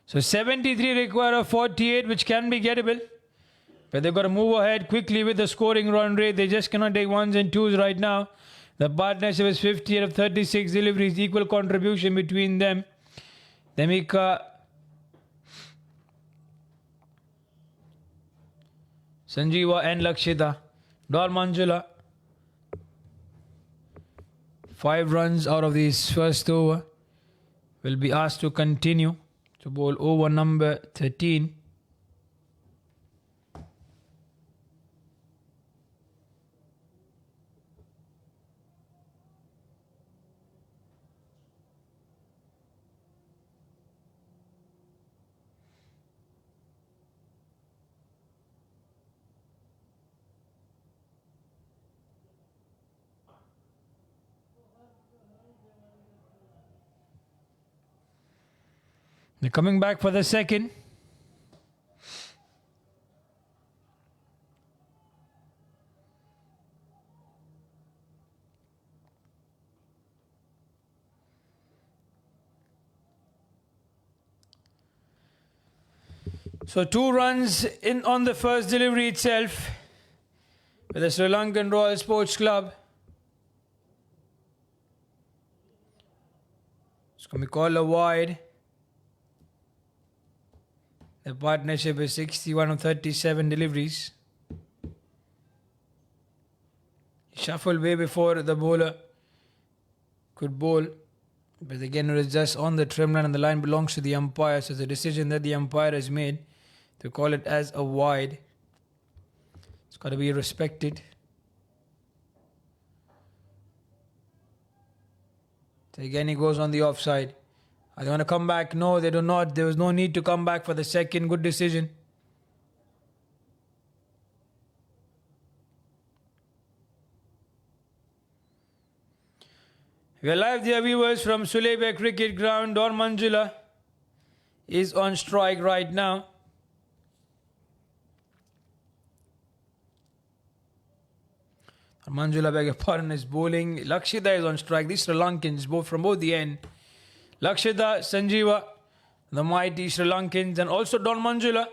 So 73 require a 48, which can be gettable. But they've got to move ahead quickly with the scoring run rate. They just cannot take 1s and 2s right now. The partnership is 50 out of 36 deliveries, equal contribution between them. Demika Sanjeeva and Lakshita. Dor Manjula. 5 runs out of this first over. Will be asked to continue to bowl over number 13. They're coming back for the second. So 2 runs in on the first delivery itself for the Sri Lankan Royal Sports Club. It's going to be called a wide. The partnership is 61 of 37 deliveries. Shuffled way before the bowler could bowl. But again, it is just on the trim line and the line belongs to the umpire. So it's a decision that the umpire has made to call it as a wide. It's got to be respected. So again, he goes on the offside. Are they going to come back? No, they do not. There was no need to come back for the second. Good decision. We are live, dear viewers, from Sulebeh Cricket Ground. Dor Manjula is on strike right now. Manjula, beg your pardon, is bowling. Lakshita is on strike. These Sri Lankans, both from both the end. Lakshita, Sanjeeva, the mighty Sri Lankans, and also Dor Manjula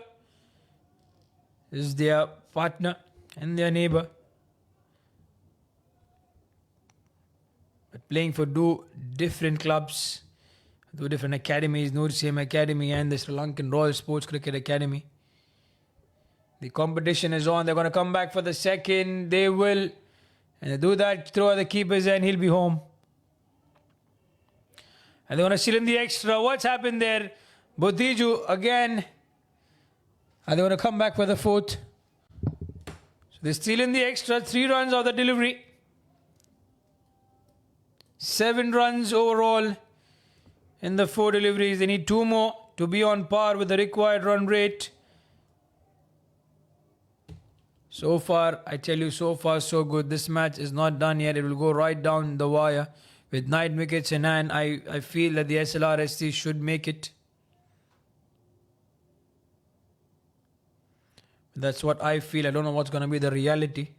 is their partner and their neighbor. But playing for 2 different clubs, 2 different academies, NCM Academy and the Sri Lankan Royal Sports Cricket Academy. The competition is on. They're going to come back for the second. They will. And they do that, throw at the keeper's end, he'll be home. And they're going to seal in the extra. What's happened there? Botiju again. And they're going to come back for the 4th. So they steal in the extra. 3 runs of the delivery. 7 runs overall in the 4 deliveries. They need 2 more to be on par with the required run rate. So far, I tell you, so far so good. This match is not done yet. It will go right down the wire. With 9 wickets in hand, I feel that the SLRSC should make it. That's what I feel. I don't know what's going to be the reality.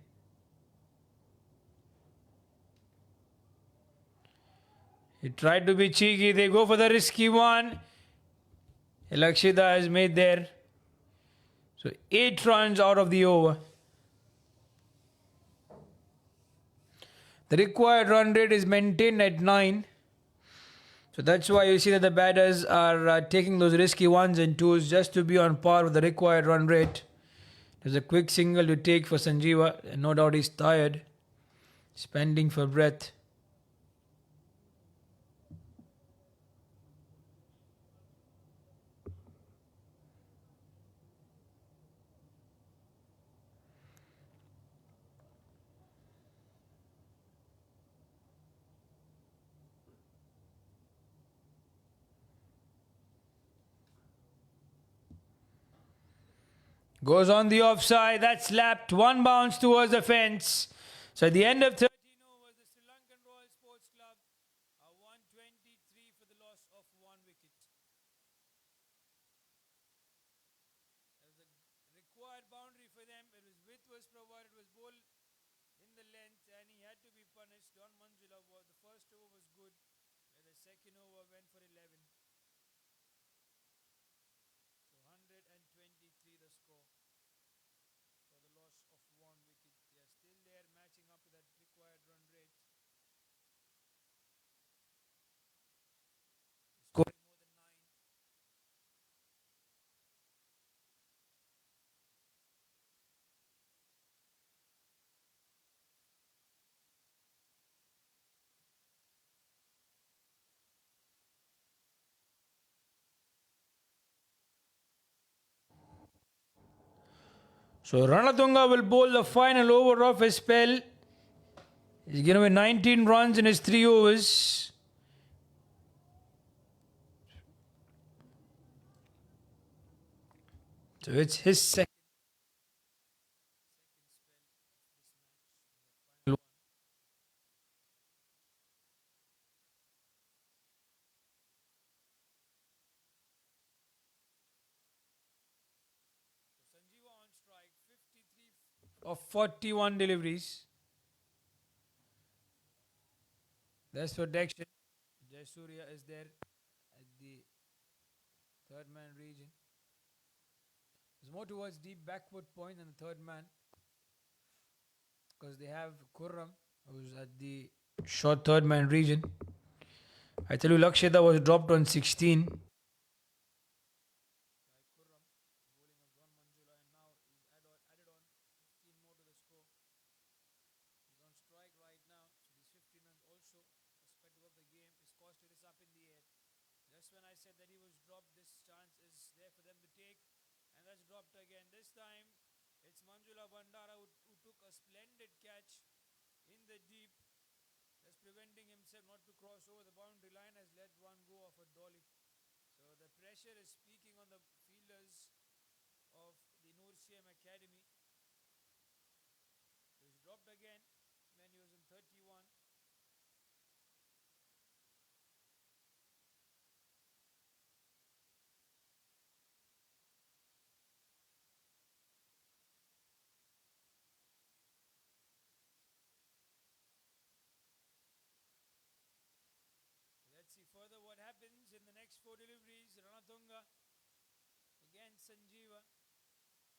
He tried to be cheeky. They go for the risky one. Lakshita has made there. So 8 runs out of the over. The required run rate is maintained at 9. So that's why you see that the batters are taking those risky 1s and 2s just to be on par with the required run rate. There's a quick single to take for Sanjeeva. And no doubt he's tired. Spending for breath. Goes on the offside. That's slapped. 1 bounce towards the fence. So at the end of 13 overs, the Sri Lankan Royal Sports Club are 123 for the loss of 1 wicket. That was a required boundary for them. It was width was provided, was ball in the length, and he had to be punished. Dor Manjula, the first over was good, and the second over went for 11. So 123 the score. For the loss of 1 wicket. They are still there matching up to that required run rate. Scoring more than 9. So Ranatunga will bowl the final over of his spell. He's given away 19 runs in his 3 overs. So it's his second. Sanjeeva on strike, 53 of 41 deliveries. That's protection. Jayasuriya is there at the third man region. It's more towards deep backward point than the third man because they have Kurram who's at the short third man region. I tell you, Lakshita was dropped on 16. Just when I said that he was dropped, this chance is there for them to take, and that's dropped again. This time it's Manjula Bandara who took a splendid catch in the deep, thus preventing himself not to cross over the boundary line, has let one go off a dolly. So the pressure is speaking on the fielders of the NCM Academy. So he's dropped again when he was in 31. Let's see further what happens in the next 4 deliveries. Ranatunga against Sanjeeva,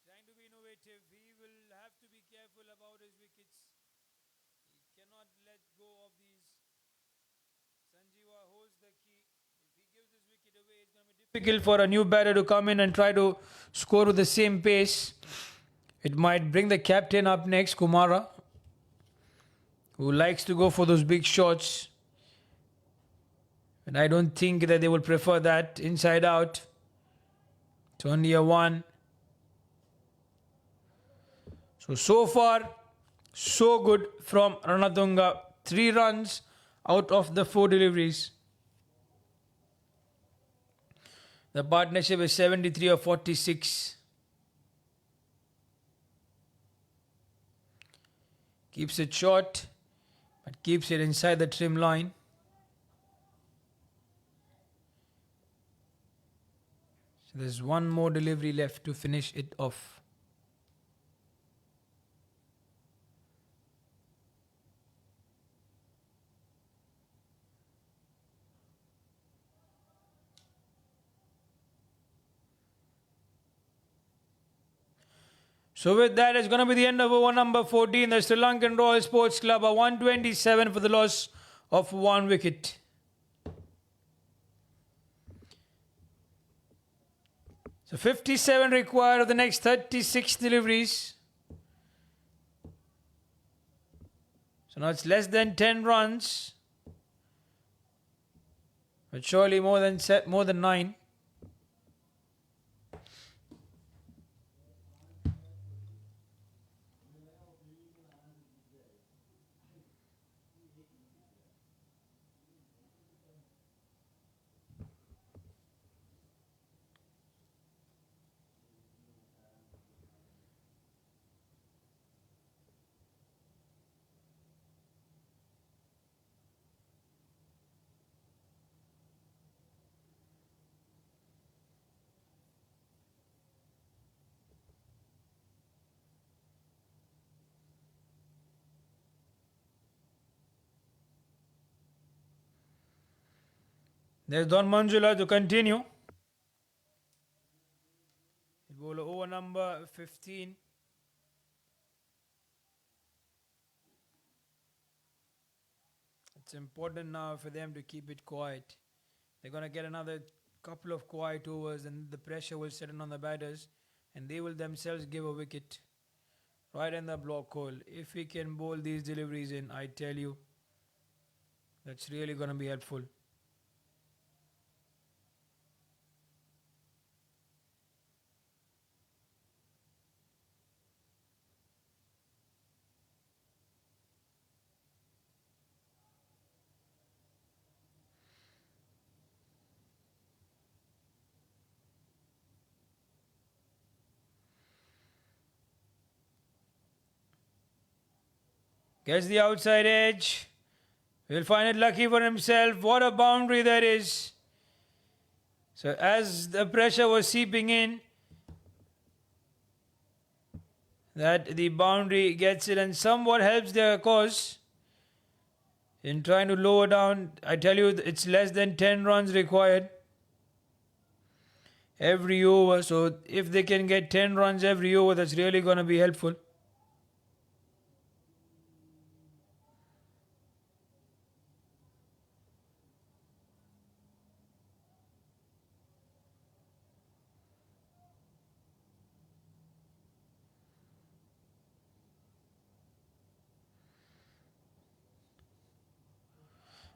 trying to be innovative. He will have to be careful about his wickets. He cannot let go of these. Sanjeeva holds the key. If he gives this wicket away, it's going to be difficult for a new batter to come in and try to score with the same pace. It might bring the captain up next, Kumara, who likes to go for those big shots. And I don't think that they will prefer that inside out. It's only a 1. So far, so good from Ranatunga. 3 runs out of the 4 deliveries. The partnership is 73 of 46. Keeps it short, but keeps it inside the trim line. So there's one more delivery left to finish it off. So with that, it's going to be the end of over number 14. The Sri Lankan Royal Sports Club are 127 for the loss of 1 wicket. So 57 required of the next 36 deliveries. So now it's less than 10 runs. But surely more than 9. There's Don Manjula to continue. Bowler over number 15. It's important now for them to keep it quiet. They're going to get another couple of quiet overs and the pressure will set in on the batters and they will themselves give a wicket right in the block hole. If we can bowl these deliveries in, I tell you, that's really going to be helpful. Gets the outside edge. Will find it lucky for himself. What a boundary that is. So as the pressure was seeping in, that the boundary gets it and somewhat helps their cause in trying to lower down. I tell you, it's less than 10 runs required every over. So if they can get 10 runs every over, that's really going to be helpful.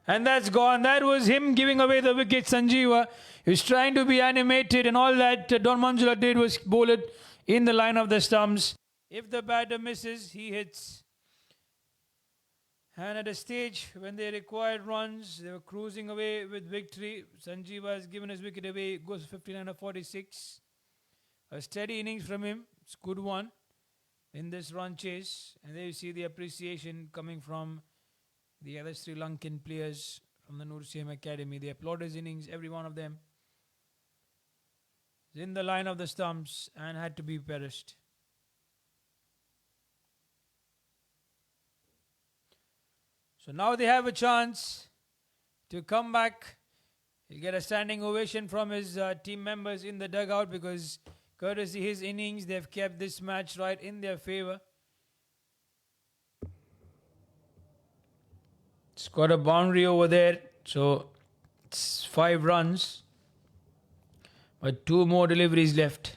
And that's gone. That was him giving away the wicket, Sanjeeva. He was trying to be animated, and all that Don Manjula did was bowl it in the line of the stumps. If the batter misses, he hits. And at a stage when they required runs, they were cruising away with victory. Sanjeeva has given his wicket away, goes 59 of 46. A steady innings from him. It's a good one in this run chase. And there you see the appreciation coming from the other Sri Lankan players from the NCM Academy. They applaud his innings, every one of them. In the line of the stumps and had to be perished. So now they have a chance to come back. He'll get a standing ovation from his team members in the dugout because courtesy his innings, they've kept this match right in their favor. It's got a boundary over there, so it's 5 runs. But 2 more deliveries left.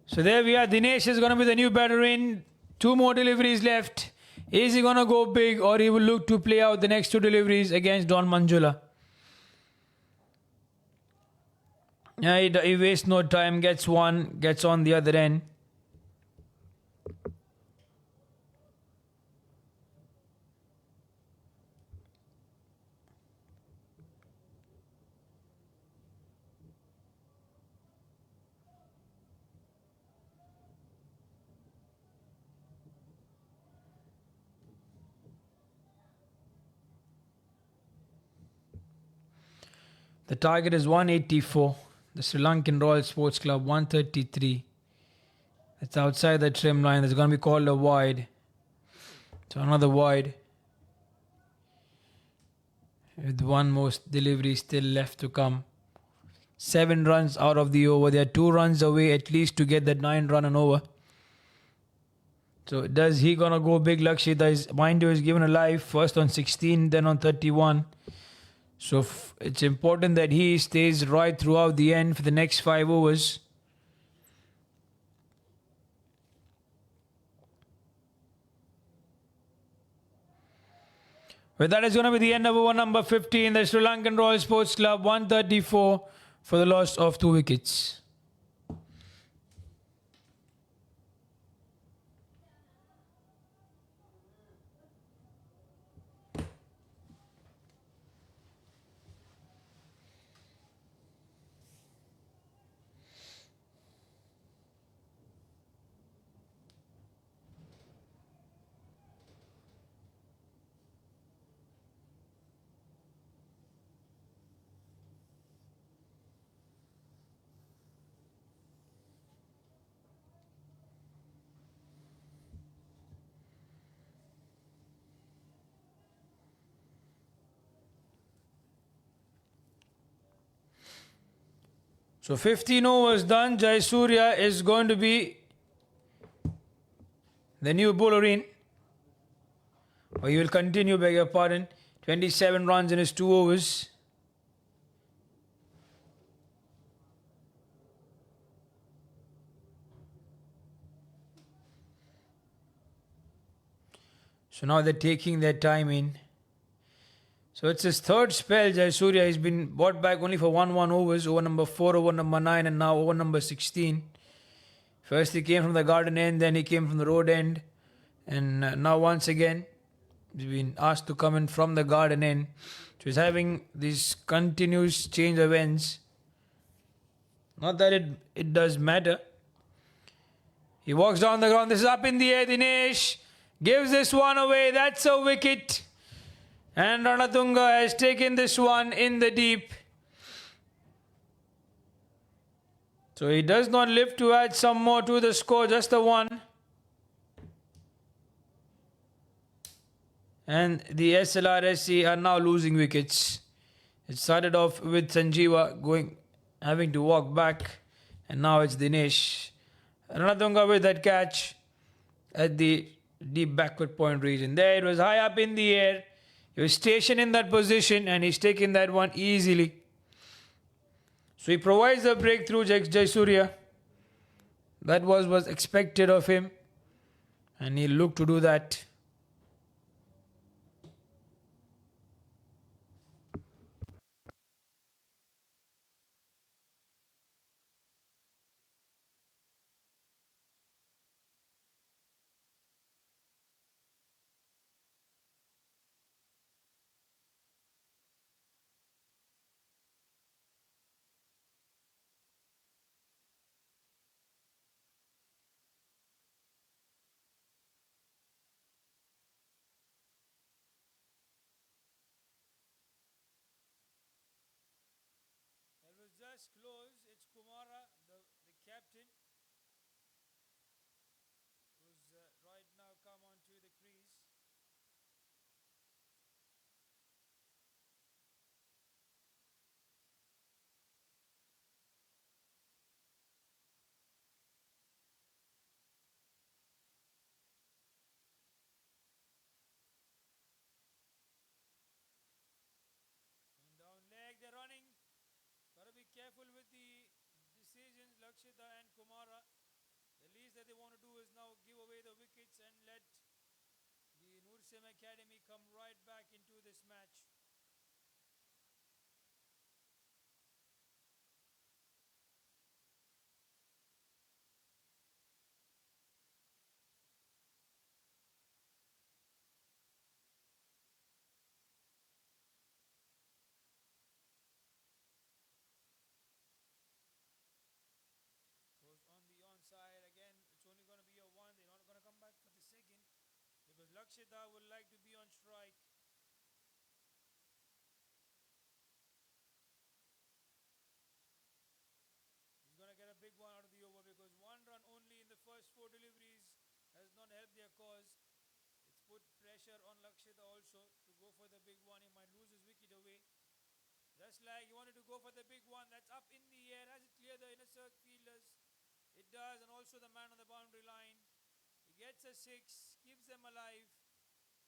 So there we are. Dinesh is going to be the new batter in. 2 more deliveries left. Is he going to go big or he will look to play out the next 2 deliveries against Don Manjula? Yeah, he wastes no time. Gets one. Gets on the other end. The target is 184. The Sri Lankan Royal Sports Club 133. It's outside the trim line. It's going to be called a wide. So another wide. With 1 more delivery still left to come. 7 runs out of the over. They are 2 runs away at least to get that 9 run and over. So does he going to go big? Lakshita, mind you, is given a life. First on 16, then on 31. So it's important that he stays right throughout the end for the next 5 overs. But that is going to be the end of over number 15. The Sri Lankan Royal Sports Club 134 for the loss of 2 wickets. So 15 overs done. Jayasuriya is going to be the new bowler in. Or he will continue, beg your pardon. 27 runs in his 2 overs. So now they're taking their time in. So it's his third spell. Jayasuriya, he's been brought back only for 1 overs, over number 4, over number 9, and now over number 16. First he came from the garden end, then he came from the road end, and now once again he's been asked to come in from the garden end. So he's having these continuous change of ends. Not that it does matter. He walks down the ground. This is up in the air. Dinesh gives this one away. That's a wicket. And Ranatunga has taken this one in the deep. So he does not live to add some more to the score, just the one. And the SLRSC are now losing wickets. It started off with Sanjeeva having to walk back, and now it's Dinesh. Ranatunga with that catch at the deep backward point region. There it was high up in the air. He was stationed in that position and he's taken that one easily. So he provides a breakthrough, Jayasuriya. That was expected of him, and he looked to do that. That was just close. It's Kumara, the captain, who's right now come onto the crease. And down leg, they're running. Gotta be careful with the decisions, Lakshita and Kumara. The least that they want to do is now give away the wickets and let the NCM Academy come right back into this match. Goes on the onside again. It's only going to be a one. They're not going to come back for the second because Lakshita would like to be on strike. He's going to get a big one out of the over because one run only in the first 4 deliveries has not helped their cause. It's put pressure on Lakshita also to go for the big one. He might lose his wicket away. Just like he wanted to go for the big one. That's up in the air. Has it cleared the inner circle fielders? It does, and also the man on the boundary line. He gets a 6, keeps them alive,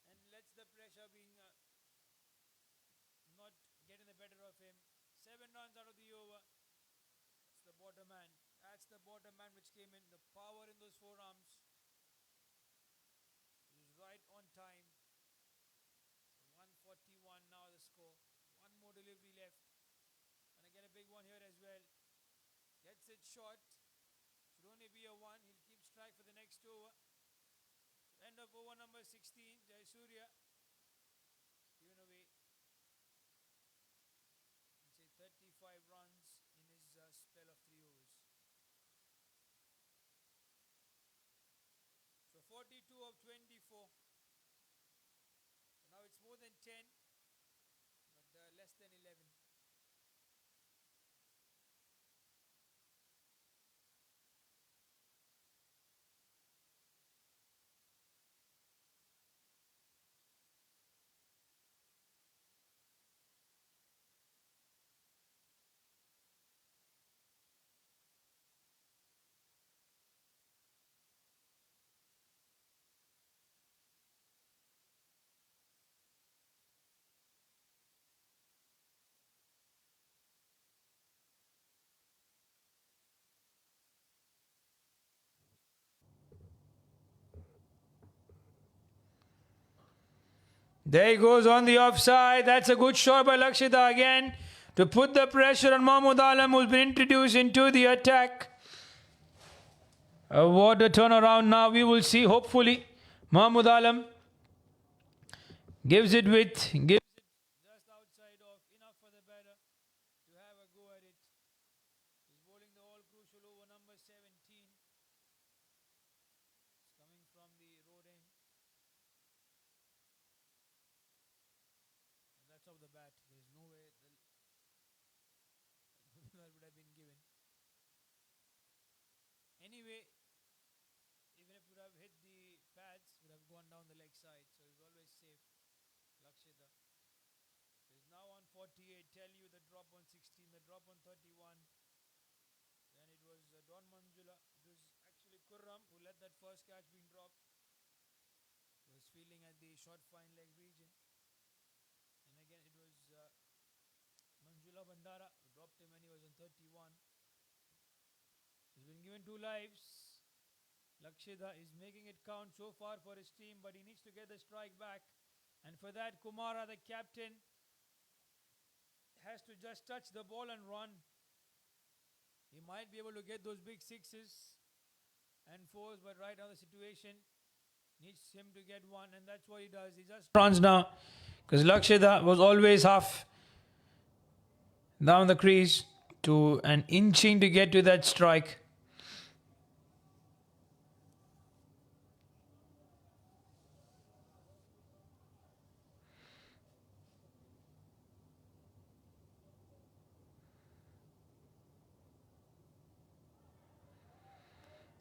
and lets the pressure being not getting the better of him. 7 runs out of the over. That's the bottom man. That's the bottom man which came in. The power in those forearms. He was right on time. So 141 now the score. One more delivery left. Gonna get a big one here as well. Gets it short. Should only be a 1. He'll keep strike for the next over. So end of over number 16. Jayasuriya given away. You can say 35 runs in his spell of 3 overs. So 42 of 24. So now it's more than 10, but less than 11. There he goes on the offside. That's a good shot by Lakshita again to put the pressure on Mahmoud Alam, who's been introduced into the attack. What a turnaround now we will see. Hopefully, Mahmoud Alam gives it just outside of enough for the batter to have a go at it. He's bowling the all crucial over number 17. It's coming from the road end. And that's off the bat. There's no way that would have been given. Anyway, even if it would have hit the pads, would have gone down the leg side. So he's always safe. Lakshita. So he's now on 48. Tell you the drop on 16, the drop on 31. Then it was Don Manjula. It was actually Kurram who let that first catch being dropped. He was fielding at the short fine leg region. And again it was Manjula Bandara who dropped him when he was on 31. He's been given 2 lives. Lakshita is making it count so far for his team, but he needs to get the strike back. And for that, Kumara, the captain, has to just touch the ball and run. He might be able to get those big 6s and 4s, but right now the situation needs him to get one, and that's what he does. He just runs now, because Lakshita was always half down the crease to an inching to get to that strike.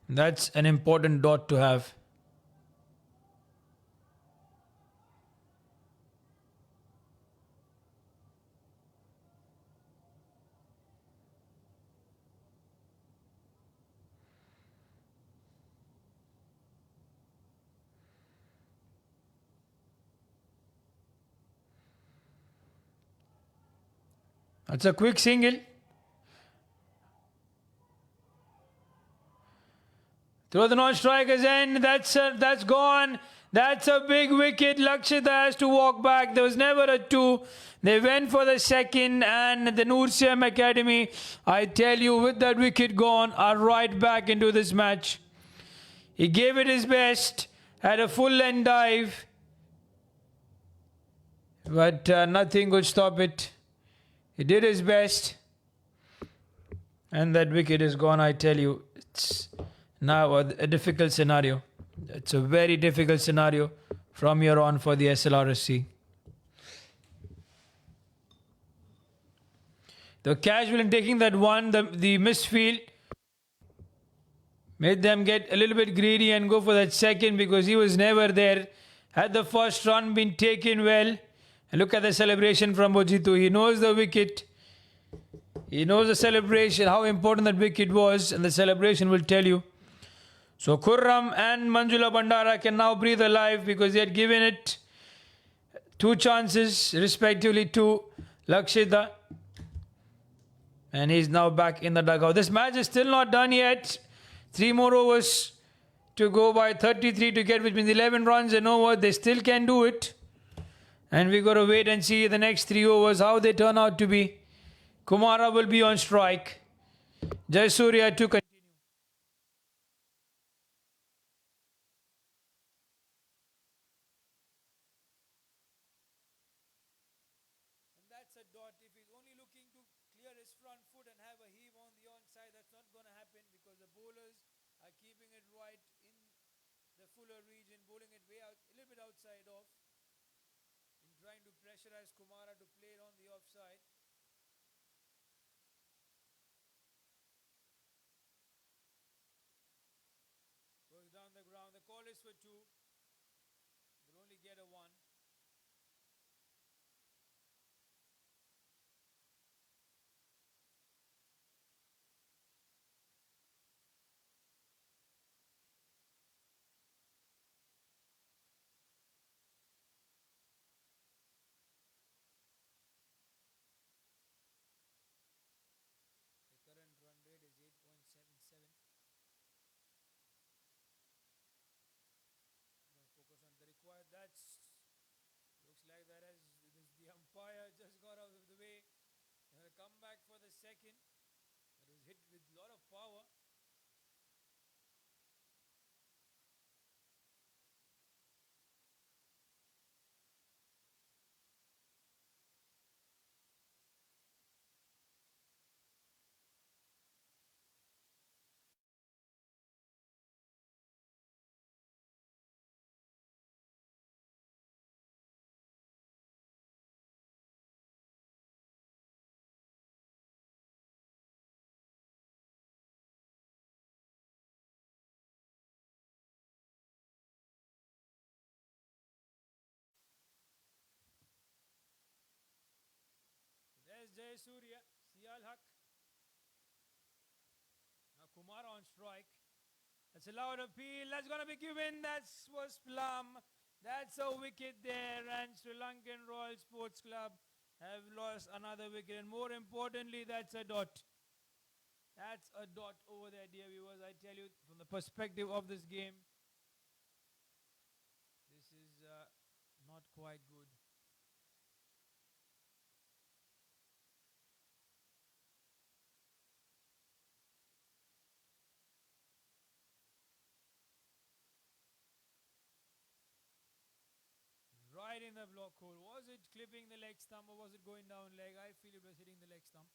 That's an important dot to have. That's a quick single. Throw the non-strikers in. That's gone. That's a big wicket. Lakshita has to walk back. There was never a 2. They went for the second, and the NCM Academy, I tell you, with that wicket gone, are right back into this match. He gave it his best, had a full end dive, but nothing could stop it. He did his best, and that wicket is gone, I tell you. It's now a difficult scenario. It's a very difficult scenario from here on for the SLRCC. The casual in taking that one, the misfield, made them get a little bit greedy and go for that second, because he was never there. Had the first run been taken well, and look at the celebration from Bojitu. He knows the wicket. He knows the celebration, how important that wicket was, and the celebration will tell you. So Khurram and Manjula Bandara can now breathe alive, because they had given it 2 chances, respectively, to Lakshita. And he's now back in the dugout. This match is still not done yet. 3 more overs to go by, 33 to get, which means 11 runs and over. They still can do it. And we got to wait and see the next 3 overs, how they turn out to be. Kumara will be on strike. Jayasuriya to continue. And that's a dot. If he's only looking to clear his front foot and have a heave on the onside, that's not going to happen, because the bowlers are keeping it right in the fuller region, bowling it way out, a little bit outside off, in trying to pressurize Kumara to play it on the offside. Goes down the ground. The call is for 2. Will only get a 1. The current run rate is 8.77. Focus on the required. That's second. It was hit with a lot of power. There's Jayasuriya, Sial Haq. Now Kumar on strike. That's a loud appeal. That's going to be given. That was plum. That's a wicket there. And Sri Lankan Royal Sports Club have lost another wicket. And more importantly, that's a dot. That's a dot over there, dear viewers. I tell you, from the perspective of this game, this is not quite good. Right in the block hole. Was it clipping the leg stump or was it going down leg? I feel it was hitting the leg stump.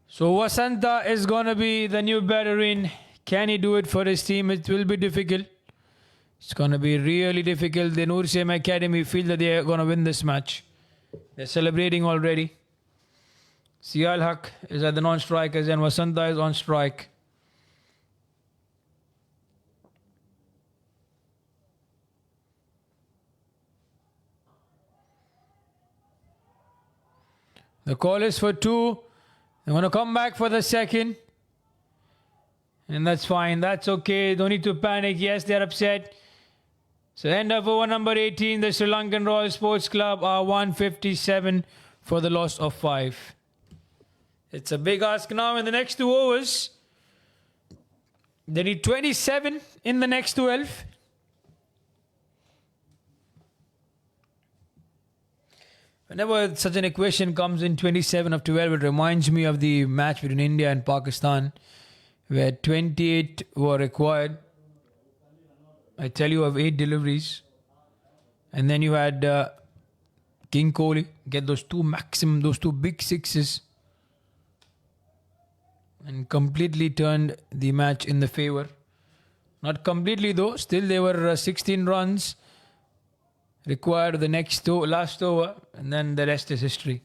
So Vasanta is going to be the new batter in. Can he do it for his team? It will be difficult. It's going to be really difficult. The NCM Academy feel that they are going to win this match. They're celebrating already. Sial Haq is at the non-strikers and Vasanta is on strike. The call is for 2. They want to come back for the second. And that's fine. That's okay. Don't need to panic. Yes, they're upset. So end of over number 18. The Sri Lankan Royal Sports Club are 157 for the loss of 5. It's a big ask now in the next 2 overs. They need 27 in the next 12. Whenever such an equation comes in 27 of 12, it reminds me of the match between India and Pakistan, where 28 were required. I tell you, of 8 deliveries. And then you had King Kohli get those 2 big sixes. And completely turned the match in the favour. Not completely though, still there were 16 runs required the last over, and then the rest is history.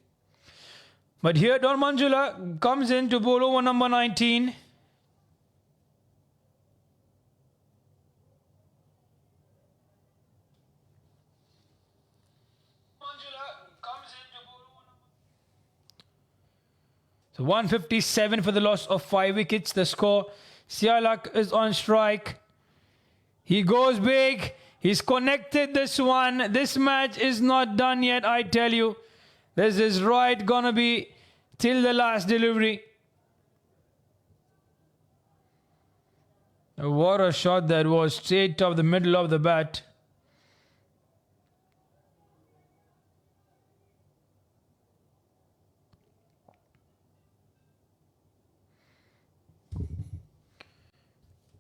But here Don Manjula comes in to bowl over number 19. So 157 for the loss of 5 wickets. The score. Sial Haq is on strike. He goes big. He's connected this one. This match is not done yet, I tell you. This is right gonna be till the last delivery. What a shot that was, straight off the middle of the bat.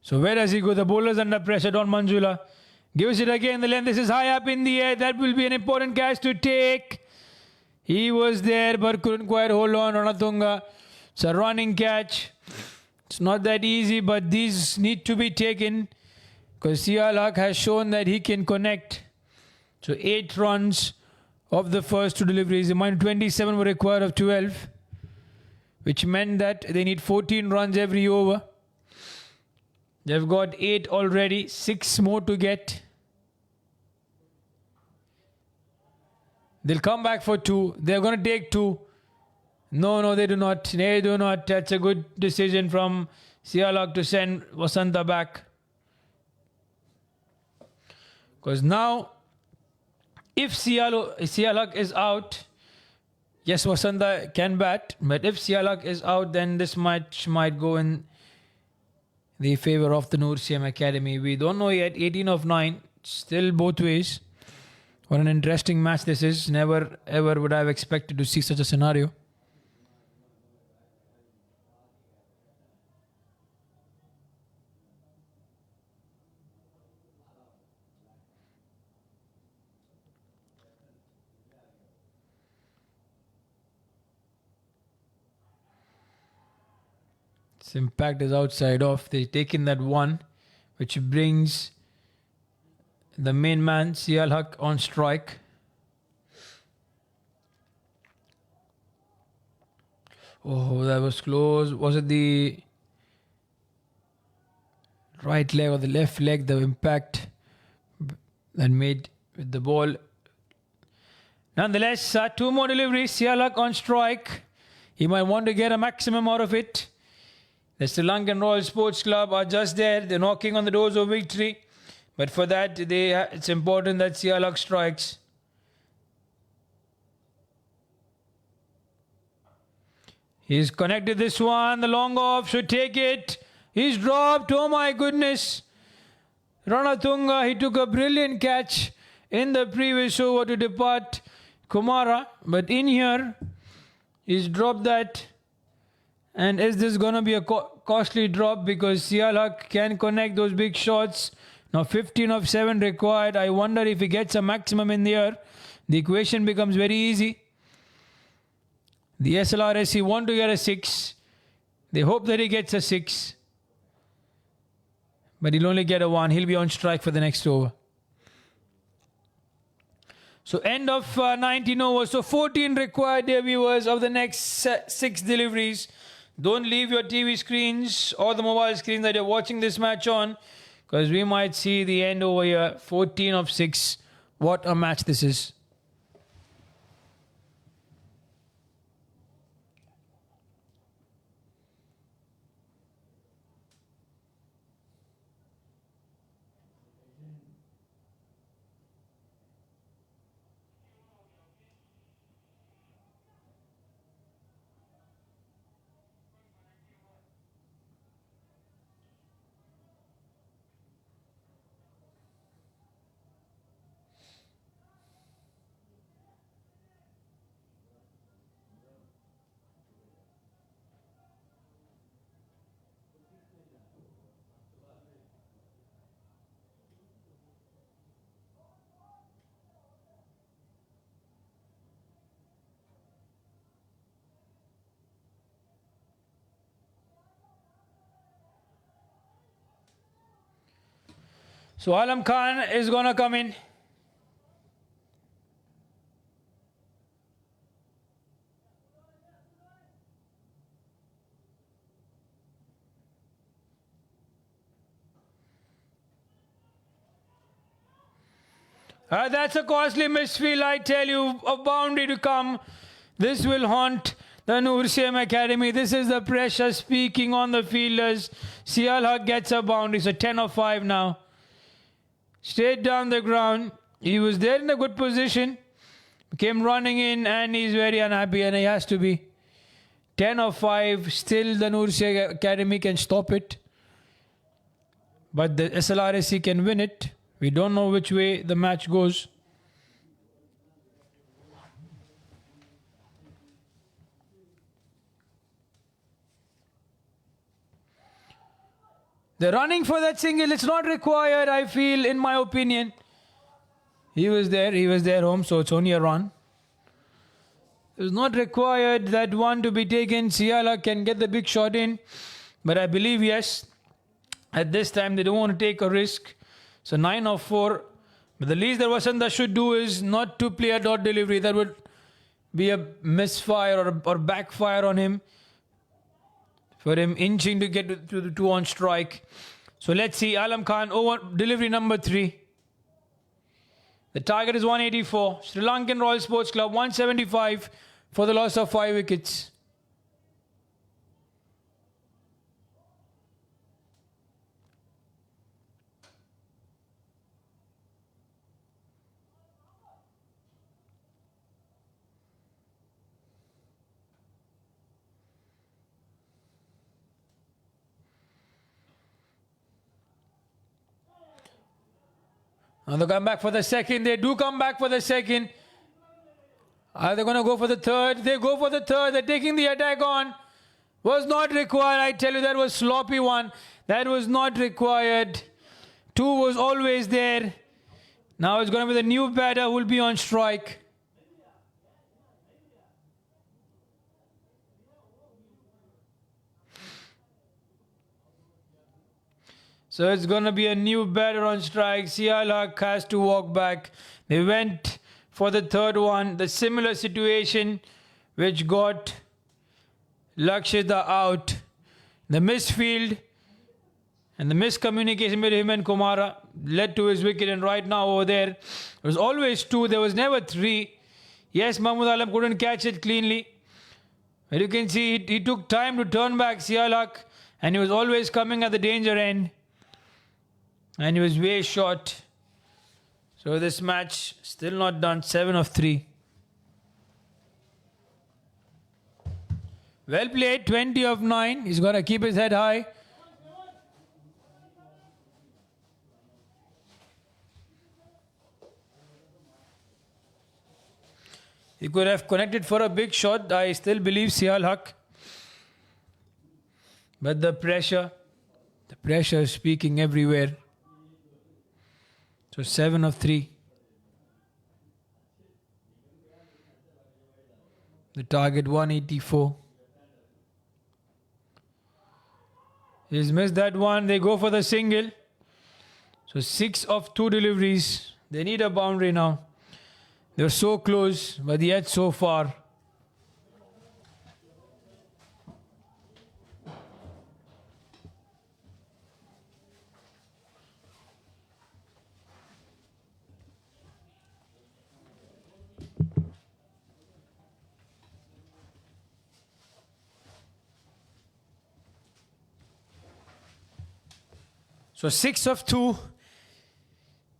So where does he go? The bowler's under pressure. Don Manjula gives it again. The length. This is high up in the air. That will be an important catch to take. He was there but couldn't quite hold on. Ranatunga. It's a running catch. It's not that easy, but these need to be taken because Sial Haq has shown that he can connect. So 8 runs of the first 2 deliveries. Mind 27 were required of 12, which meant that they need 14 runs every over. They've got 8 already, 6 more to get. They'll come back for 2. They're going to take 2. No, they do not. They do not. That's a good decision from Sial Haq to send Vasanta back. Because now, if Sial Haq is out, Yes, Vasanta can bat, but if Sialak is out, then this match might go in the favor of the NCM Academy. We don't know yet. 18 of 9, still both ways. What an interesting match this is. Never ever would I have expected to see such a scenario. Its impact is outside off. They take in that one, which brings the main man, Sial Haq, on strike. Oh, that was close. Was it the right leg or the left leg? The impact that made with the ball. Nonetheless, two more deliveries. Sial Haq on strike. He might want to get a maximum out of it. The Sri Lankan Royal Sports Club are just there. They're knocking on the doors of victory. But for that, it's important that Sial Haq strikes. He's connected this one. The long off should take it. He's dropped. Oh my goodness. Ranatunga, he took a brilliant catch in the previous over to depart Kumara. But in here, he's dropped that. And is this going to be a costly drop? Because Sial Haq can connect those big shots. Now 15 of 7 required. I wonder if he gets a maximum in the air. The equation becomes very easy. The SLRCC want to get a 6. They hope that he gets a 6. But he'll only get a 1. He'll be on strike for the next over. So end of 19 overs. So 14 required, dear viewers, of the next 6 deliveries. Don't leave your TV screens or the mobile screen that you're watching this match on, because we might see the end over here. 14 of 6. What a match this is. So Alam Khan is going to come in. That's a costly misfield, I tell you. A boundary to come. This will haunt the NCM Academy. This is the pressure speaking on the fielders. Sial Haq gets a boundary. So 10 of 5 now. Straight down the ground. He was there in a good position. Came running in and he's very unhappy, and he has to be. 10 of 5. Still the NCM Academy can stop it. But the SLRCC can win it. We don't know which way the match goes. They're running for that single. It's not required, I feel, in my opinion. He was there home, so it's only a run. It's not required that one to be taken. Sial Haq can get the big shot in. But I believe, yes, at this time they don't want to take a risk. So 9 of 4. But the least that Vasanta should do is not to play a dot delivery. That would be a misfire or backfire on him. For him inching to get to the 2 on strike. So let's see. Alam Khan over delivery number 3. The target is 184. Sri Lankan Royal Sports Club 175 for the loss of 5 wickets. Now they come back for the second. They do come back for the second. Are they going to go for the third? They go for the third. They're taking the attack on. Was not required. I tell you, that was sloppy one. That was not required. 2 was always there. Now it's going to be the new batter who will be on strike. So it's going to be a new batter on strike. SLRCC has to walk back. They went for the third one. The similar situation which got Lakshita out. The misfield and the miscommunication between him and Kumara led to his wicket. And right now over there, it was always 2. There was never 3. Yes, Mahmood Alam couldn't catch it cleanly. But you can see he took time to turn back SLRCC. And he was always coming at the danger end. And he was way short. So this match still not done. 7 of 3. Well played. 20 of 9. He's got to keep his head high. He could have connected for a big shot. I still believe SLRCC. But the pressure is speaking everywhere. So 7 of 3. The target 184. He's missed that one. They go for the single. So 6 of 2 deliveries. They need a boundary now. They're so close, but yet so far. So 6 of 2.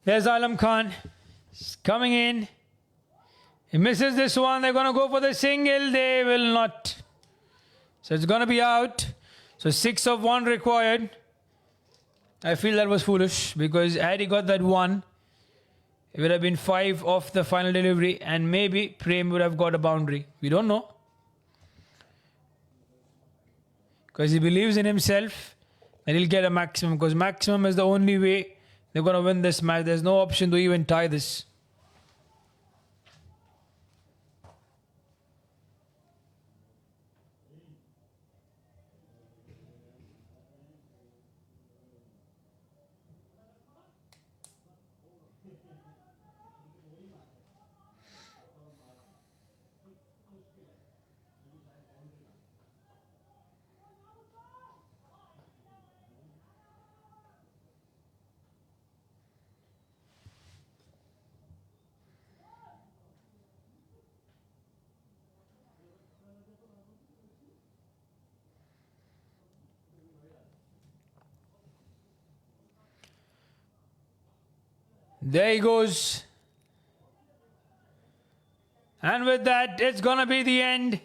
There's Alam Khan. He's coming in. He misses this one. They're going to go for the single. They will not. So it's going to be out. So 6 of 1 required. I feel that was foolish because had he got that one, it would have been 5 off the final delivery and maybe Prem would have got a boundary. We don't know. Because he believes in himself and he'll get a maximum, because maximum is the only way they're going to win this match. There's no option to even tie this. There he goes. And with that, it's going to be the end.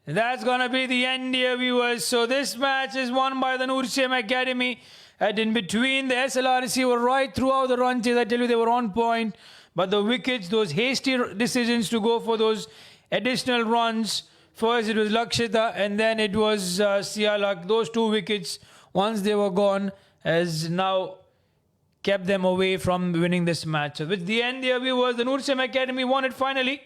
That's going to be the end, dear viewers. So this match is won by the NCM Academy. And in between, the SLRCC were right throughout the run chase. I tell you, they were on point. But the wickets, those hasty decisions to go for those additional runs. First, it was Lakshita, and then it was SLRCC. Those 2 wickets, once they were gone, has now kept them away from winning this match. So with the end, dear viewers, the NCM Academy won it finally.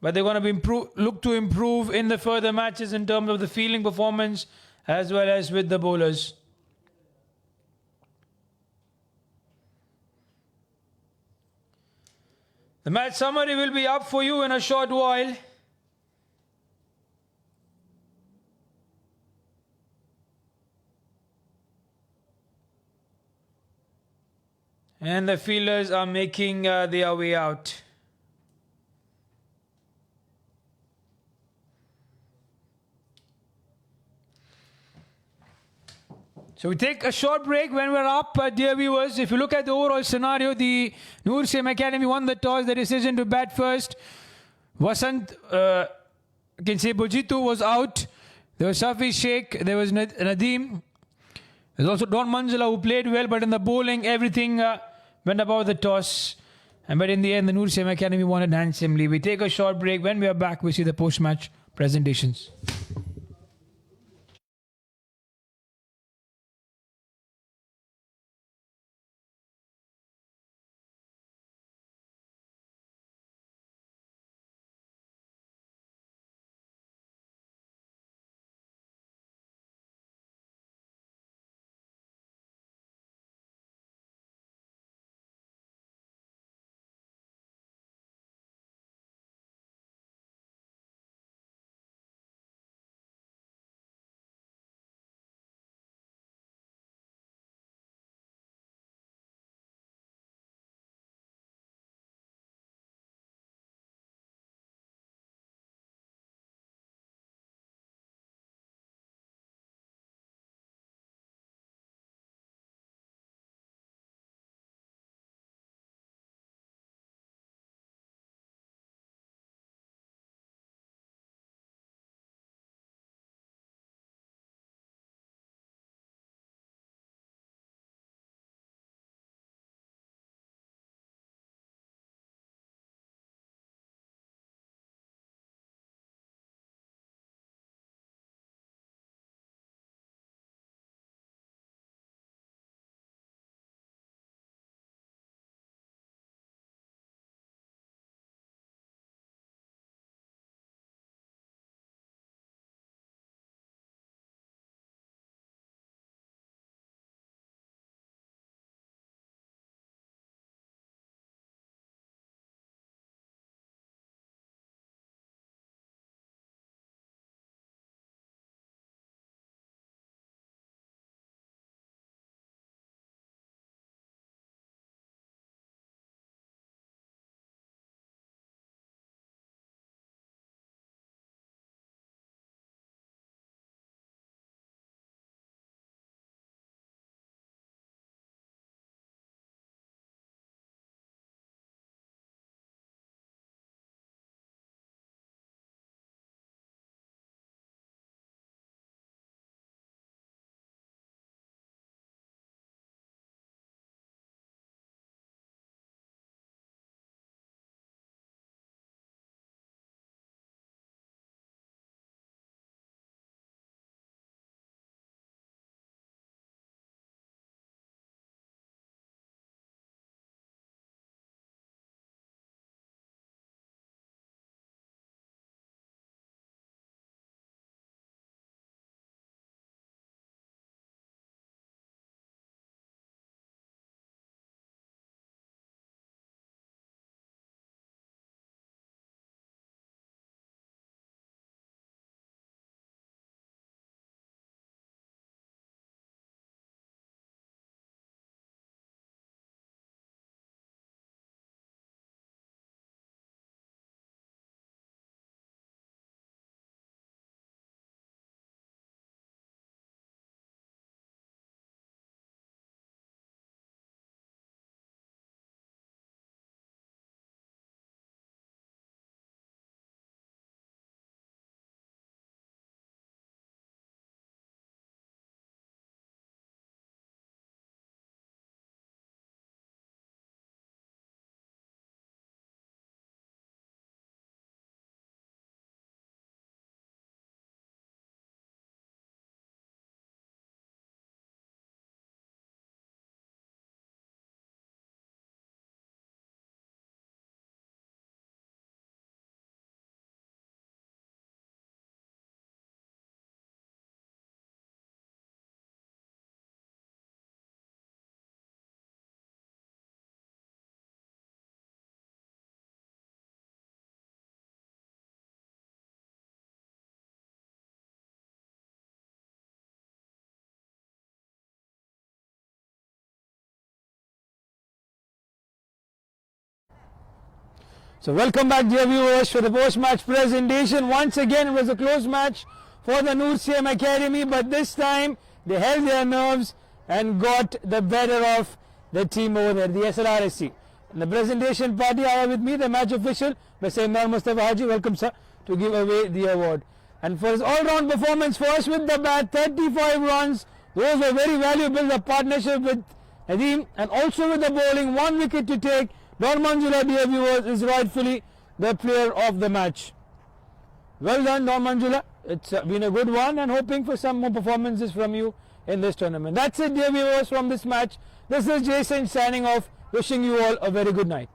But they're going to look to improve in the further matches in terms of the fielding performance as well as with the bowlers. The match summary will be up for you in a short while. And the fielders are making their way out. So we take a short break when we're up, dear viewers. If you look at the overall scenario, the NCM Academy won the toss, the decision to bat first. Vasant, you can say Bujitu was out. There was Shafi Sheikh, there was Nadeem. There's also Don Manjula who played well, but in the bowling, everything went about the toss. But in the end, the NCM Academy won it handsomely. We take a short break. When we are back, we see the post-match presentations. So welcome back, dear viewers, for the post-match presentation. Once again, it was a close match for the NCM Academy, but this time they held their nerves and got the better of the team over there, the SLRCC. In the presentation party, I have with me the match official, Mr. Imran Mustafa Haji. Welcome, sir, to give away the award. And for his all-round performance, first with the bat, 35 runs. Those were very valuable. The partnership with Nadeem, and also with the bowling, 1 wicket to take. Don Manjula, dear viewers, is rightfully the player of the match. Well done, Don Manjula. It's been a good one, and hoping for some more performances from you in this tournament. That's it, dear viewers, from this match. This is Jason signing off, wishing you all a very good night.